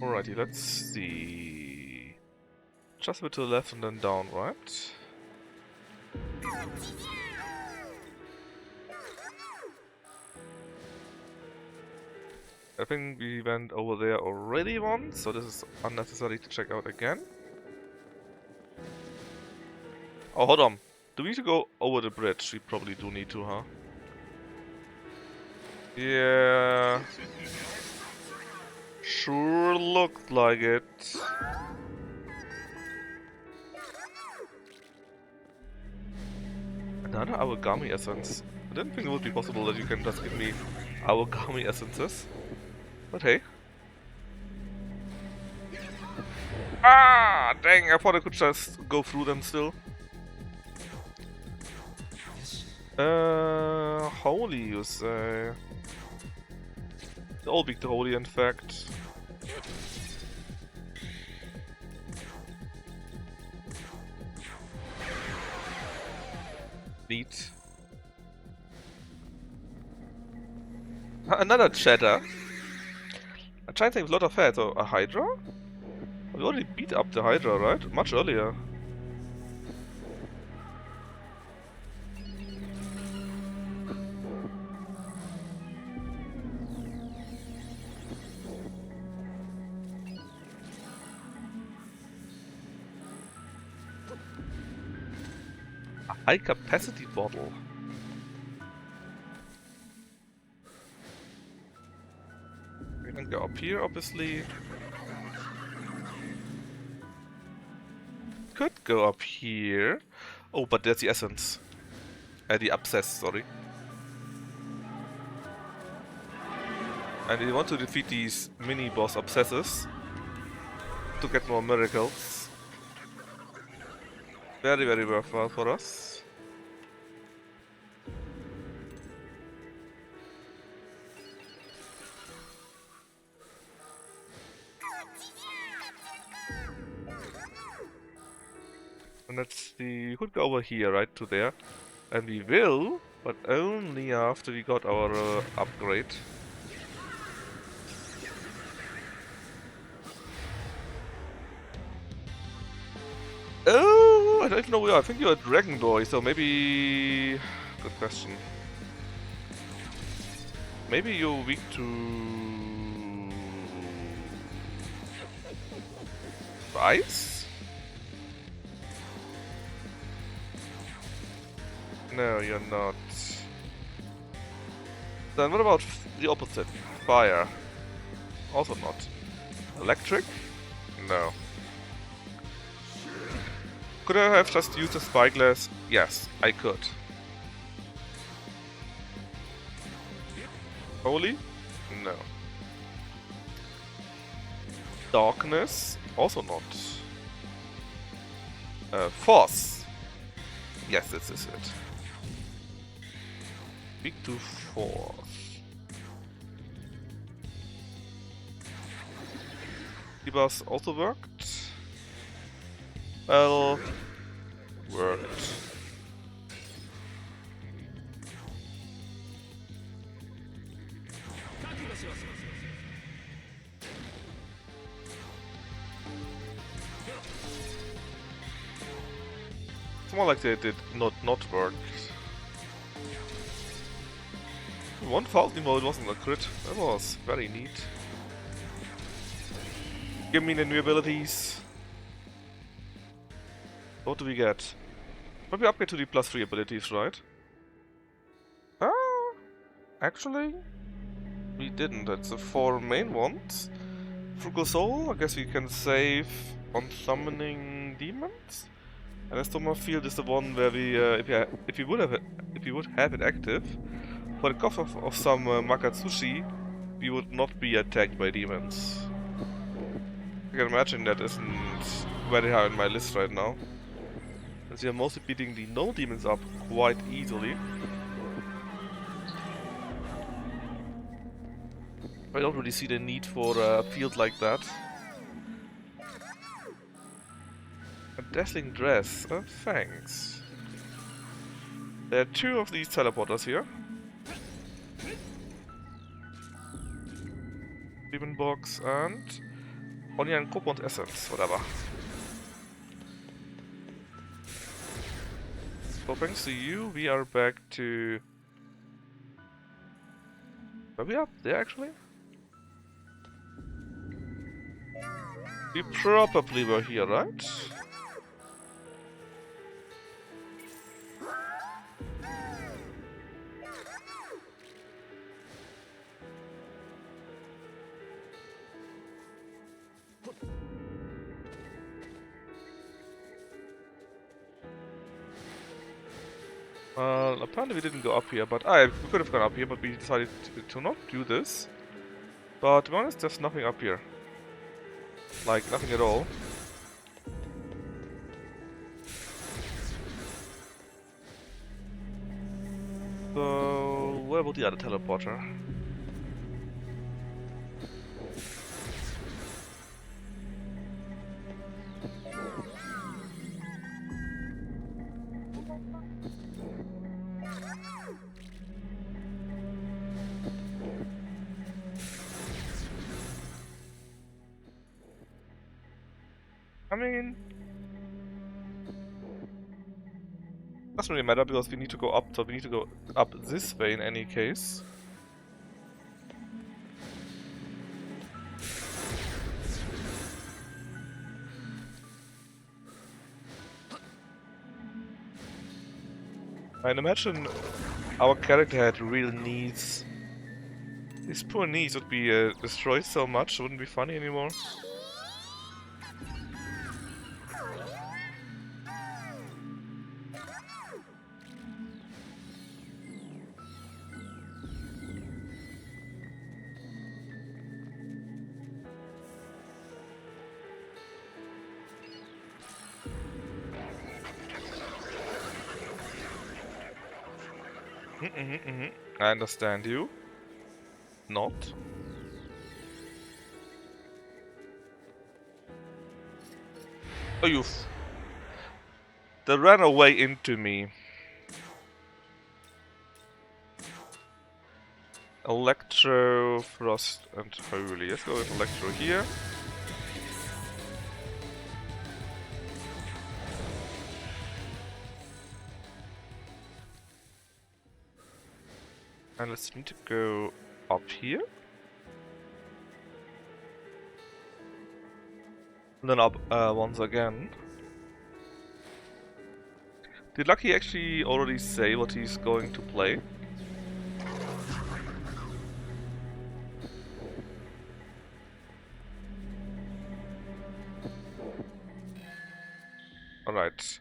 Alrighty, let's see. Just a bit to the left and then down, right? I think we went over there already once, so this is unnecessary to check out again. Oh, hold on. Do we need to go over the bridge? We probably do need to, huh? Yeah. Sure looked like it. Another Awagami essence. I didn't think it would be possible that you can just give me Awagami essences. But hey. Ah! Dang, I thought I could just go through them still. Holy, you say? All big holy, in fact. Neat. Another cheddar. I'm trying to think of a lot of heads. So, a Hydra? We already beat up the Hydra, right? Much earlier. A high capacity bottle. We can go up here, obviously. Could go up here. Oh, but there's the essence. The abscess, sorry. And we want to defeat these mini-boss abscesses to get more miracles. Very, very worthwhile for us. And let's see, we could go over here, right, to there. And we will, but only after we got our upgrade. Oh, I don't know where. I think you're a dragon boy, so maybe... Good question. Maybe you're weak to... ice? No, you're not. Then what about the opposite? Fire. Also not. Electric? No. Could I have just used a spyglass? Yes, I could. Holy? No. Darkness? Also not. Force? Yes, this is it. Weak to force. Debuffs also worked. Well, worked. It's more like they did not work. 1000 mode wasn't a crit. That was very neat. Give me the new abilities. What do we get? But we upgrade to the +3 abilities, right? Ah, Actually, we didn't. That's the 4 main ones. Frugal Soul, I guess we can save on summoning demons. And Estoma Field is the one where we, if you would have it active, for the cost of some Makatsushi, we would not be attacked by demons. I can imagine that isn't very high on my list right now. As we are mostly beating the no demons up quite easily. I don't really see the need for a field like that. A dazzling dress, thanks. There are 2 of these teleporters here. Demon box and Onion Coupon Essence, whatever. So thanks to you, we are back to... Are we up there actually? We probably were here, right? Well, apparently we didn't go up here, but we could have gone up here, but we decided to not do this. But to be honest, there's nothing up here. Like, nothing at all. So, where about the other teleporter? I mean, doesn't really matter because we need to go up, so we need to go up this way in any case. I'd imagine our character had real needs. His poor knees would be destroyed so much, it wouldn't be funny anymore. I understand you. Not. Oh, they ran away into me. Electro, Frost, and Holy. Let's go with Electro here. And let's need to go up here. And then up once again. Did Lucky actually already say what he's going to play? Alright.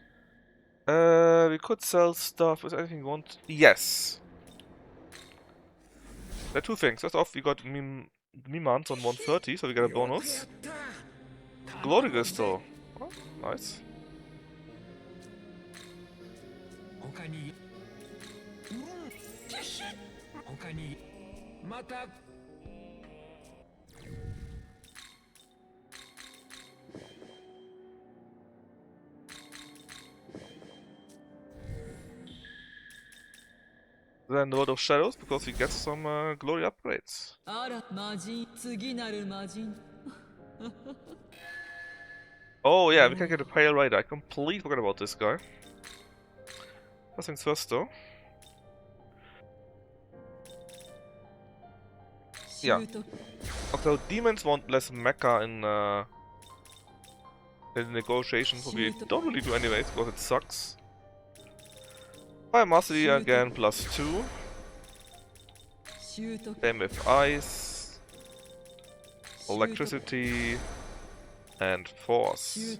We could sell stuff. Is anything you want? Yes! There are 2 things. First off, we got Mimans on 130, so we get a bonus. Glory Crystal. Oh, nice. Then the World of Shadows, because we get some glory upgrades. Oh yeah, we can get a Pale Rider. I completely forgot about this guy. First things first though. Yeah. Also, demons want less mecha in negotiations, so we don't really do anyways, because it sucks. Fire Mastery again, +2. Same with ice, electricity, and force.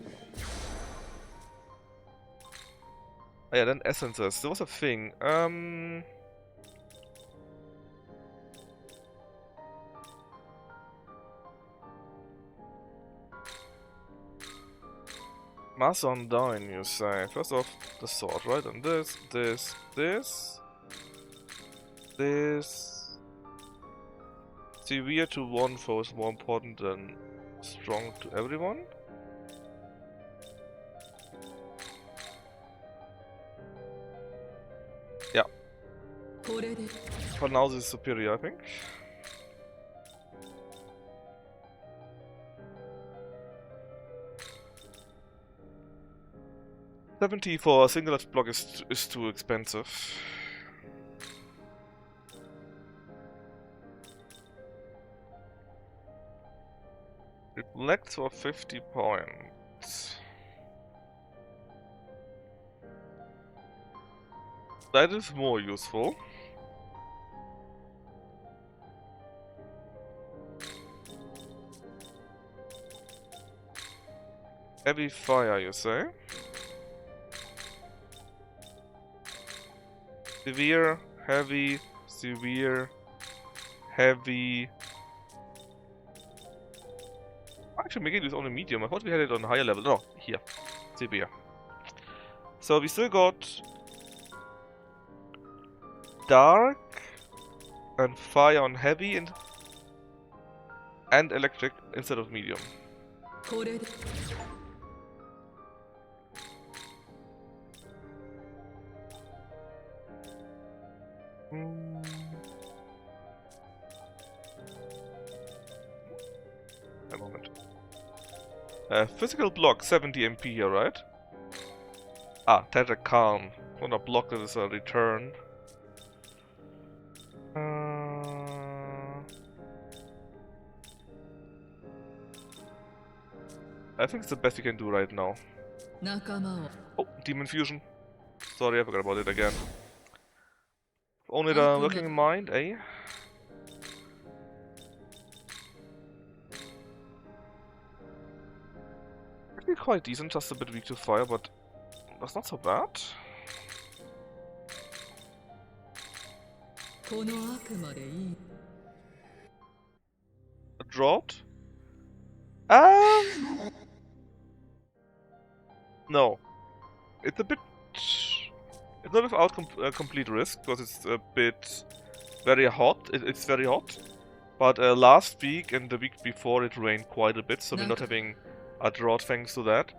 Oh yeah, then essences. There was a thing. 'Mass Undyne, you say. First off, the sword, right? And this. Severe to one foe is more important than strong to everyone. Yeah. For now, this is superior, I think. $70 for a single edge block is too expensive. Reflect for 50 points. That is more useful. Heavy fire, you say? Severe, heavy, severe, heavy. Actually, Megami is only medium. I thought we had it on a higher level. No, here. Severe. So we still got dark and fire on heavy and electric instead of medium. A moment. Physical block 70 MP here, right? Ah, Tetra Calm. On a block that is a return. I think it's the best you can do right now. Oh, Demon Fusion. Sorry, I forgot about it again. Only the working mind, eh? Actually quite decent, just a bit weak to fire, but that's not so bad. A drought? No. It's a bit... It's not without complete risk, because it's a bit... very hot. It's very hot. But last week and the week before it rained quite a bit, so we're not having a drought thanks to that.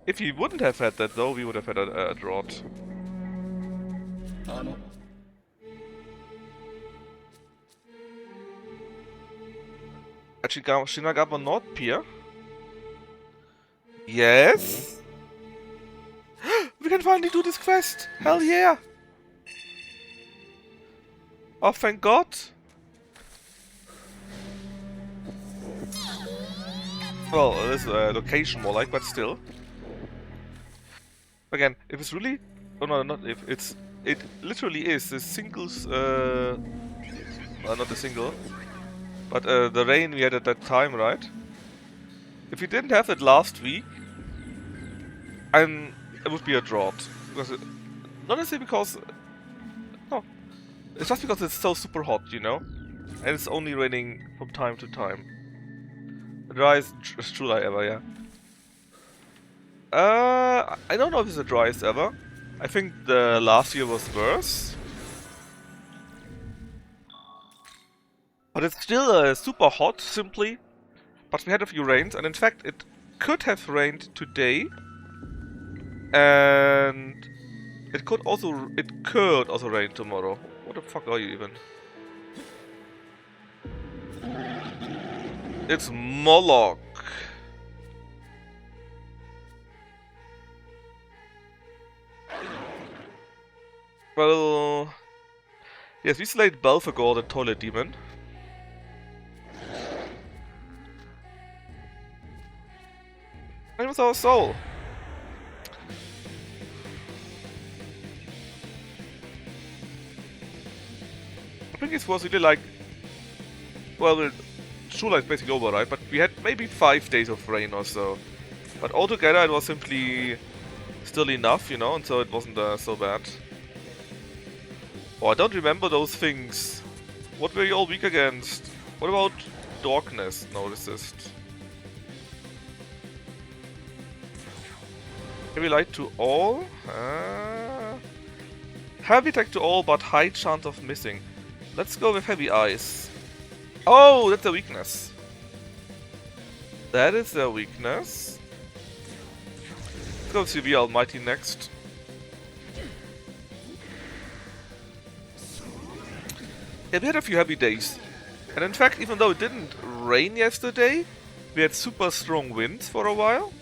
If we wouldn't have had that though, we would have had a drought. Shinagawa not Pier? Yes? We can finally do this quest! Hell yeah! Oh, thank God! Well, this is a location more like, but still. Again, if it's really... Oh no, not if. It literally is the singles... well, not the single. But the rain we had at that time, right? If we didn't have it last week, and it would be a drought. Because not necessarily because... No. It's just because it's so super hot, you know? And it's only raining from time to time. The driest July ever, yeah. I don't know if it's the driest ever. I think the last year was worse. But it's still super hot, simply. But we had a few rains, and in fact it could have rained today. And it could also rain tomorrow. What the fuck are you even? It's Moloch. Well, yes, we slayed Belphegor, the toilet demon. And it was our soul. I think it was really like well, Shula is basically over, right? But we had maybe 5 days of rain or so. But altogether it was simply still enough, you know, and so it wasn't so bad. Oh, I don't remember those things. What were you all weak against? What about darkness? No, resist. Heavy light to all? Heavy attack to all, but high chance of missing. Let's go with heavy ice. Oh, that's a weakness. That is a weakness. Let's go with CV Almighty next. Yeah, we had a few heavy days. And in fact, even though it didn't rain yesterday, we had super strong winds for a while.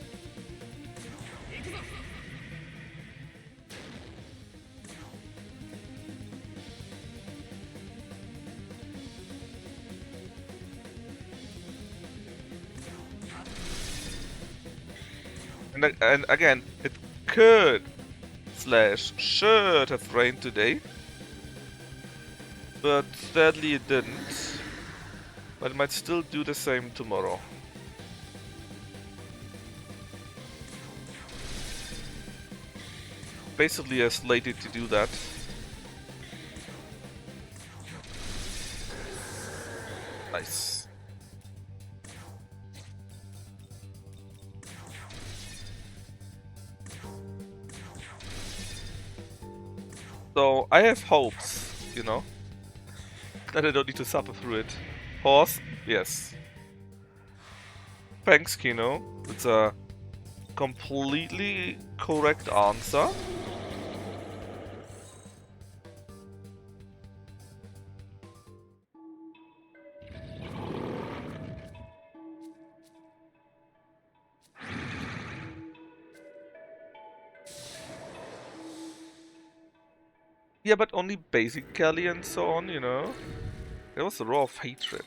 And again, it could / should have rained today. But sadly it didn't. But it might still do the same tomorrow. Basically are slated to do that. Nice. So I have hopes, you know, that I don't need to suffer through it. Horse? Yes. Thanks, Kino. It's a completely correct answer. Yeah, but only basically and so on, you know. There was a roar of hatred.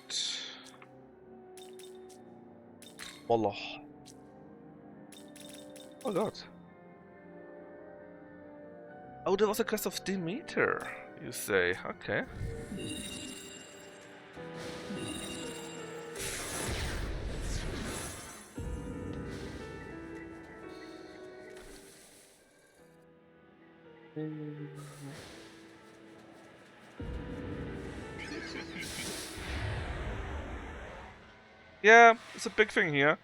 Moloch. Oh god. Oh, there was a quest of Demeter, you say. Okay. Yeah, it's a big thing here.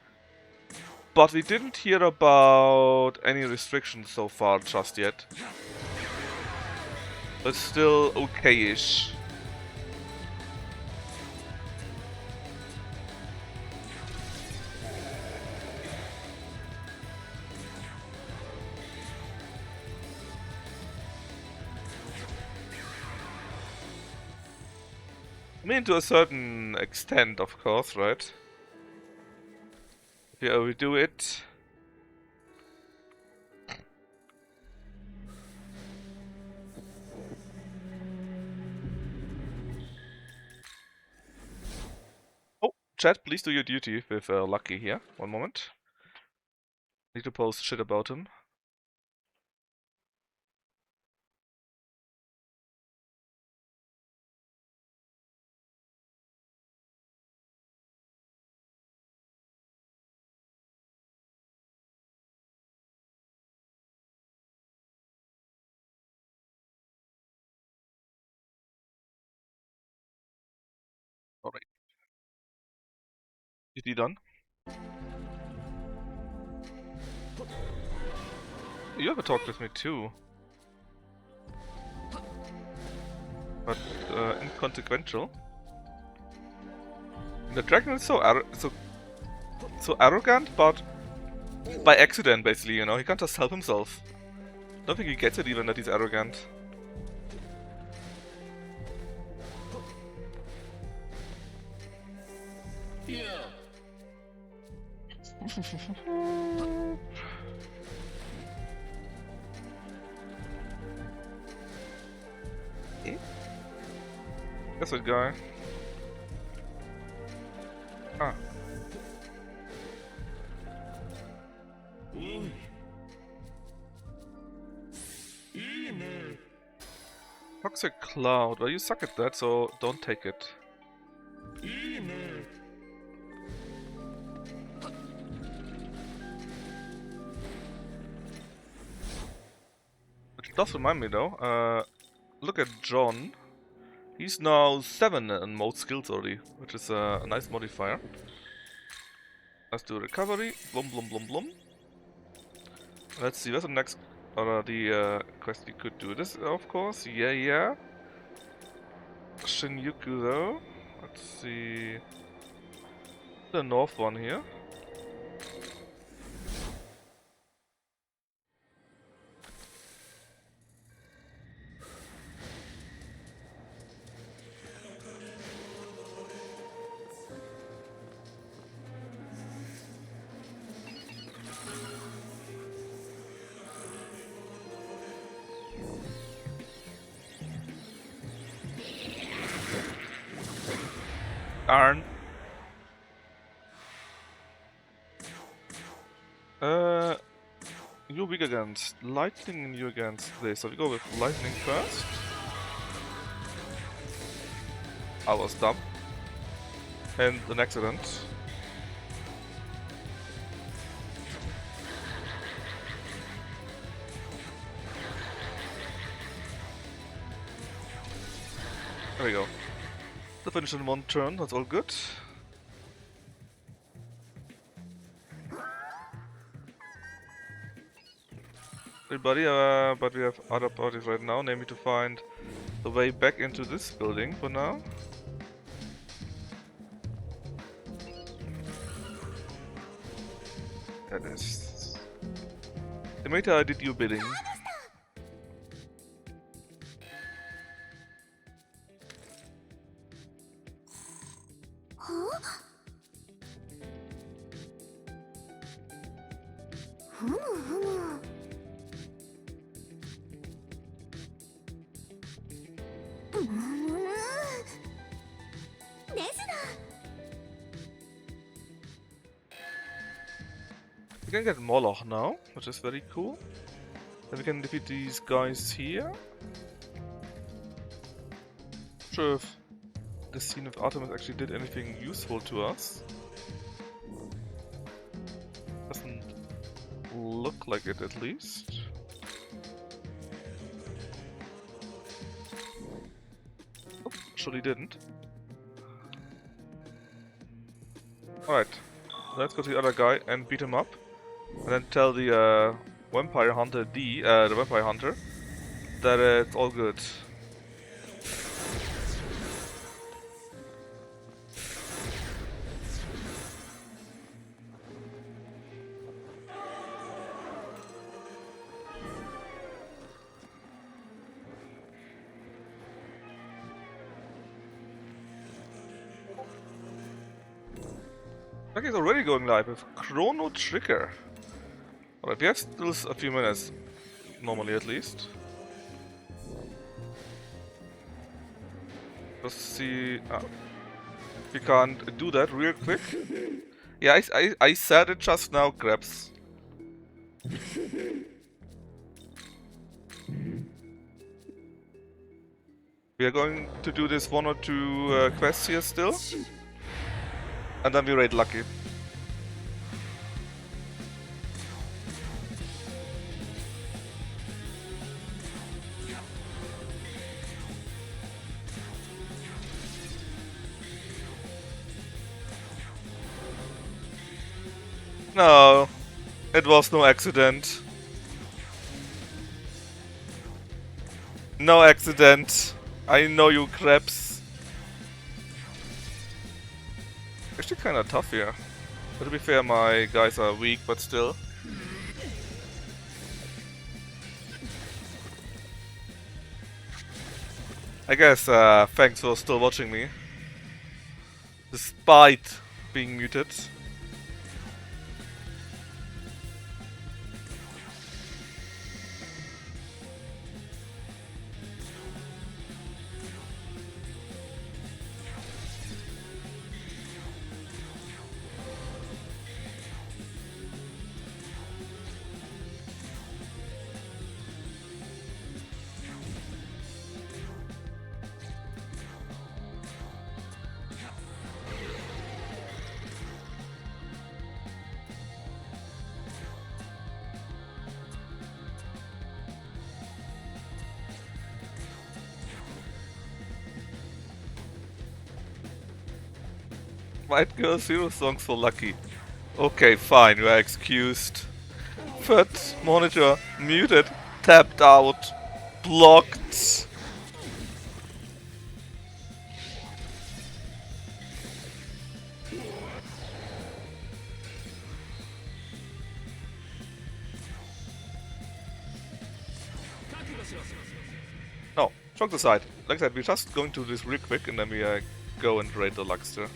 But we didn't hear about any restrictions so far just yet. It's still okay-ish. I mean, to a certain extent, of course, right? If you overdo it. Oh, chat, please do your duty with Lucky here. One moment. Need to post shit about him. Alright. Duty done. You ever talked with me too. But inconsequential. The dragon is so arrogant, but by accident, basically, you know, he can't just help himself. Don't think he gets it even that he's arrogant. Yeah. Eh? That's a guy. Ah. Toxic cloud. Well, you suck at that, so don't take it. does remind me though, look at John. He's now 7 in most skills already, which is a nice modifier. Let's do recovery. Blum blum blum blum. Let's see, what's the next the quest we could do? This, of course. Yeah. Shinjuku though. Let's see. The north one here. Arn. You're weak against lightning and you against this. So we go with lightning first. I was dumb. And an accident. There we go. The finish in one turn, that's all good. Everybody, but we have other parties right now, namely to find the way back into this building for now. That is... Demeter, I did your bidding. We can get Moloch now, which is very cool. Then we can defeat these guys here. Not sure if the scene of Artemis actually did anything useful to us. Doesn't look like it, at least. Oh, surely didn't. Alright, let's go to the other guy and beat him up. And then tell the vampire hunter the vampire hunter that it's all good. Like it's already going live with Chrono Trigger. Alright, we have still a few minutes, normally at least. Let's see. We can't do that real quick. Yeah, I said it just now, Krebs. We are going to do this 1 or 2 quests here still. And then we raid Lucky. No, it was no accident. No accident. I know you, Krebs. Actually kinda tough here. But to be fair, my guys are weak, but still. I guess, thanks for still watching me. Despite being muted. Might go 0 songs for lucky. Okay, fine, you are excused. Third monitor muted, tapped out, blocked. No, from the side. Like I said, we're just going to do this real quick and then we go and raid the Luxter.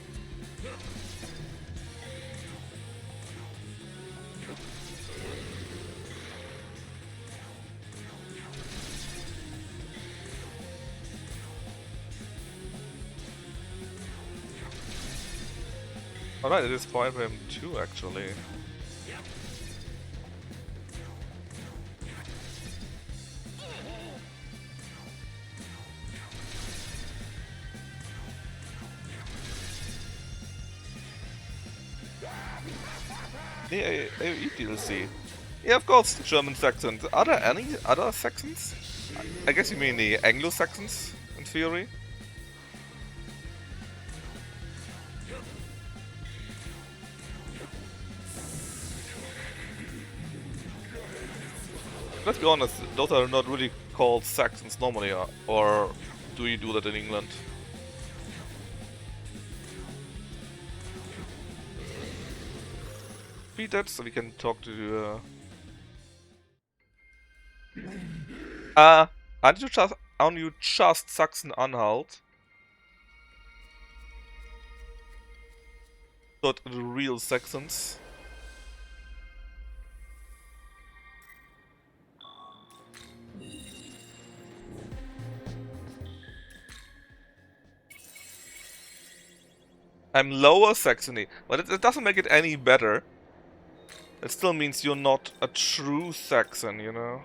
Alright, it is fine for him too, actually. The AoE DLC. Yeah, of course, the German Saxons. Are there any other Saxons? I guess you mean the Anglo-Saxons, in theory? Let's be honest, those are not really called Saxons normally, or do you do that in England? Beat that so we can talk to aren't you just Saxon-Anhalt? Not the real Saxons. I'm Lower Saxony, but it doesn't make it any better. It still means you're not a true Saxon, you know?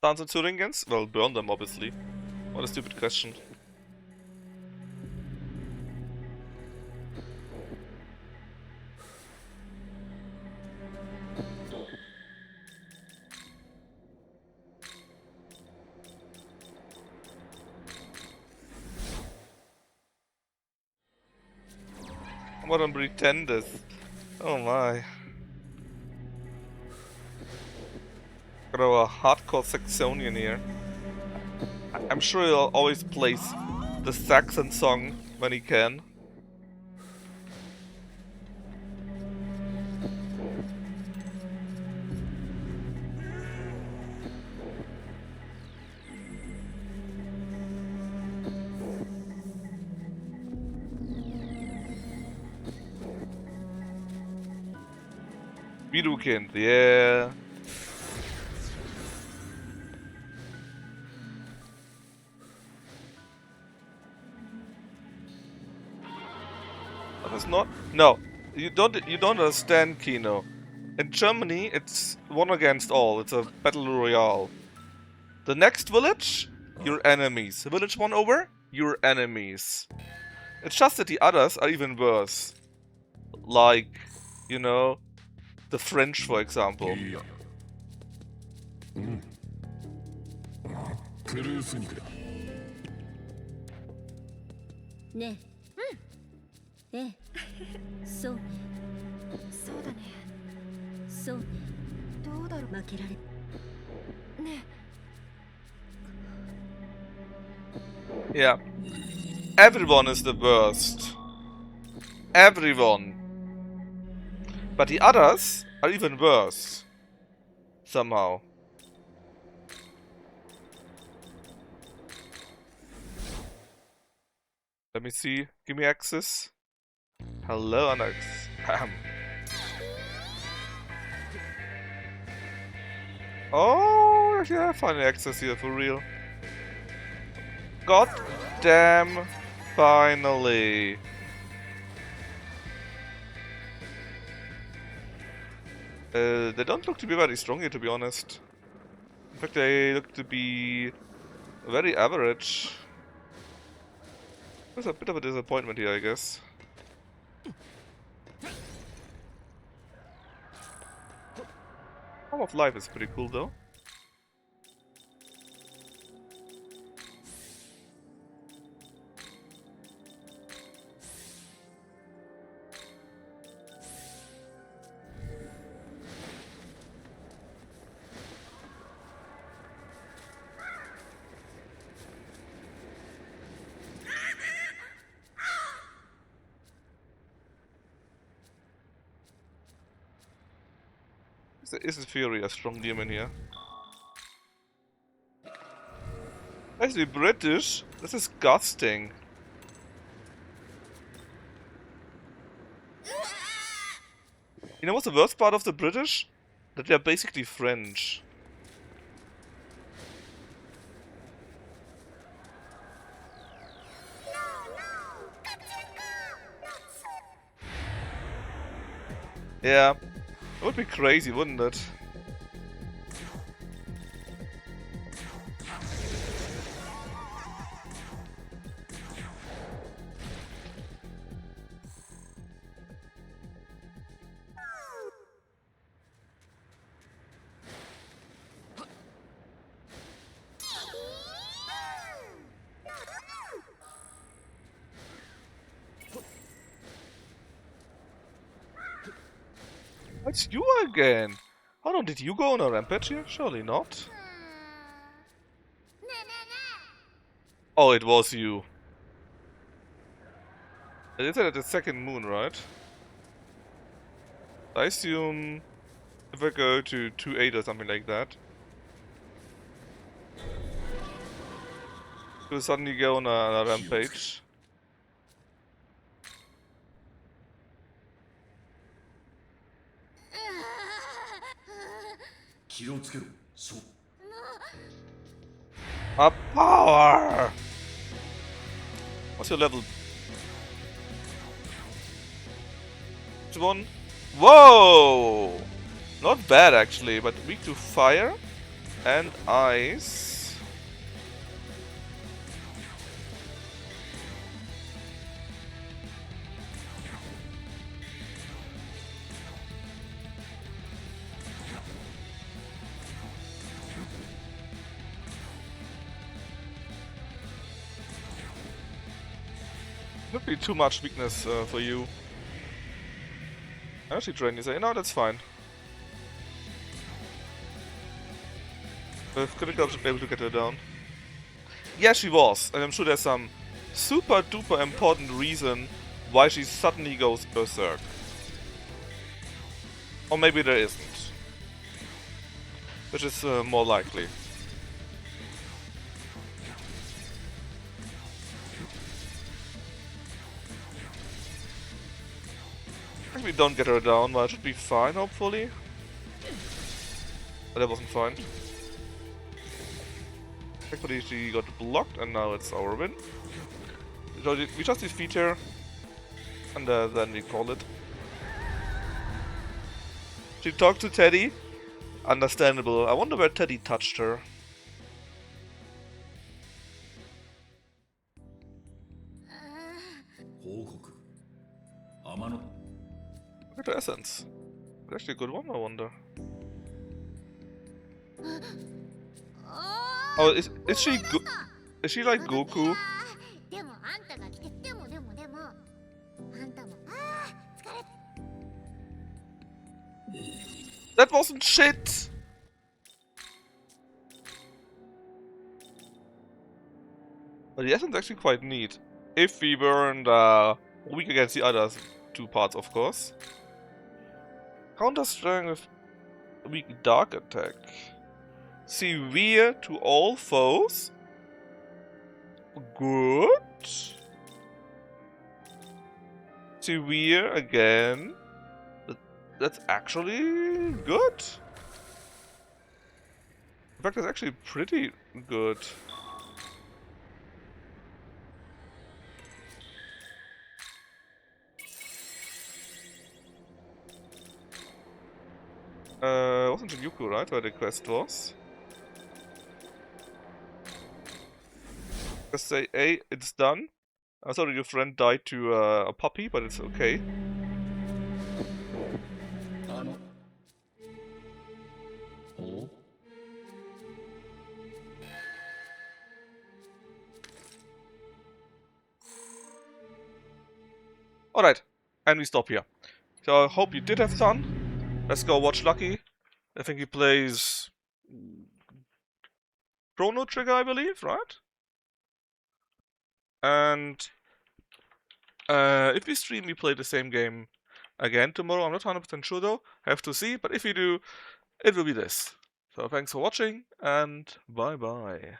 Dance in Thuringians? Well, burn them, obviously. What a stupid question. What on pretenders? Oh my. Got a hardcore Saxonian here. I'm sure he'll always plays the Saxon song when he can. Widukind, yeah. That is not. No, you don't understand, Kino. In Germany, it's one against all. It's a battle royale. The next village, your enemies. Village one over, your enemies. It's just that the others are even worse. Like, you know, the French, for example. Ne. Eh. So. そうだね。そうね。どうだろう。負けられ。ね。 Yeah. Everyone is the worst. Everyone. But the others are even worse. Somehow. Let me see. Give me access. Hello, Alex. Oh, yeah, finally access here for real. God damn, finally. They don't look to be very strong here, to be honest. In fact, they look to be very average. There's a bit of a disappointment here, I guess. Form of Life is pretty cool, though. Is in theory a strong demon here. Actually, British? That's disgusting. You know what's the worst part of the British? That they're basically French. Yeah, it would be crazy, wouldn't it? It's you again! How long did you go on a rampage here? Surely not. Oh, it was you. It is at the second moon, right? I assume if I go to 2-8 or something like that, you'll suddenly go on a rampage. A power! What's your level? Which one? Whoa! Not bad actually, but weak to fire and ice. Would be too much weakness for you. Actually, train you say, no, that's fine. With critical, I should be able to get her down. Yeah, she was, and I'm sure there's some super duper important reason why she suddenly goes berserk. Or maybe there isn't. Which is more likely. If we don't get her down, well, it should be fine, hopefully. But that wasn't fine. Thankfully she got blocked, and now it's our win. So we just defeat her, and then we call it. She talked to Teddy. Understandable. I wonder where Teddy touched her. Look at the essence. It's actually a good one, I wonder. Oh, is she like Goku? That wasn't shit! But the essence is actually quite neat. If we weren't weak against the other two parts, of course. Counter strength with weak dark attack. Severe to all foes. Good. Severe again. That's actually good. In fact, that's actually pretty good. Wasn't Shinjuku, right, where the quest was? Just say, hey, it's done. I'm sorry your friend died to a puppy, but it's okay. Alright, and we stop here. So I hope you did have fun. Let's go watch Lucky. I think he plays Chrono Trigger, I believe, right? And if we stream, we play the same game again tomorrow. I'm not 100% sure though. Have to see. But if you do, it will be this. So thanks for watching and bye bye.